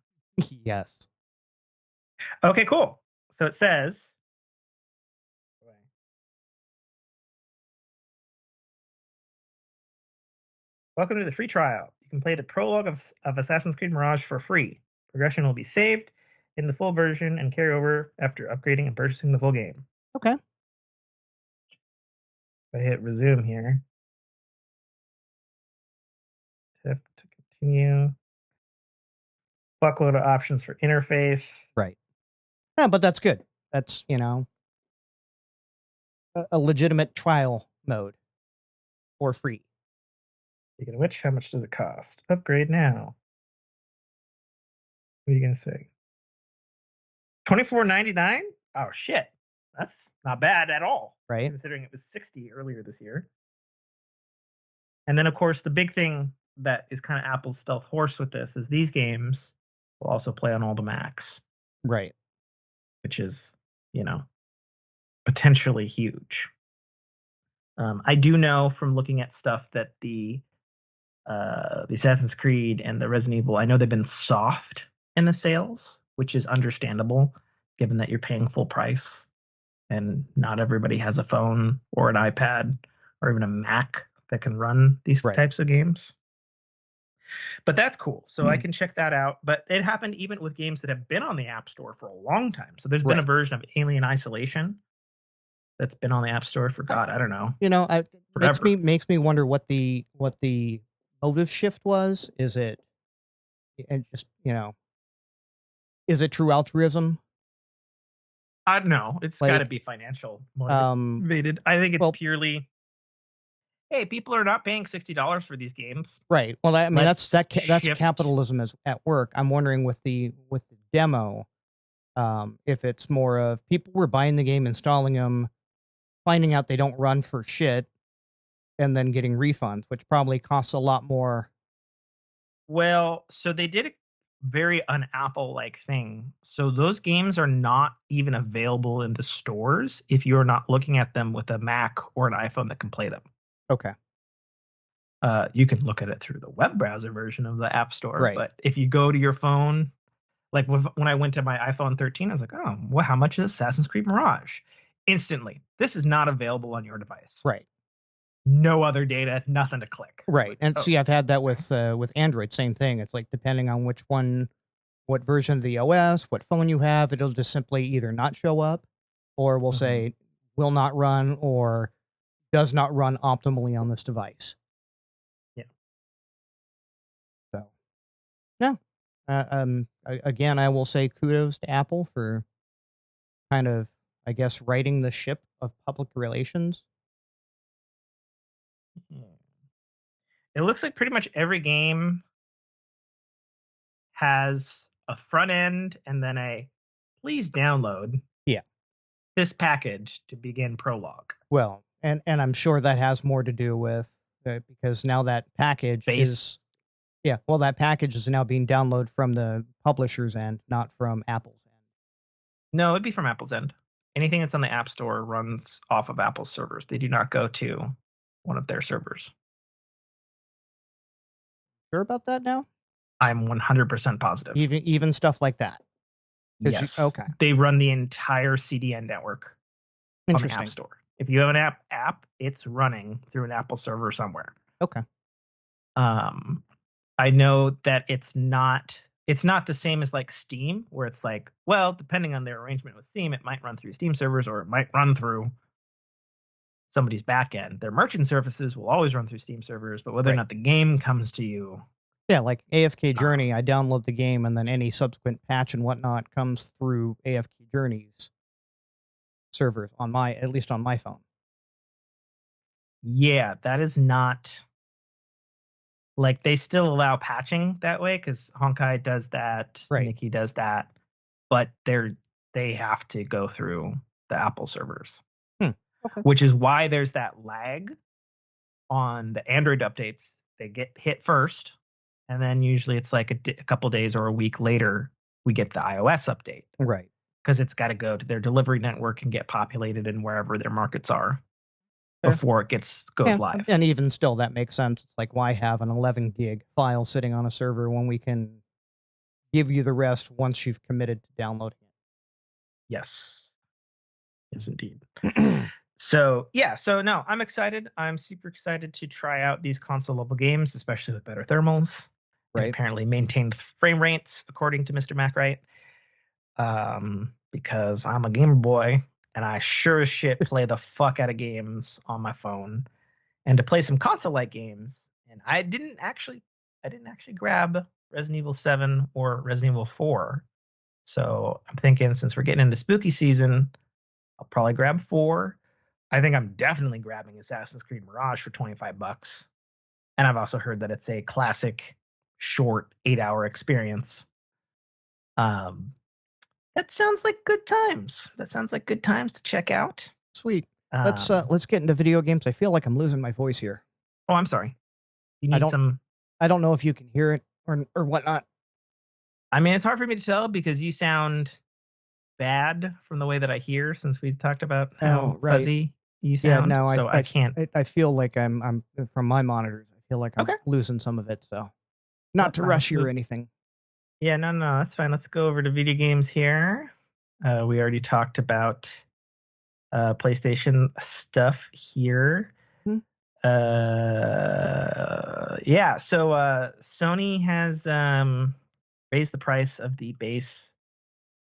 Yes. Okay, cool. So it says... Welcome to the free trial. You can play the prologue of Assassin's Creed Mirage for free. Progression will be saved in the full version and carry over after upgrading and purchasing the full game. Okay. If I hit resume here. Tap to continue. Buckload of options for interface. Right. Yeah, but that's good. That's, a legitimate trial mode for free. Speaking of which, how much does it cost? Upgrade now. What are you going to say? $24.99? Oh, shit. That's not bad at all. Right. Considering it was $60 earlier this year. And then, of course, the big thing that is kind of Apple's stealth horse with this is these games will also play on all the Macs. Right. Which is, potentially huge. I do know from looking at stuff that the Assassin's Creed and the Resident Evil, I know they've been soft in the sales, which is understandable given that you're paying full price and not everybody has a phone or an iPad or even a Mac that can run these types of games. But that's cool. So I can check that out. But it happened even with games that have been on the App Store for a long time. So there's been a version of Alien Isolation that's been on the App Store for, God, I don't know. Makes me wonder what the motive shift was. Is it, and just, is it true altruism? I don't know. It's got to be financial motivated. I think it's purely, hey, people are not paying $60 for these games. Right. Well, I mean, that's capitalism is at work. I'm wondering with the demo, if it's more of people were buying the game, installing them, finding out they don't run for shit, and then getting refunds, which probably costs a lot more. Well, so they did a very un-Apple-like thing. So those games are not even available in the stores if you're not looking at them with a Mac or an iPhone that can play them. Okay. You can look at it through the web browser version of the App Store, Right. but if you go to your phone, like when I went to my iPhone 13, I was like, oh, well, how much is Assassin's Creed Mirage? Instantly, this is not available on your device. Right. No other data, nothing to click. Right. Like, And see, I've had that with Android, same thing. It's like depending on which one, what version of the OS, what phone you have, it'll just simply either not show up or will say will not run or does not run optimally on this device. Yeah. So, no. Again, I will say kudos to Apple for kind of, I guess, righting the ship of public relations. It looks like pretty much every game has a front end and then a please download this package to begin prologue. Well, and I'm sure that has more to do with because now that package is that package is now being downloaded from the publisher's end, not from Apple's end. No, it'd be from Apple's end. Anything that's on the App Store runs off of Apple's servers. They do not go to one of their servers. Sure about that now? I'm 100% positive. Even stuff like that. Yes. Okay. They run the entire CDN network on the App Store. If you have an app, it's running through an Apple server somewhere. Okay. I know that it's not the same as like Steam, where it's like, well, depending on their arrangement with Steam, it might run through Steam servers or it might run through somebody's backend. Their merchant services will always run through Steam servers, but whether or not the game comes to you. Yeah, like AFK Journey, I download the game and then any subsequent patch and whatnot comes through AFK Journey's servers at least on my phone. Yeah, that is not like they still allow patching that way because Honkai does that, Nikki does that, but they have to go through the Apple servers, which is why there's that lag on the Android updates. They get hit first, and then usually it's like a couple days or a week later we get the iOS update, right? Because it's got to go to their delivery network and get populated in wherever their markets are. Before it goes live. And even still, that makes sense. It's like, why have an 11 gig file sitting on a server when we can give you the rest once you've committed to downloading it? Yes. Yes, indeed. So no, I'm excited. I'm super excited to try out these console level games, especially with better thermals. Right. And apparently maintained frame rates, according to Mr. Macwright. Because I'm a gamer boy. And I sure as shit play the fuck out of games on my phone. And to play some console-like games, and I didn't actually grab Resident Evil 7 or Resident Evil 4. So I'm thinking since we're getting into spooky season, I'll probably grab 4. I think I'm definitely grabbing Assassin's Creed Mirage for $25. And I've also heard that it's a classic, short 8-hour experience. That sounds like good times. That sounds like good times to check out. Sweet. Let's get into video games. I feel like I'm losing my voice here. Oh, I'm sorry. You need some. I don't know if you can hear it or whatnot. I mean, it's hard for me to tell because you sound bad from the way that I hear since we talked about how fuzzy you sound. Yeah, no, so I can't. I feel like I'm from my monitors. I feel like I'm losing some of it. So, not to rush you or anything. Yeah, no, that's fine. Let's go over to video games here. We already talked about PlayStation stuff here. So Sony has raised the price of the base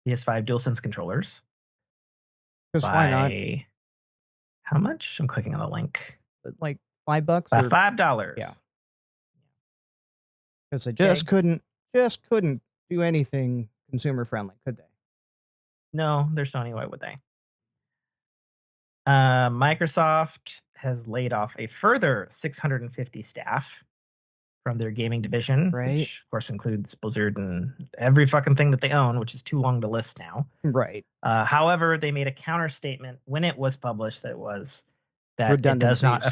PS5 DualSense controllers. Because why not? How much? I'm clicking on the link. Like $5? $5. Yeah. Because they just couldn't do anything consumer friendly, could they? No, they're Sony. Why would they? Microsoft has laid off a further 650 staff from their gaming division, which of course includes Blizzard and every fucking thing that they own, which is too long to list now. Right. However, they made a counter statement when it was published that it does not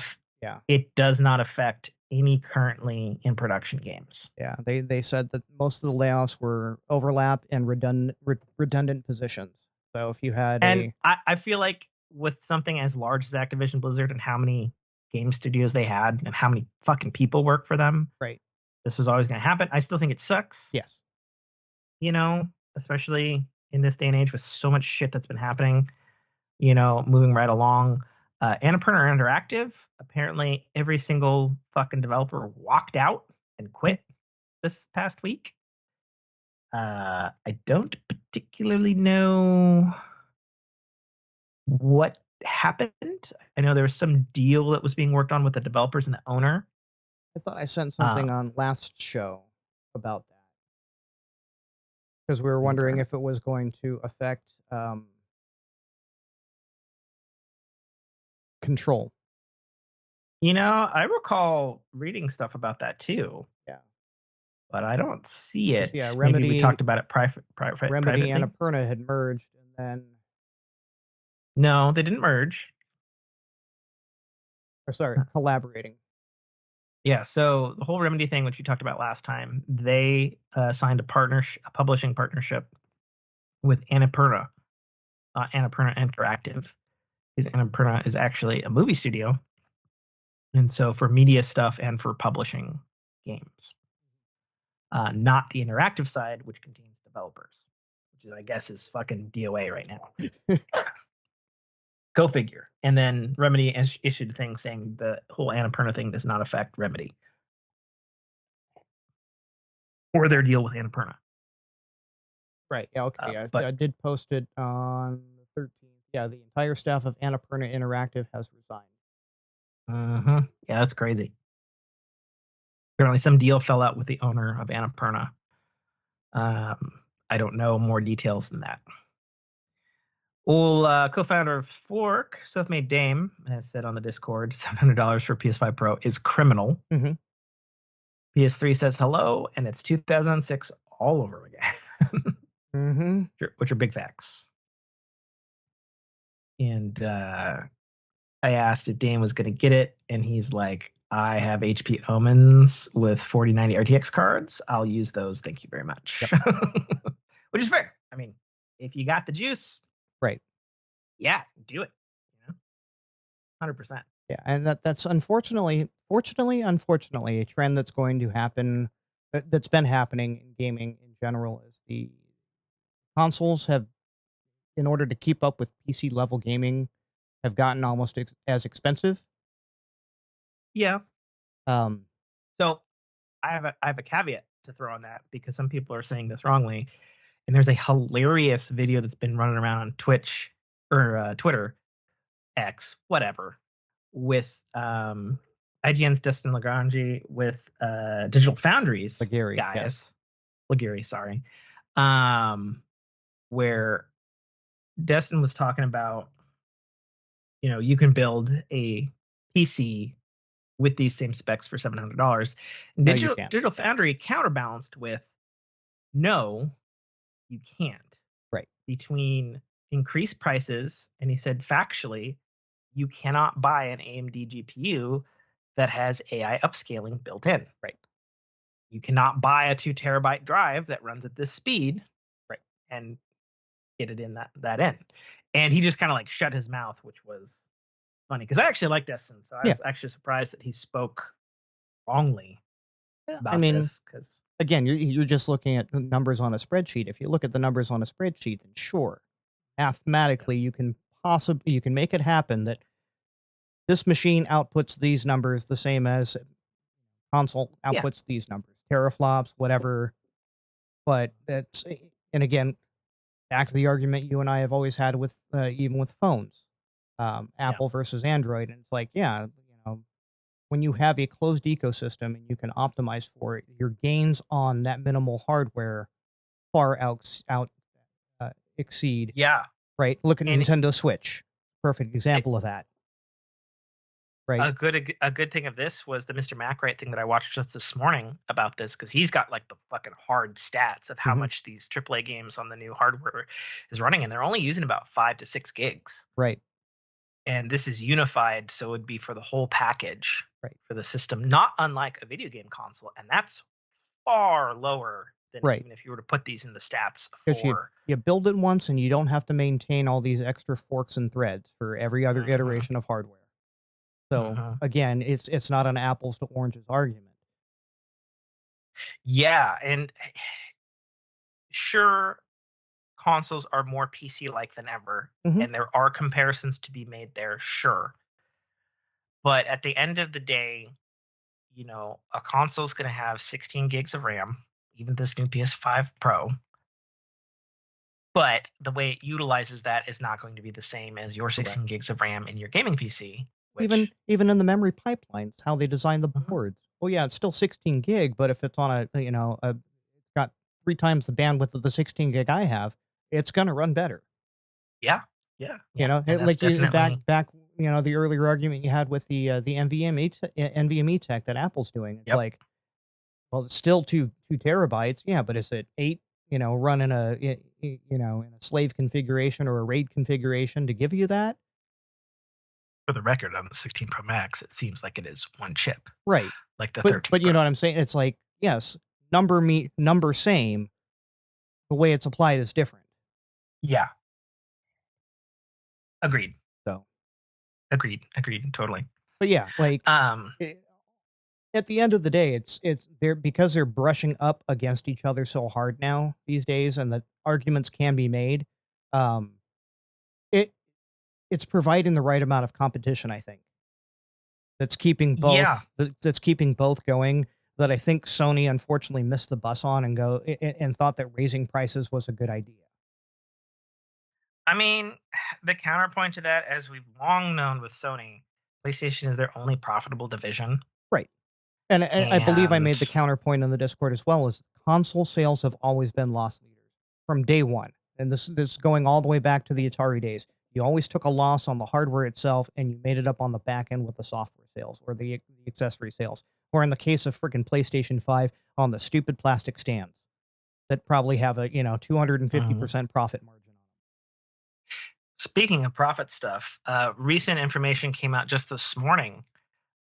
Yeah. It does not affect any currently in production games. Yeah, they said that most of the layoffs were overlap and redundant positions. So if you had And I feel like with something as large as Activision Blizzard and how many game studios they had and how many fucking people work for them, right, this was always going to happen. I still think it sucks. yes, You know, especially in this day and age with so much shit that's been happening, you know, moving right along. Annapurna Interactive, apparently every single fucking developer walked out and quit this past week. I don't particularly know what happened. I know there was some deal that was being worked on with the developers and the owner. I thought I sent something on last show about that because we were wondering if it was going to affect Control. You know, I recall reading stuff about that too. Yeah, but I don't see it. Yeah, Remedy. Maybe we talked about it Remedy privately. and Annapurna had merged, and then no, they didn't merge. Or sorry, collaborating. Yeah, so the whole Remedy thing, which you talked about last time, they signed a publishing partnership with Annapurna, Annapurna Interactive. Because Annapurna is actually a movie studio, and so for media stuff and for publishing games, not the interactive side, which contains developers, which I guess is fucking DOA right now. Go figure. And then Remedy issued a thing saying the whole Annapurna thing does not affect Remedy or their deal with Annapurna. Right. Yeah. Okay. I did post it on the 13th. Yeah. The entire staff of Annapurna Interactive has resigned. Mm-hmm. Yeah, that's crazy. Apparently, some deal fell out with the owner of Annapurna. I don't know more details than that. Well, co-founder of Fork, self-made Dame, has said on the Discord, $700 for PS5 Pro is criminal. Mm-hmm. PS3 says hello, and it's 2006 all over again. Mm-hmm. Which are big facts. And I asked if Dame was going to get it, and he's like, I have HP Omens with 4090 RTX cards. I'll use those. Thank you very much. Yep. Which is fair. I mean, if you got the juice, right? Yeah, do it. You know, 100%. Yeah, and that's unfortunately a trend that's going to happen. That's been happening in gaming in general. Is the consoles have, in order to keep up with PC level gaming, have gotten almost as expensive. Yeah. So I have a caveat to throw on that because some people are saying this wrongly, and there's a hilarious video that's been running around on Twitch or Twitter, X, whatever, with IGN's Destin Lagrange with Digital Foundry's Laguerre, guys. Yes. Laguerre, sorry. Where Destin was talking about, you know, you can build a PC with these same specs for $700. Digital Foundry counterbalanced with, no, you can't. Right. Between increased prices, and he said factually, you cannot buy an AMD GPU that has AI upscaling built in. Right. You cannot buy a 2 terabyte drive that runs at this speed. Right. And get it in that end. And he just kind of like shut his mouth, which was funny because I actually like Destin, so I was actually surprised that he spoke wrongly about this. Because again, you're just looking at the numbers on a spreadsheet. If you look at the numbers on a spreadsheet, then sure, mathematically you can make it happen that this machine outputs these numbers the same as console outputs these numbers, teraflops, whatever. But that's, and again, back to the argument you and I have always had with even with phones, Apple versus Android, and it's like, yeah, you know, when you have a closed ecosystem and you can optimize for it, your gains on that minimal hardware far exceed. Yeah. Right. Look at Nintendo Switch. Perfect example of that. Right. A good thing of this was the Mr. Macrite thing that I watched just this morning about this, because he's got like the fucking hard stats of how much these AAA games on the new hardware is running, and they're only using about 5 to 6 gigs. Right. And this is unified, so it would be for the whole package for the system, not unlike a video game console. And that's far lower than even if you were to put these in the stats for. You build it once and you don't have to maintain all these extra forks and threads for every other iteration of hardware. So again, it's not an apples to oranges argument. Yeah, and sure, consoles are more PC-like than ever, and there are comparisons to be made there, sure. But at the end of the day, you know, a console is going to have 16 gigs of RAM, even this new PS5 Pro. But the way it utilizes that is not going to be the same as your 16 gigs of RAM in your gaming PC. Which... Even in the memory pipelines, how they design the boards. Oh yeah, it's still 16 gig, but if it's on it's got 3 times the bandwidth of the 16 gig I have, it's going to run better. Yeah. You know, like back the earlier argument you had with the NVMe tech that Apple's doing. It's like, well, it's still 2 terabytes. Yeah, but is it 8? Run in a in a slave configuration or a RAID configuration to give you that? For the record, on the 16 Pro Max, it seems like it is 1 chip. Right. Like the 13 But you know what I'm saying? It's like, yes, number same. The way it's applied is different. Yeah. Agreed. So. Agreed. Totally. But yeah, like, at the end of the day, it's because they're brushing up against each other so hard now these days, and the arguments can be made. It's providing the right amount of competition, I think. That's keeping both. Yeah. That's keeping both going. That I think Sony unfortunately missed the bus on and thought that raising prices was a good idea. I mean, the counterpoint to that, as we've long known with Sony, PlayStation is their only profitable division. Right. And I believe I made the counterpoint in the Discord as well, is console sales have always been loss leaders from day one. And this is going all the way back to the Atari days. You always took a loss on the hardware itself and you made it up on the back end with the software sales or the accessory sales. Or in the case of freaking PlayStation 5, on the stupid plastic stands that probably have a 250% profit margin. Speaking of profit stuff, recent information came out just this morning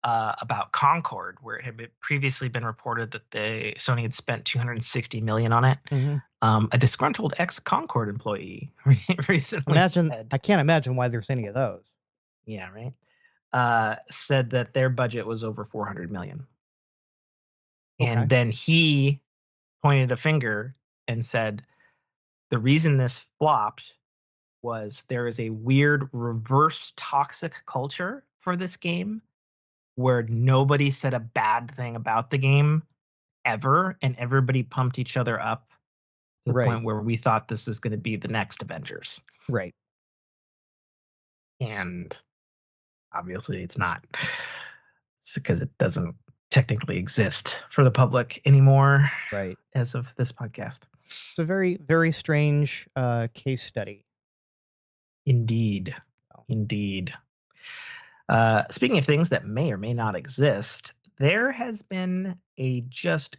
about Concord, where it had previously been reported that Sony had spent $260 million on it. A disgruntled ex-Concord employee recently I can't imagine why there's any of those. Yeah, right. Said that their budget was over $400 million. Okay. And then he pointed a finger and said, the reason this flopped was there is a weird reverse toxic culture for this game where nobody said a bad thing about the game ever, and everybody pumped each other up to the point where we thought this was going to be the next Avengers. Right. And obviously it's not. It's because it doesn't technically exist for the public anymore. Right. As of this podcast. It's a very, very strange case study. Indeed. Speaking of things that may or may not exist, there has been a just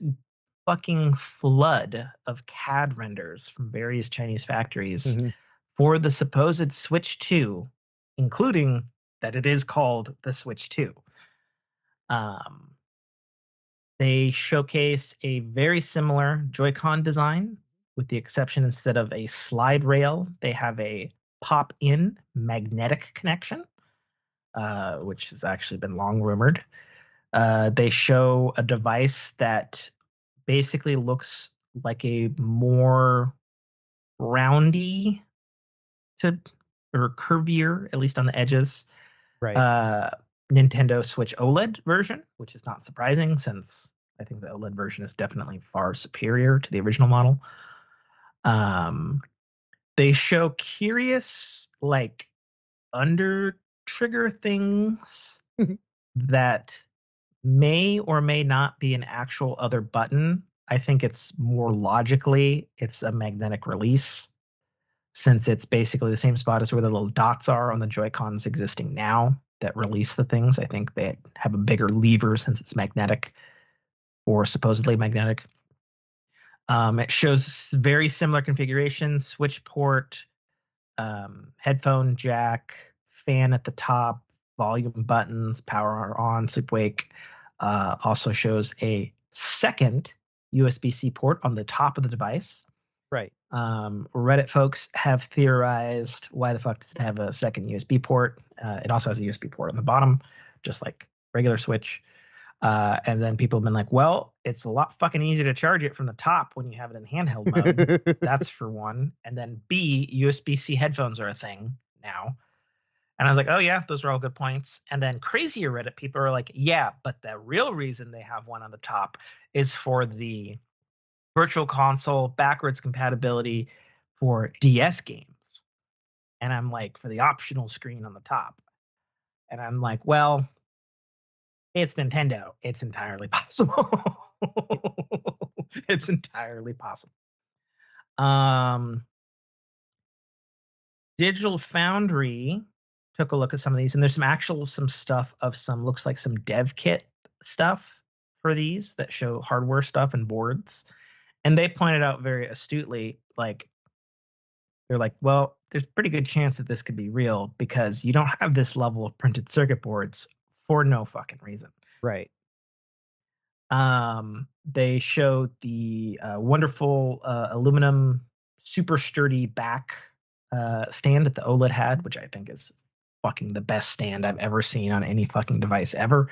fucking flood of CAD renders from various Chinese factories for the supposed Switch 2, including that it is called the Switch 2. They showcase a very similar Joy-Con design, with the exception instead of a slide rail, they have a pop-in magnetic connection, which has actually been long rumored. They show a device that basically looks like a more roundy or curvier, at least on the edges, Nintendo Switch OLED version, which is not surprising since I think the OLED version is definitely far superior to the original model. They show curious, like, under trigger things that may or may not be an actual other button. I think it's more logically, it's a magnetic release, since it's basically the same spot as where the little dots are on the Joy-Cons existing now that release the things. I think they have a bigger lever since it's magnetic, or supposedly magnetic. It shows very similar configuration, switch port, headphone jack, fan at the top, volume buttons, power on, sleep wake. Also shows a second USB-C port on the top of the device. Right. Reddit folks have theorized why the fuck does it have a second USB port? It also has a USB port on the bottom, just like regular Switch. And then people have been like, well, it's a lot fucking easier to charge it from the top when you have it in handheld mode. That's for one. And then B, USB-C headphones are a thing now. And I was like, oh yeah, those are all good points. And then crazier Reddit people are like, yeah, but the real reason they have one on the top is for the virtual console backwards compatibility for DS games. And I'm like, for the optional screen on the top. And I'm like, well, it's Nintendo. It's entirely possible. It's entirely possible. Digital Foundry took a look at some of these, and there's some stuff of looks like some dev kit stuff for these that show hardware stuff and boards. And they pointed out very astutely, like, they're like, well, there's a pretty good chance that this could be real because you don't have this level of printed circuit boards for no fucking reason. Right. They showed the wonderful aluminum super sturdy back stand that the OLED had, which I think is fucking the best stand I've ever seen on any fucking device ever.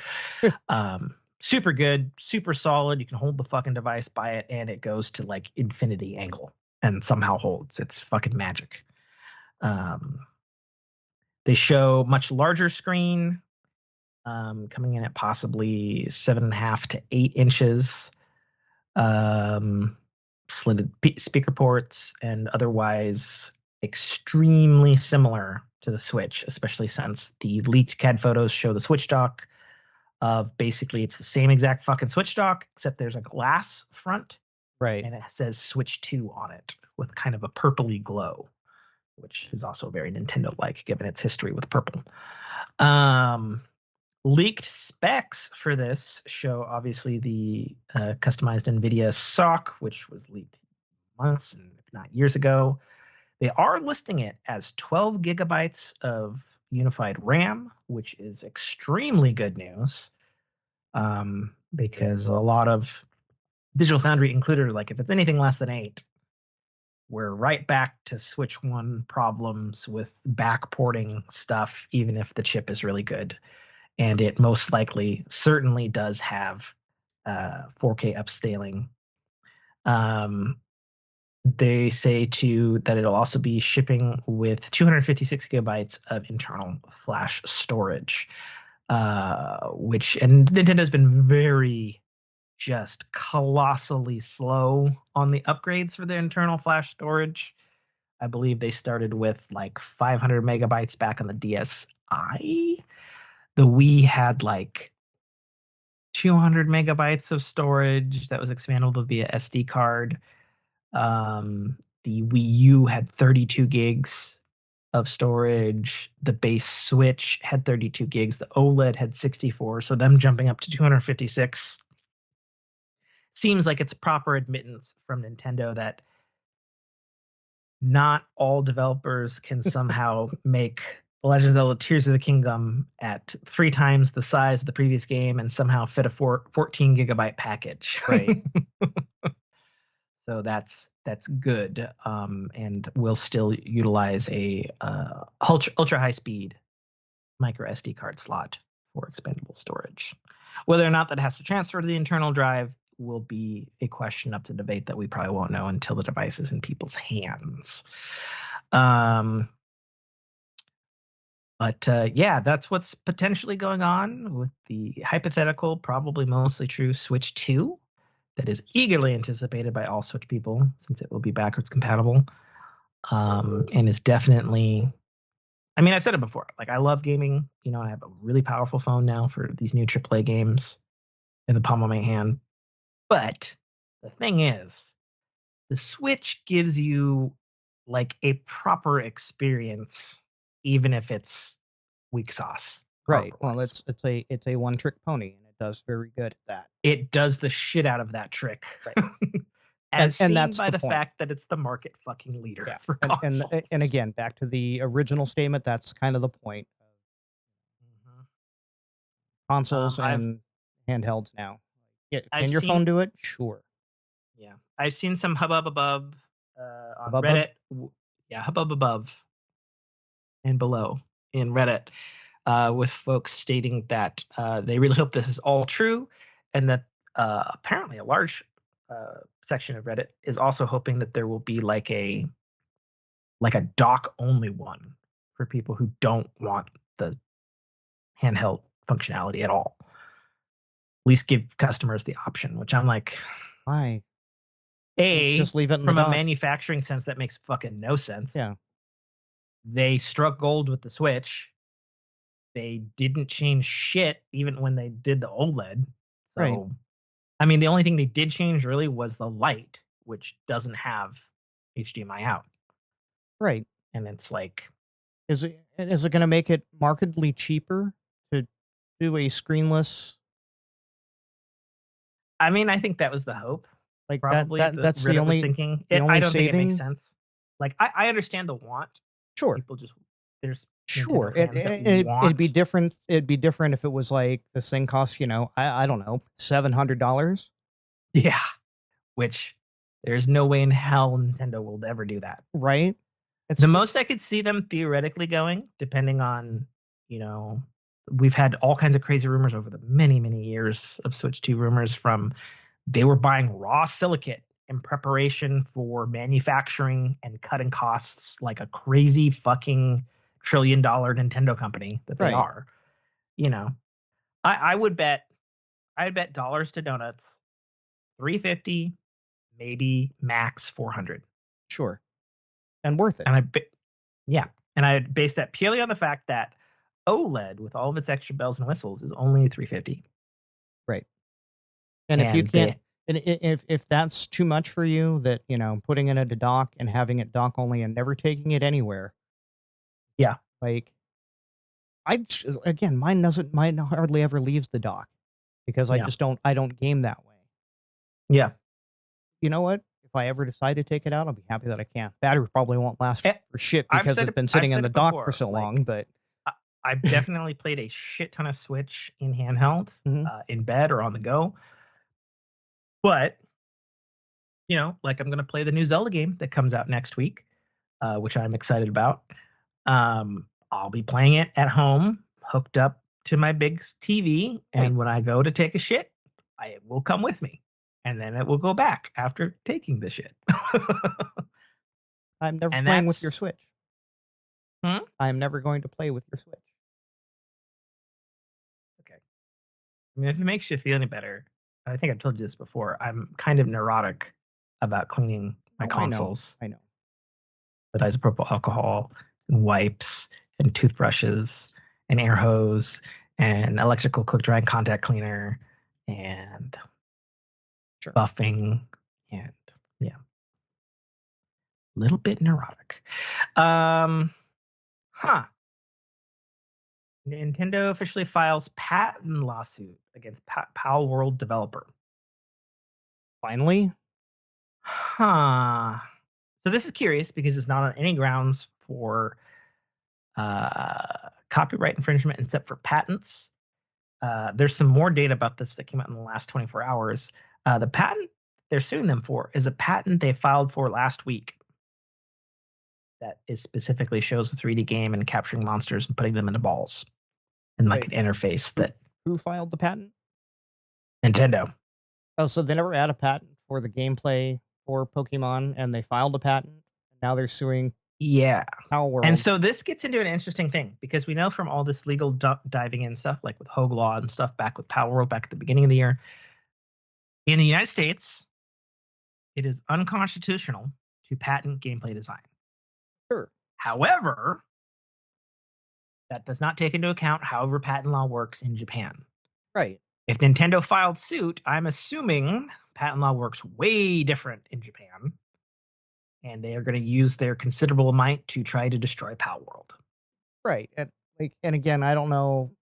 Super good, super solid. You can hold the fucking device by it, and it goes to like infinity angle and somehow holds. It's fucking magic. They show much larger screen, coming in at possibly 7.5 to 8 inches, slitted speaker ports, and otherwise extremely similar to the Switch, especially since the leaked CAD photos show the Switch dock of basically it's the same exact fucking Switch dock, except there's a glass front. Right. And it says Switch 2 on it with kind of a purpley glow, which is also very Nintendo-like given its history with purple. Leaked specs for this show obviously the customized NVIDIA SoC, which was leaked months and if not years ago. They are listing it as 12 gigabytes of unified RAM, which is extremely good news, because a lot of Digital Foundry included, like, if it's anything less than 8, we're right back to Switch 1 problems with backporting stuff, even if the chip is really good. And it most likely certainly does have 4K upscaling. They say too that it'll also be shipping with 256 gigabytes of internal flash storage, which, and Nintendo's been very just colossally slow on the upgrades for their internal flash storage. I believe they started with like 500 megabytes back on the DSi. The Wii had like 200 megabytes of storage that was expandable via SD card. The Wii U had 32 gigs of storage. The base Switch had 32 gigs. The OLED had 64. So them jumping up to 256 seems like it's proper admittance from Nintendo that not all developers can somehow make Legend of Zelda Tears of the Kingdom at 3 times the size of the previous game and somehow fit a 14 gigabyte package. Right. So that's good, and we'll still utilize a ultra high speed micro SD card slot for expandable storage. Whether or not that has to transfer to the internal drive will be a question up to debate that we probably won't know until the device is in people's hands. But yeah, that's what's potentially going on with the hypothetical, probably mostly true Switch 2. That is eagerly anticipated by all Switch people since it will be backwards compatible, and is definitely, I mean, I've said it before, like, I love gaming, you know, I have a really powerful phone now for these new AAA games in the palm of my hand. But the thing is, the Switch gives you like a proper experience, even if it's weak sauce. Right. Well, it's a one trick pony, and it does very good at that. It does the shit out of that trick. Right. As and seen that's by the point. Fact that it's the market fucking leader Yeah. for consoles. And again, back to the original statement, that's kind of the point. consoles and handhelds now. Can your phone do it? Sure. Yeah, I've seen some hubbub above on Hubbub? Reddit. Yeah, hubbub above and below in Reddit with folks stating that they really hope this is all true, and that apparently a large section of Reddit is also hoping that there will be like a dock only one for people who don't want the handheld functionality at all. At least give customers the option, which I'm like, why? Just leave it in from the a dock. manufacturing sense, that makes fucking no sense. Yeah. They struck gold with the Switch. They didn't change shit even when they did the OLED. So, right. I mean, the only thing they did change really was the light, which doesn't have HDMI out. Right. And it's like, is it going to make it markedly cheaper to do a screenless? I mean, I think that was the hope. Like probably that's Reddit the only was thinking. I don't saving? think it makes sense. Like I understand the want. Sure. People just there's sure. It'd be different. It'd be different if it was like this thing costs, I don't know, $700. Yeah. Which there's no way in hell Nintendo will ever do that. Right. It's the most I could see them theoretically going, depending on, we've had all kinds of crazy rumors over the many, many years of Switch 2 rumors from they were buying raw silicate in preparation for manufacturing and cutting costs like a crazy fucking $1 trillion Nintendo company that they are. I would bet dollars to donuts, $350, maybe max $400. Sure. And worth it. And I base that purely on the fact that OLED with all of its extra bells and whistles is only $350. Right. And if you can't, and if that's too much for you, that putting it in a dock and having it dock only and never taking it anywhere. Yeah. Like, mine hardly ever leaves the dock because I don't game that way. Yeah. You know what? If I ever decide to take it out, I'll be happy that I can. Battery probably won't last for shit because it's been sitting in the dock for so long. But I've definitely played a shit ton of Switch in handheld, in bed or on the go. But, like I'm going to play the new Zelda game that comes out next week, which I'm excited about. I'll be playing it at home, hooked up to my big TV. And when I go to take a shit, it will come with me. And then it will go back after taking the shit. I'm never playing with your Switch. I'm never going to play with your Switch. Okay. I mean, if it makes you feel any better, I think I've told you this before. I'm kind of neurotic about cleaning my consoles. I know. With isopropyl alcohol and wipes and toothbrushes and air hose and electrical quick dry contact cleaner and buffing and a little bit neurotic. Nintendo officially files patent lawsuit against Pal World developer. Finally? So this is curious because it's not on any grounds for copyright infringement except for patents. There's some more data about this that came out in the last 24 hours. The patent they're suing them for is a patent they filed for last week that is specifically shows the 3D game and capturing monsters and putting them into balls and like an interface that. Who filed the patent? Nintendo. Oh, so they never had a patent for the gameplay for Pokemon, and they filed a patent. And now they're suing. Yeah. Pal World. And so this gets into an interesting thing because we know from all this legal diving in stuff, like with Hogue Law and stuff back with Pal World back at the beginning of the year, in the United States, it is unconstitutional to patent gameplay design. Sure. However, that does not take into account however patent law works in Japan. Right. If Nintendo filed suit, I'm assuming patent law works way different in Japan. And they are going to use their considerable might to try to destroy Pal World. Right. And again, I don't know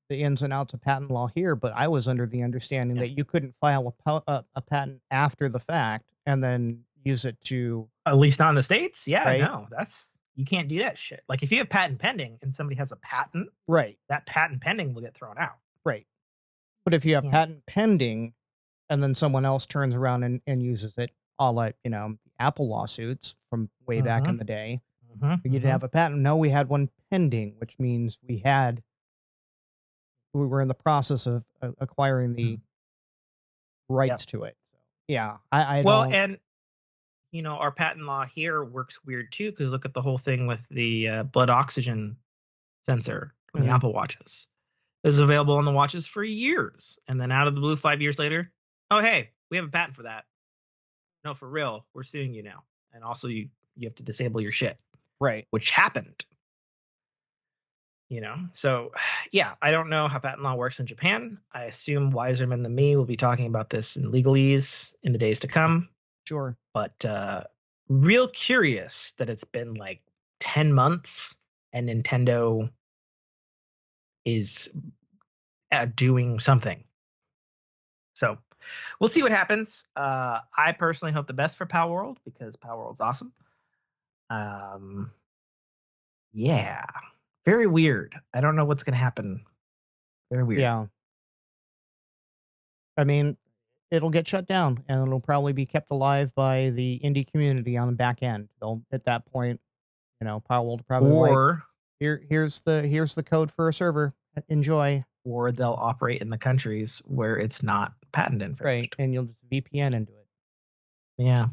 the ins and outs of patent law here, but I was under the understanding that you couldn't file a patent after the fact and then use it to. At least not in the States. Yeah, right? No, you can't do that shit. Like if you have patent pending and somebody has a patent, right? That patent pending will get thrown out. Right. But if you have Yeah. patent pending, and then someone else turns around and uses it, a la, Apple lawsuits from way back in the day, you didn't have a patent. No, we had one pending, which means we were in the process of acquiring the rights to it. So, yeah, I Well, don't. and our patent law here works weird too, because look at the whole thing with the blood oxygen sensor on the Mhm. Apple Watches. It was available on the watches for years, and then out of the blue, 5 years later, oh hey, we have a patent for that. No, for real, we're suing you now, and also you have to disable your shit, Right. which happened. So yeah, I don't know how patent law works in Japan. I assume wiser men than me will be talking about this in legalese in the days to come. Sure. But real curious that it's been like 10 months and Nintendo is doing something. So we'll see what happens. I personally hope the best for Power World, because Power World's awesome. Yeah, very weird. I don't know what's going to happen. Very weird. Yeah. I mean, it'll get shut down, and it'll probably be kept alive by the indie community on the back end. They'll, at that point, Power will probably Or here's the code for a server. Enjoy. Or they'll operate in the countries where it's not patent infringed. Right, and you'll just VPN into it. Yeah.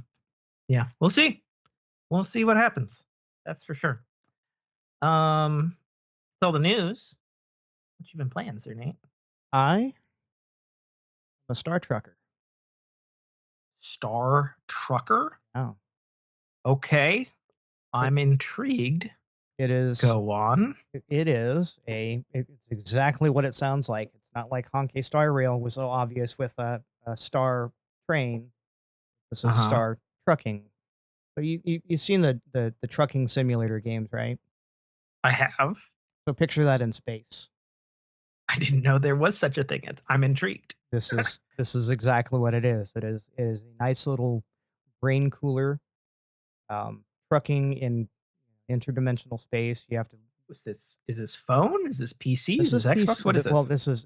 We'll see. We'll see what happens. That's for sure. So the news. What you been playing, Sir Nate? I'm a Star Trucker. Star Trucker? Oh. Okay. I'm intrigued. It is. Go on. It's exactly what it sounds like. It's not like Honkai Star Rail was so obvious with a star train. This is Star Trucking. So you've seen the trucking simulator games, right? I have. So picture that in space. I didn't know there was such a thing. I'm intrigued. This is exactly what it is. It is a nice little brain cooler. Trucking in interdimensional space. You have to. Is this phone? Is this PC? Is this Xbox? What is this?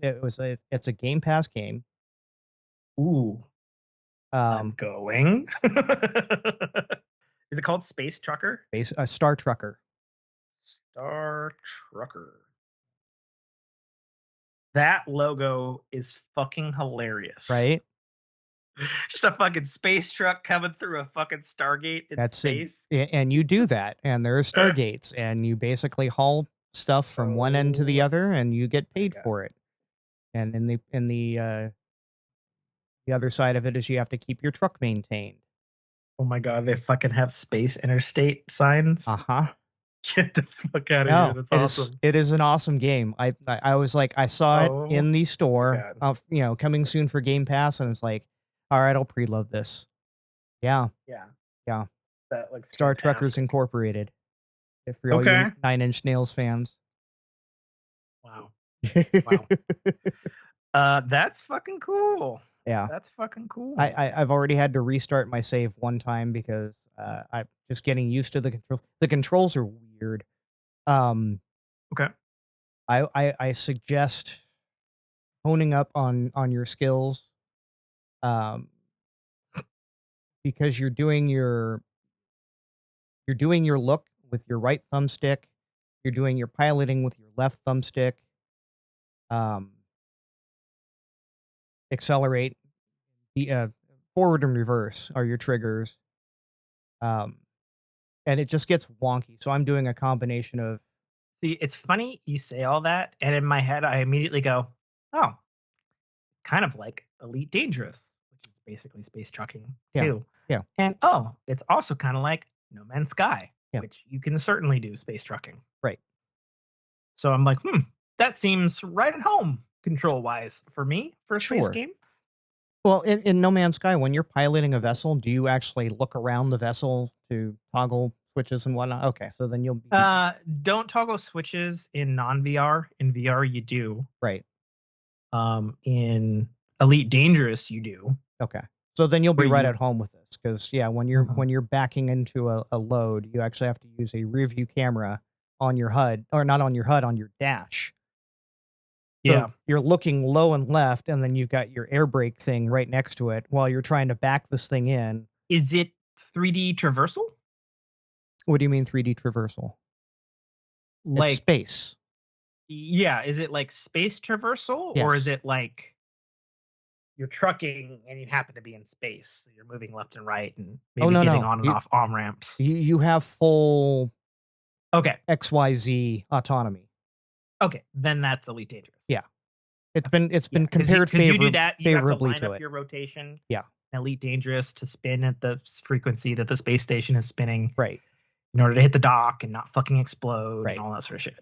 Well, it's a Game Pass game. Ooh. I'm going. Is it called Space Trucker? Star Trucker. Star Trucker. That logo is fucking hilarious. Right? Just a fucking space truck coming through a fucking Stargate in space. And you do that, and there are Stargates, and you basically haul stuff from one end to the other, and you get paid for it. And in the other side of it is you have to keep your truck maintained. Oh my god, they fucking have space interstate signs. Get the fuck out of here. That's awesome. It is an awesome game. I was like, I saw it in the store of, coming soon for Game Pass, and it's like, all right, I'll preload this. Yeah. That looks Star fantastic. Truckers Incorporated. If you're all you 9 Inch Nails fans. Wow. That's fucking cool. Yeah. That's fucking cool. I've already had to restart my save one time because I'm just getting used to the controls. The controls are weird. Okay. I suggest honing up on your skills. Because you're doing your look with your right thumbstick, you're doing your piloting with your left thumbstick. Accelerate, forward and reverse are your triggers. And it just gets wonky. So I'm doing a combination of. See, it's funny you say all that, and in my head I immediately go, "Oh, kind of like Elite Dangerous, which is basically space trucking too." Yeah. And it's also kind of like No Man's Sky, which you can certainly do space trucking. Right. So I'm like, that seems right at home control wise for me for a space game. Well, in No Man's Sky, when you're piloting a vessel, do you actually look around the vessel to toggle switches and whatnot? Okay, so then you'll be... don't toggle switches in non-VR. In VR, you do. Right. In Elite Dangerous, you do. Okay. So then you'll be right at home with this, because when you're backing into a load, you actually have to use a rear view camera on your HUD, or not on your HUD, on your dash, Yeah. So you're looking low and left, and then you've got your air brake thing right next to it while you're trying to back this thing in. Is it 3D traversal? What do you mean 3D traversal? Like it's space. Yeah, is it like space traversal, or is Yes. it like you're trucking and you happen to be in space? So you're moving left and right and maybe getting on and off on ramps. You have full Okay. XYZ autonomy. Okay, then that's Elite Dangerous. Yeah. It's been compared you do that, you favorably have to line to up it. your rotation. Yeah. Elite Dangerous to spin at the frequency that the space station is spinning. Right. In order to hit the dock and not fucking explode Right. and all that sort of shit.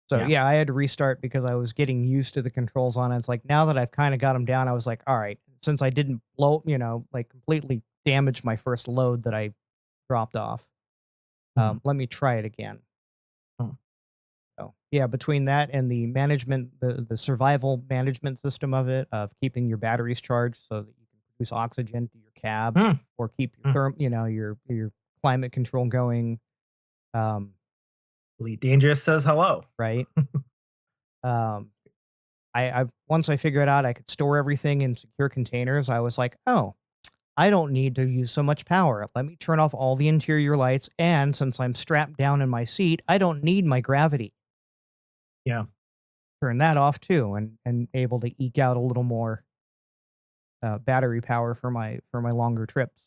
So yeah, I had to restart because I was getting used to the controls on it. It's like now that I've kind of got them down, I was like, all right, since I didn't like completely damage my first load that I dropped off, let me try it again. So yeah, between that and the management, the survival management system of it, of keeping your batteries charged so that you can produce oxygen to your cab or keep your your climate control going. Elite Dangerous says hello. Right. I once I figured out I could store everything in secure containers, I was like, oh, I don't need to use so much power. Let me turn off all the interior lights, and since I'm strapped down in my seat, I don't need my gravity. Yeah. Turn that off too, and able to eke out a little more battery power for my longer trips.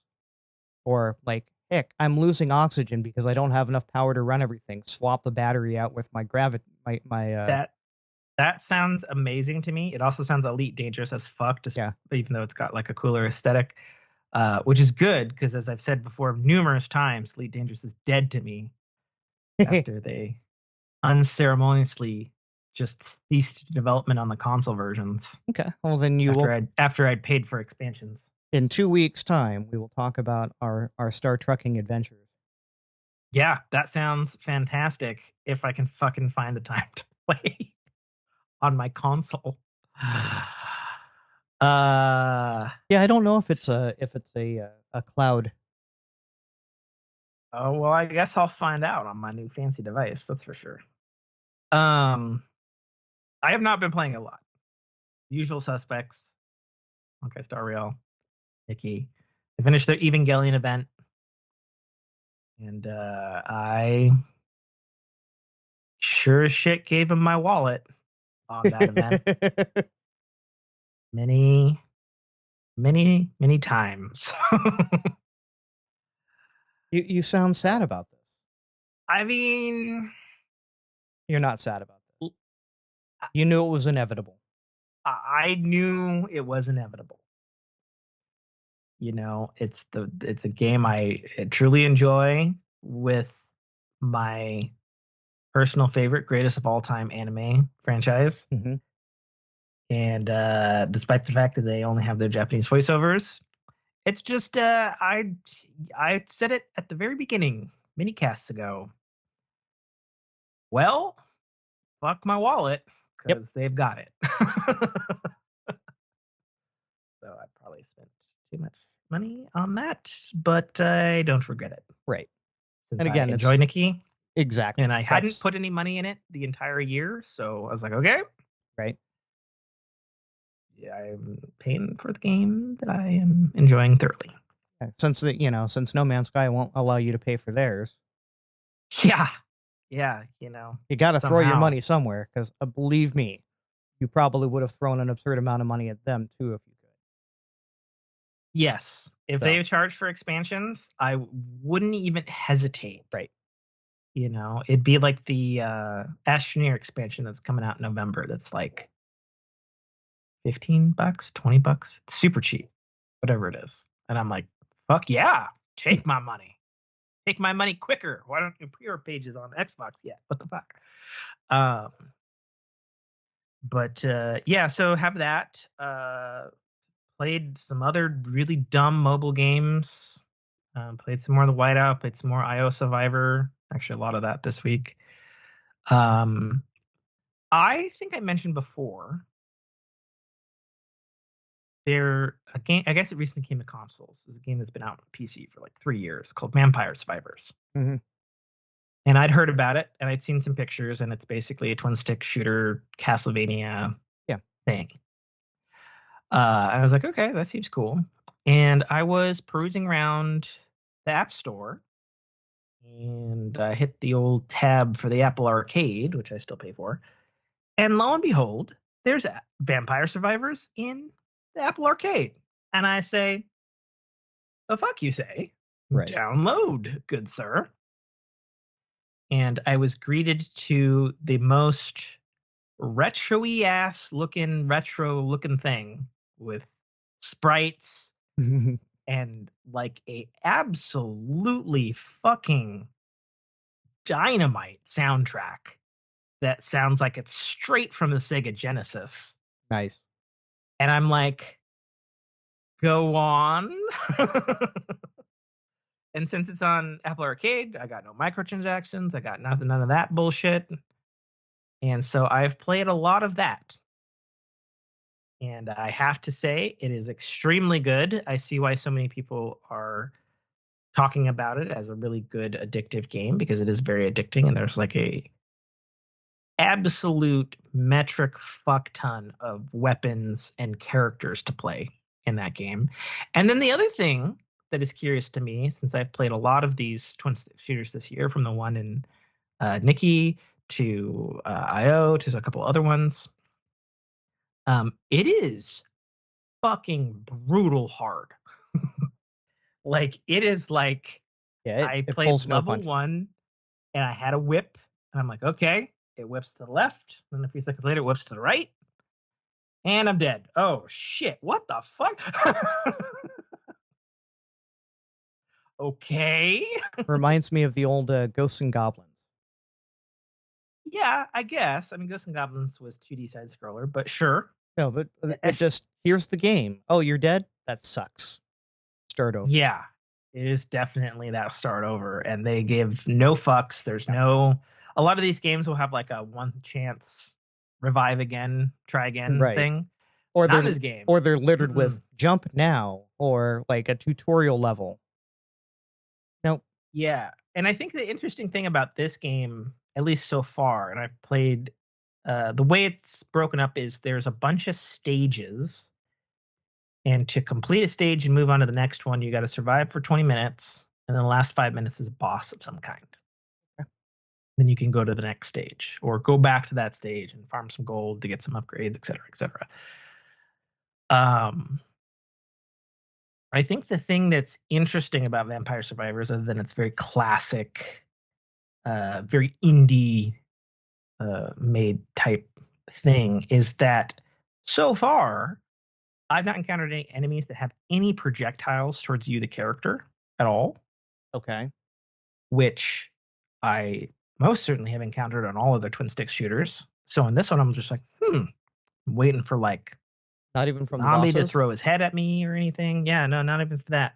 Or like, heck, I'm losing oxygen because I don't have enough power to run everything. Swap the battery out with my gravity. That sounds amazing to me. It also sounds Elite Dangerous as fuck, even though it's got like a cooler aesthetic, which is good because, as I've said before numerous times, Elite Dangerous is dead to me after they unceremoniously just ceased development on the console versions. Okay, well then after I'd paid for expansions. In 2 weeks' time, we will talk about our Star Trekking adventures. Yeah, that sounds fantastic. If I can fucking find the time to play on my console. Yeah, I don't know if it's a cloud. Oh well, I guess I'll find out on my new fancy device. That's for sure. I have not been playing a lot. Usual Suspects, Okay, Star Rail, Nikki. I finished their Evangelion event, and I sure as shit gave him my wallet on that event. Many times. You sound sad about this. I mean, you're not sad about this. You knew it was inevitable. I knew it was inevitable. You know, it's a game I truly enjoy, with my personal favorite, greatest of all time anime franchise. Mm-hmm. And despite the fact that they only have their Japanese voiceovers, it's just I said it at the very beginning, many casts ago. Well, fuck my wallet, because they've got it. So I probably spent too much money on that, but I don't regret it. Right. Since and again, I enjoy Nikki. Exactly. And I hadn't put any money in it the entire year, so I was like, okay. Right. Yeah, I'm paying for the game that I am enjoying thoroughly. Since No Man's Sky won't allow you to pay for theirs. Yeah. Yeah, you know. You got to throw your money somewhere, because believe me, you probably would have thrown an absurd amount of money at them too if you could. Yes. If they charged for expansions, I wouldn't even hesitate. Right. You know, it'd be like the Astroneer expansion that's coming out in November. That's like $15, $20, super cheap, whatever it is. And I'm like, fuck yeah, take my money. Take my money quicker. Why don't you pre-order pages on Xbox yet? What the fuck? But yeah, so have that. Played some other really dumb mobile games. Played some more of the Whiteout. Played some more IO Survivor. Actually, a lot of that this week. I think I mentioned before, a game, I guess it recently came to consoles. It's a game that's been out on PC for like 3 years called Vampire Survivors. Mm-hmm. And I'd heard about it, and I'd seen some pictures, and it's basically a twin-stick shooter, Castlevania thing. I was like, okay, that seems cool. And I was perusing around the App Store, and I hit the old tab for the Apple Arcade, which I still pay for. And lo and behold, there's Vampire Survivors in the Apple Arcade. And I say, the fuck you say? Right. Download, good sir. And I was greeted to the most retro-y ass looking thing with sprites and like a absolutely fucking dynamite soundtrack that sounds like it's straight from the Sega Genesis. Nice. And I'm like, go on. And since it's on Apple Arcade, I got no microtransactions. I got none of that bullshit. And so I've played a lot of that. And I have to say, it is extremely good. I see why so many people are talking about it as a really good addictive game, because it is very addicting. And there's like a absolute metric fuck ton of weapons and characters to play in that game. And then the other thing that is curious to me, since I've played a lot of these twin stick shooters this year, from the one in Nikki to IO to a couple other ones, it is fucking brutal hard. Like, it is like, I played level 1 and I had a whip, and I'm like, okay, it whips to the left, and a few seconds later it whips to the right, and I'm dead. Oh shit, what the fuck? Okay. Reminds me of the old Ghosts and Goblins. Yeah, I guess. I mean, Ghosts and Goblins was 2D side scroller, but sure. No, but it just, here's the game. Oh, you're dead? That sucks. Start over. Yeah, it is definitely that start over, and they give no fucks. There's no, a lot of these games will have like a one chance revive again, try again thing. Or they're this game. Or they're littered with jump now, or like a tutorial level. Nope. Yeah, and I think the interesting thing about this game, at least so far, and I've played, the way it's broken up is there's a bunch of stages, and to complete a stage and move on to the next one, you got to survive for 20 minutes, and then the last 5 minutes is a boss of some kind. Okay. Then you can go to the next stage, or go back to that stage and farm some gold to get some upgrades, etc., etc. I think the thing that's interesting about Vampire Survivors, other than it's very classic, very indie made type thing, is that so far I've not encountered any enemies that have any projectiles towards you, the character, at all. Okay. Which I most certainly have encountered on all other twin stick shooters. So in this one, I'm just like, I'm waiting for like, not even from zombie to throw his head at me or anything. Yeah, no, not even for that.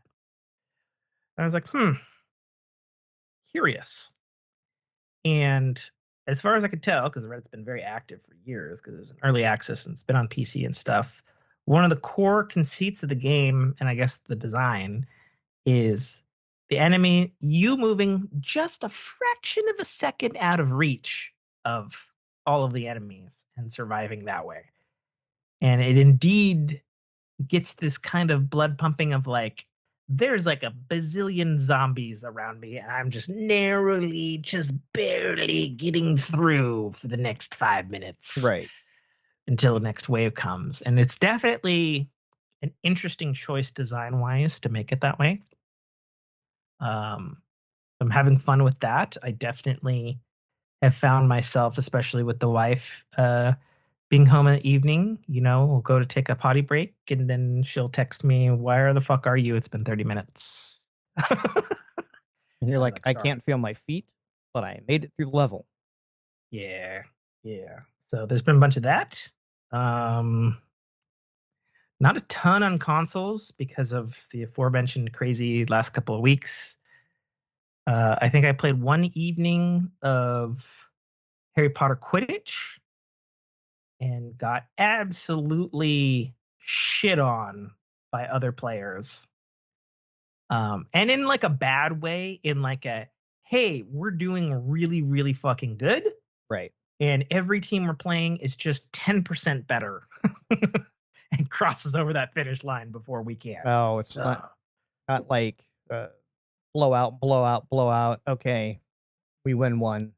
I was like, curious. And as far as I could tell, because Reddit's been very active for years, because it was an early access and it's been on PC and stuff, one of the core conceits of the game, and I guess the design, is the enemy, you moving just a fraction of a second out of reach of all of the enemies and surviving that way. And it indeed gets this kind of blood pumping of like, there's like a bazillion zombies around me, and I'm just narrowly, just barely getting through for the next 5 minutes. Right. Until the next wave comes. And it's definitely an interesting choice design-wise to make it that way. I'm having fun with that. I definitely have found myself, especially with the wife, being home in the evening, we'll go to take a potty break, and then she'll text me, where the fuck are you? It's been 30 minutes. And you're like, I can't feel my feet, but I made it through the level. Yeah. So there's been a bunch of that. Not a ton on consoles because of the aforementioned crazy last couple of weeks. I think I played one evening of Harry Potter Quidditch and got absolutely shit on by other players. And in like a bad way, in like a, hey, we're doing really, really fucking good. Right. And every team we're playing is just 10% better and crosses over that finish line before we can. Oh, it's not like blowout. Okay, we win one.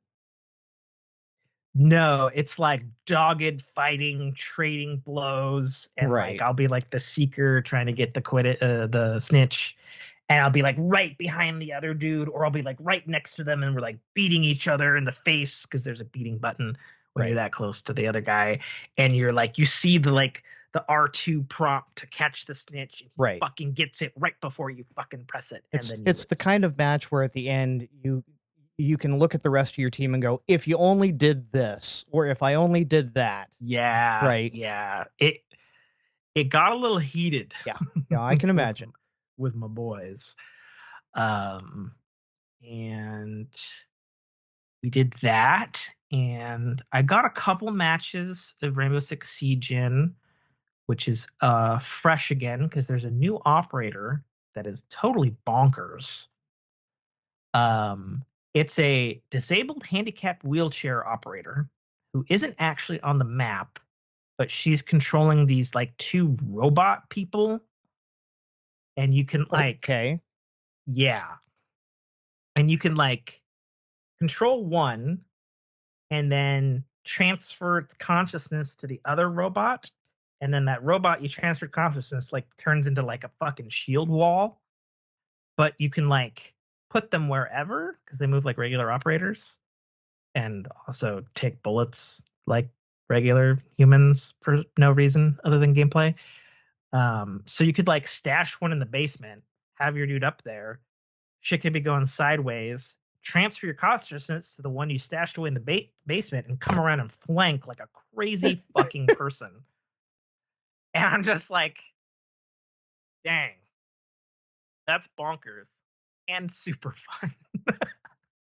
No, it's like dogged fighting, trading blows, and Right. like I'll be like the seeker trying to get the snitch, and I'll be like right behind the other dude, or I'll be like right next to them, and we're like beating each other in the face because there's a beating button when you're that close to the other guy, and you're like you see the R2 prompt to catch the snitch, and he fucking gets it right before you fucking press it. It's the kind of match where at the end you can look at the rest of your team and go, if you only did this, or if I only did that. Yeah. Right. Yeah. It got a little heated. Yeah. Yeah, I can imagine. with my boys. And we did that. And I got a couple matches of Rainbow Six Siege in, which is fresh again, because there's a new operator that is totally bonkers. It's a disabled handicapped wheelchair operator who isn't actually on the map, but she's controlling these like two robot people. And you can yeah. And you can like control one and then transfer its consciousness to the other robot. And then that robot you transfer consciousness like turns into like a fucking shield wall. But you can like put them wherever because they move like regular operators and also take bullets like regular humans for no reason other than gameplay. So you could like stash one in the basement, have your dude up there, shit could be going sideways, transfer your consciousness to the one you stashed away in the basement and come around and flank like a crazy fucking person. And I'm just like, dang, that's bonkers and super fun.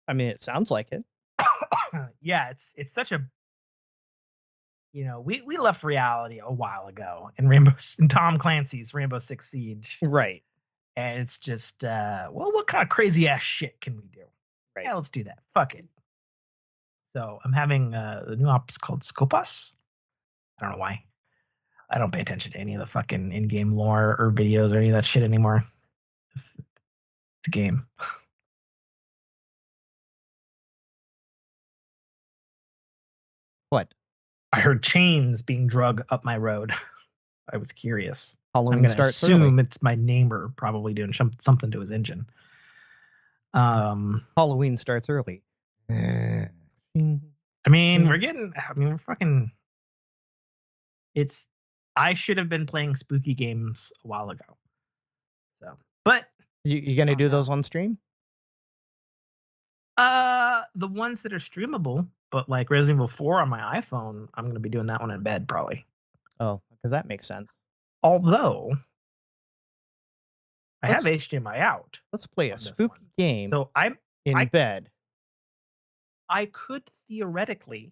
I mean, it sounds like it. Yeah, it's such a, you know, we left reality a while ago in Tom Clancy's Rainbow Six Siege. Right. And it's just, well, what kind of crazy ass shit can we do? Right. Yeah, let's do that. Fuck it. So I'm having the new ops called Skopas. I don't know why. I don't pay attention to any of the fucking in-game lore or videos or any of that shit anymore. It's a game. What? I heard chains being drug up my road. I was curious. Halloween I'm going to assume early. it's my neighbor probably doing something to his engine. Halloween starts early. I mean, we're fucking. I should have been playing spooky games a while ago. So, but you gonna do those on stream? The ones that are streamable, but like Resident Evil 4 on my iPhone, I'm gonna be doing that one in bed probably. Oh, because that makes sense. Although I have HDMI out. Let's play a spooky game. So I'm in bed. I could theoretically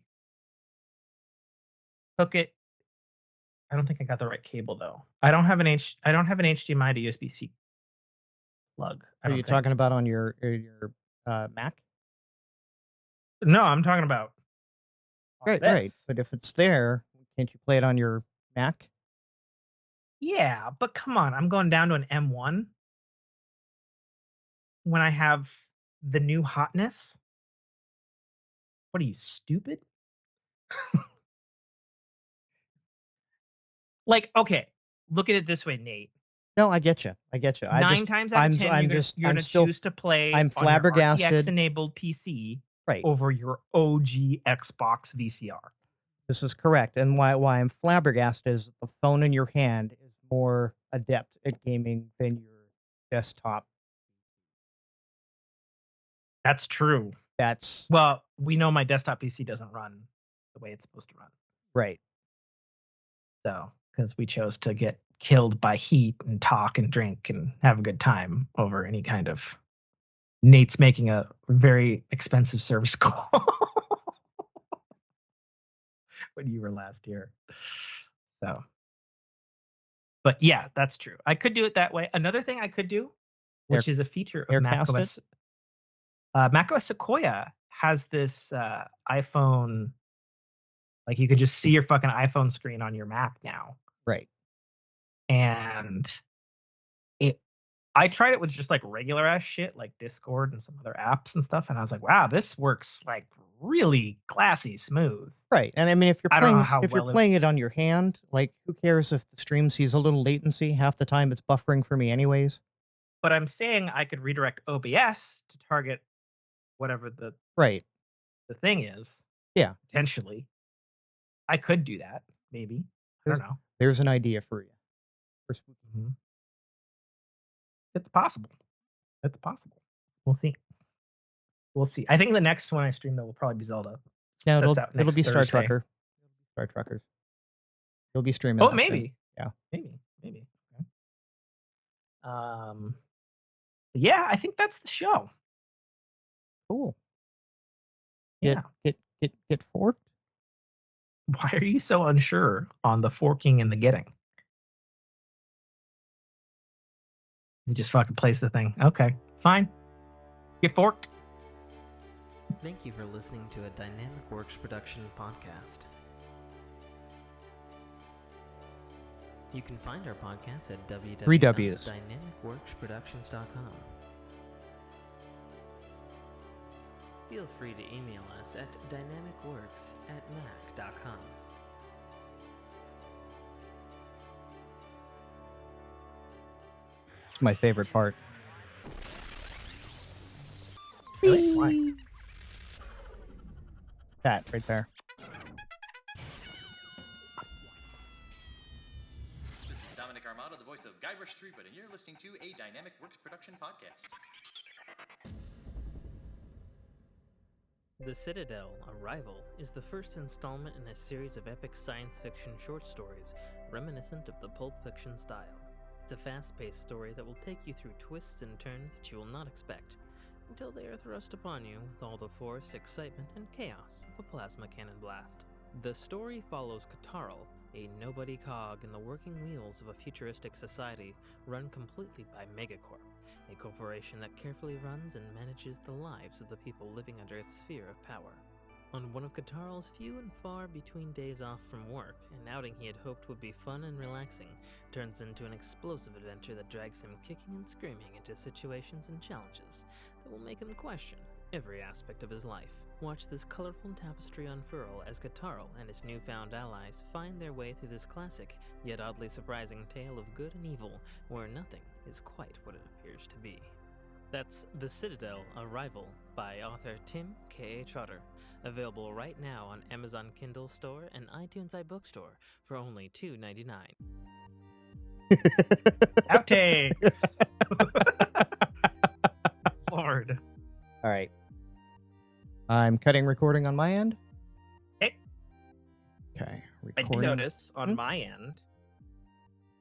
hook it. I don't think I got the right cable though. I don't have an HDMI to USB-C plug. Are you talking about on your Mac? No, I'm talking about. Right. But if it's there, can't you play it on your Mac? Yeah, but come on, I'm going down to an M1 when I have the new hotness. What are you, stupid? Like, okay, look at it this way, Nate. No, I get you. 9 times out of 10, you're going to choose to play I'm flabbergasted. on your RTX-enabled PC over your OG Xbox VCR. This is correct. And why I'm flabbergasted is the phone in your hand is more adept at gaming than your desktop. That's true. Well, we know my desktop PC doesn't run the way it's supposed to run. Right. So, because we chose to get killed by heat and talk and drink and have a good time over any kind of Nate's making a very expensive service call when you were last year. So, but yeah, that's true. I could do it that way. Another thing I could do, which is a feature of macOS, macOS Sequoia has this iPhone Like you could just see your fucking iPhone screen on your Mac now. Right. And I tried it with just like regular ass shit like Discord and some other apps and stuff, and I was like, wow, this works like really classy smooth. Right. And I mean, if you're playing it on your hand, like who cares if the stream sees a little latency? Half the time it's buffering for me anyways. But I'm saying I could redirect OBS to target whatever the thing is. Yeah. Potentially. I could do that, maybe. I don't know. There's an idea for you. Mm-hmm. It's possible. It's possible. We'll see. We'll see. I think the next one I stream though will probably be Zelda. No, it'll be Star Trucker. Star Truckers. You'll be streaming. Oh, maybe. Soon. Yeah. Maybe. Yeah, I think that's the show. Cool. Yeah. Get forked. Why are you so unsure on the forking and the getting? You just fucking place the thing. Okay, fine. Get forked. Thank you for listening to a Dynamic Works production podcast. You can find our podcast at www.dynamicworksproductions.com. Feel free to email us at dynamicworks@mac.com. It's my favorite part. Really? Why? That right there. This is Dominic Armato, the voice of Guybrush Threepwood, and you're listening to a Dynamic Works production podcast. The Citadel, Arrival, is the first installment in a series of epic science fiction short stories reminiscent of the Pulp Fiction style. It's a fast-paced story that will take you through twists and turns that you will not expect, until they are thrust upon you with all the force, excitement, and chaos of a plasma cannon blast. The story follows Katarl, a nobody cog in the working wheels of a futuristic society run completely by Megacorp, a corporation that carefully runs and manages the lives of the people living under its sphere of power. On one of Katarl's few and far between days off from work, an outing he had hoped would be fun and relaxing turns into an explosive adventure that drags him kicking and screaming into situations and challenges that will make him question every aspect of his life. Watch this colorful tapestry unfurl as Katarl and his newfound allies find their way through this classic, yet oddly surprising tale of good and evil, where nothing is quite what it appears to be. That's The Citadel, Arrival, by author Tim K.A. Trotter, available right now on Amazon Kindle Store and iTunes iBookstore for only $2.99. Outtakes! Lord. All right. I'm cutting recording on my end. Okay. Recording. I did notice on my end,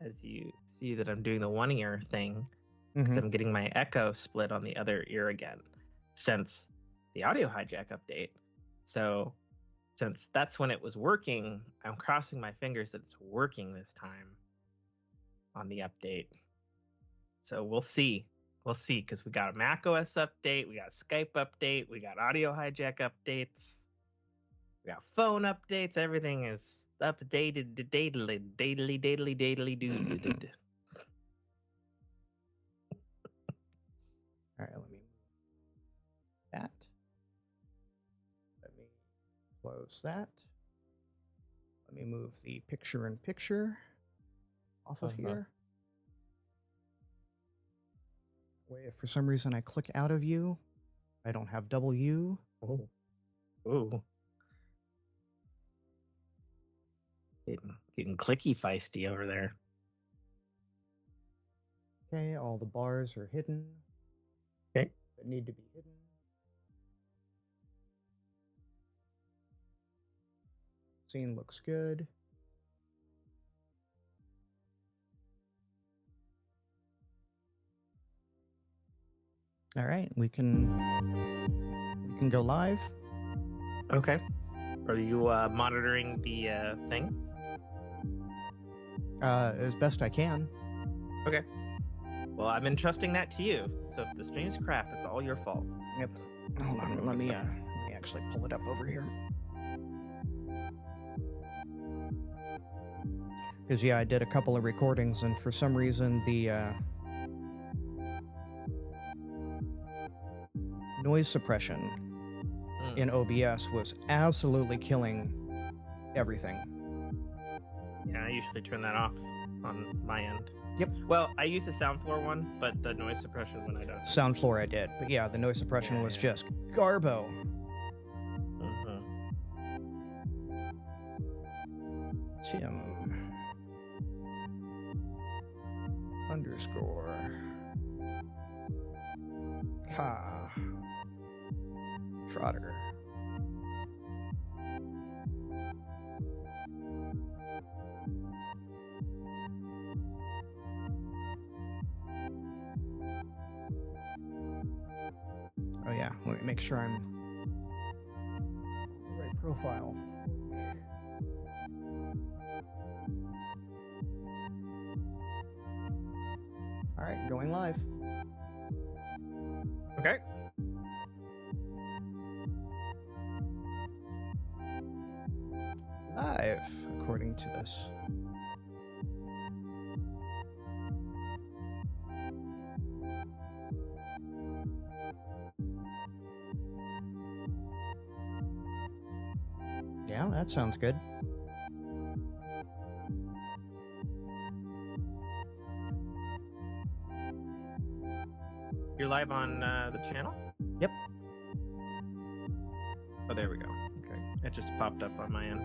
as you see that I'm doing the one ear thing, because I'm getting my echo split on the other ear again, since the audio hijack update. So, since that's when it was working, I'm crossing my fingers that it's working this time on the update. So we'll see. We'll see, because we got a macOS update, we got a Skype update, we got audio hijack updates, we got phone updates, everything is updated, dately. All right, let me that. Let me close that. Let me move the picture-in-picture off of here. If for some reason I click out of you, I don't have W. Oh. Ooh. Getting clicky feisty over there. Okay, all the bars are hidden. Okay. That need to be hidden. Scene looks good. All right, we can go live. Okay. Are you monitoring the thing? As best I can. Okay. Well, I'm entrusting that to you. So if the stream's crap, it's all your fault. Yep. Hold on, let me actually pull it up over here. Because, yeah, I did a couple of recordings, and for some reason, the noise suppression in OBS was absolutely killing everything. Yeah, I usually turn that off on my end. Yep. Well, I use the SoundFloor one, but the noise suppression one I don't. SoundFloor I did, but yeah, the noise suppression was just garbo. Tim _ Ka Trotter. Oh yeah, let me make sure I'm the right profile. All right, going live. Okay. Live, according to this. Yeah, that sounds good. You're live on the channel? Yep. Oh, there we go. Okay. It just popped up on my end.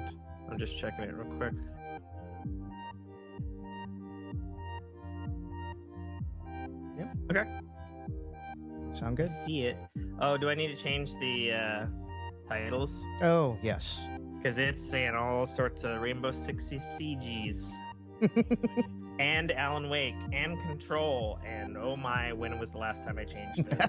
I'm just checking it real quick. Yep. Okay. Sound good? See it. Oh, do I need to change the titles? Oh, yes. Because it's saying all sorts of Rainbow Six CGs. And Alan Wake and Control, and oh my, when was the last time I changed this?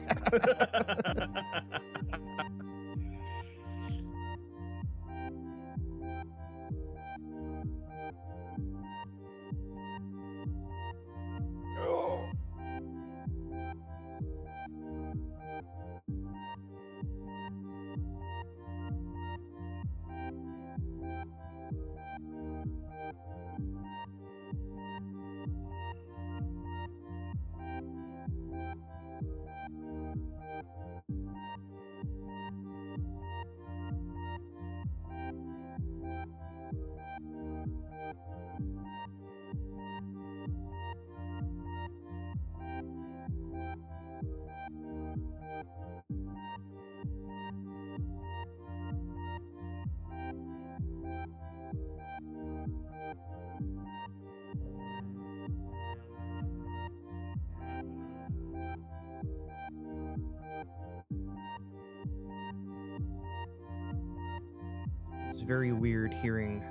It's very weird hearing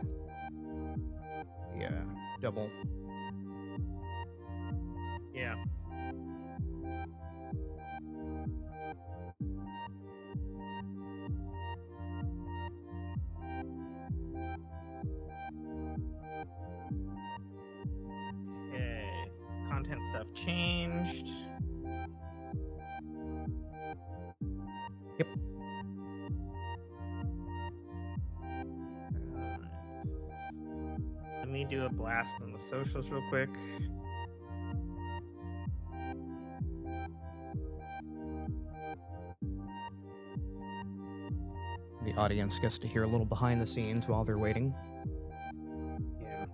double. Yeah. Okay. Content stuff changed. Yep. Let me do a blast on the socials real quick. The audience gets to hear a little behind the scenes while they're waiting. Yeah.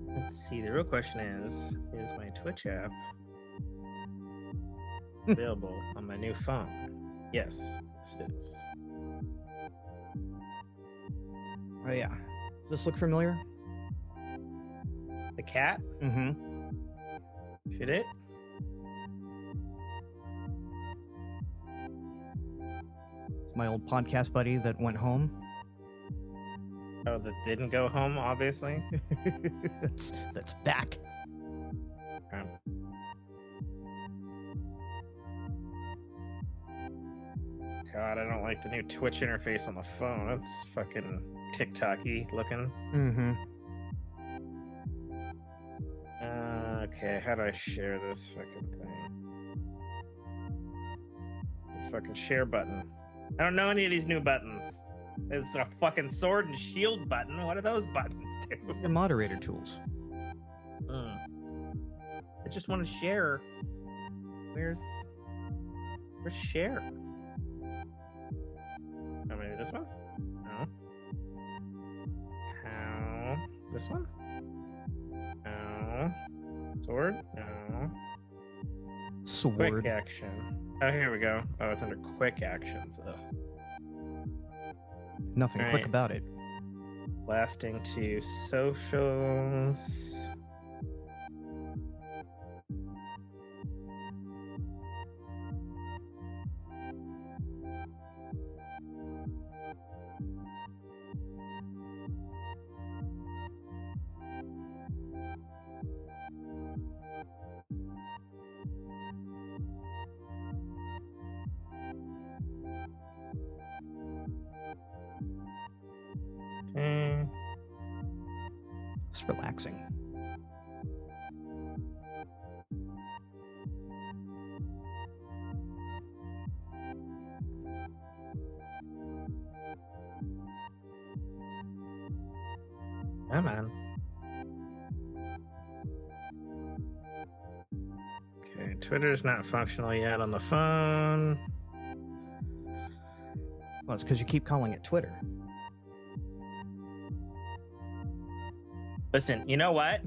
Let's see. The real question is my Twitch app available on my new phone? Yes, it is. Oh yeah. Does this look familiar? The cat? Mm-hmm. Should it? It's my old podcast buddy that went home. Oh, that didn't go home, obviously. that's back. Okay. God, I don't like the new Twitch interface on the phone. That's fucking TikTok-y looking. Mm-hmm. Okay, how do I share this fucking thing? The fucking share button. I don't know any of these new buttons. It's a fucking sword and shield button. What do those buttons do? Your moderator tools. I just want to share. Where's share? Oh, maybe this one? No. How? This one? No. Sword? No. Sword. Quick action. Oh, here we go. Oh, it's under quick actions. Ugh. Nothing quick Alright. about it. Blasting to socials. Okay. It's relaxing. Come on. Okay, Twitter's not functional yet on the phone. Well, it's because you keep calling it Twitter. Listen, you know what?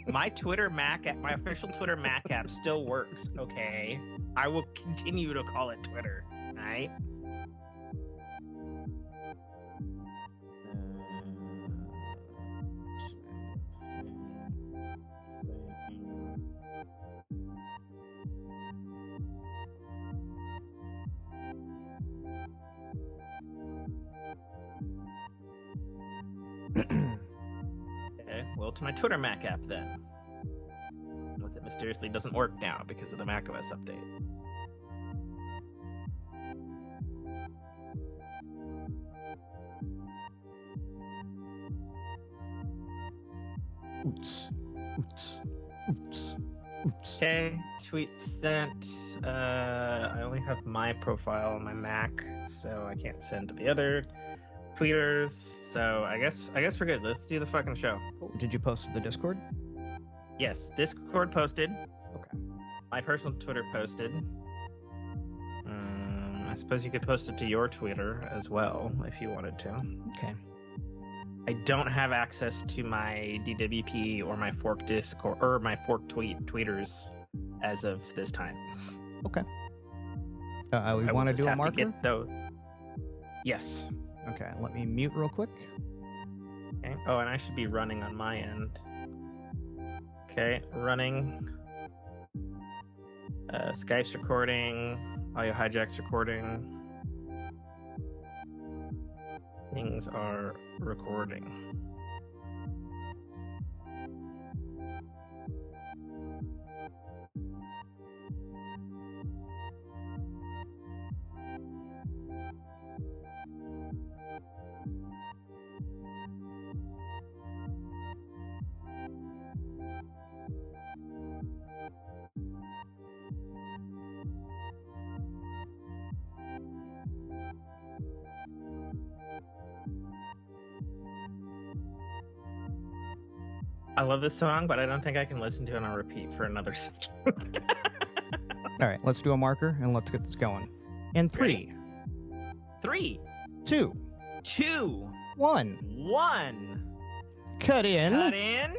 My Twitter Mac app, my official Twitter Mac app still works, okay? I will continue to call it Twitter, alright? Okay, well, to my Twitter Mac app then. Unless it mysteriously doesn't work now because of the macOS update. Oots. Oots. Oots. Oots. Okay, tweet sent. I only have my profile on my Mac, so I can't send to the other tweeters. So I guess we're good. Let's do the fucking show. Cool. Did you post to the Discord? Yes, Discord posted. Okay. My personal Twitter posted. I suppose you could post it to your Twitter as well if you wanted to. Okay. I don't have access to my DWP or my fork disk or my fork tweeters as of this time. Okay. We I will want to just do a have marker? get those. Yes. Okay, let me mute real quick. Okay. Oh, and I should be running on my end. Okay, running. Skype's recording. Audio hijack's recording. Things are recording. I love this song, but I don't think I can listen to it on repeat for another second. All right, let's do a marker and let's get this going. In 3, 3, 2, 2, 1. 1. Cut in. Cut in.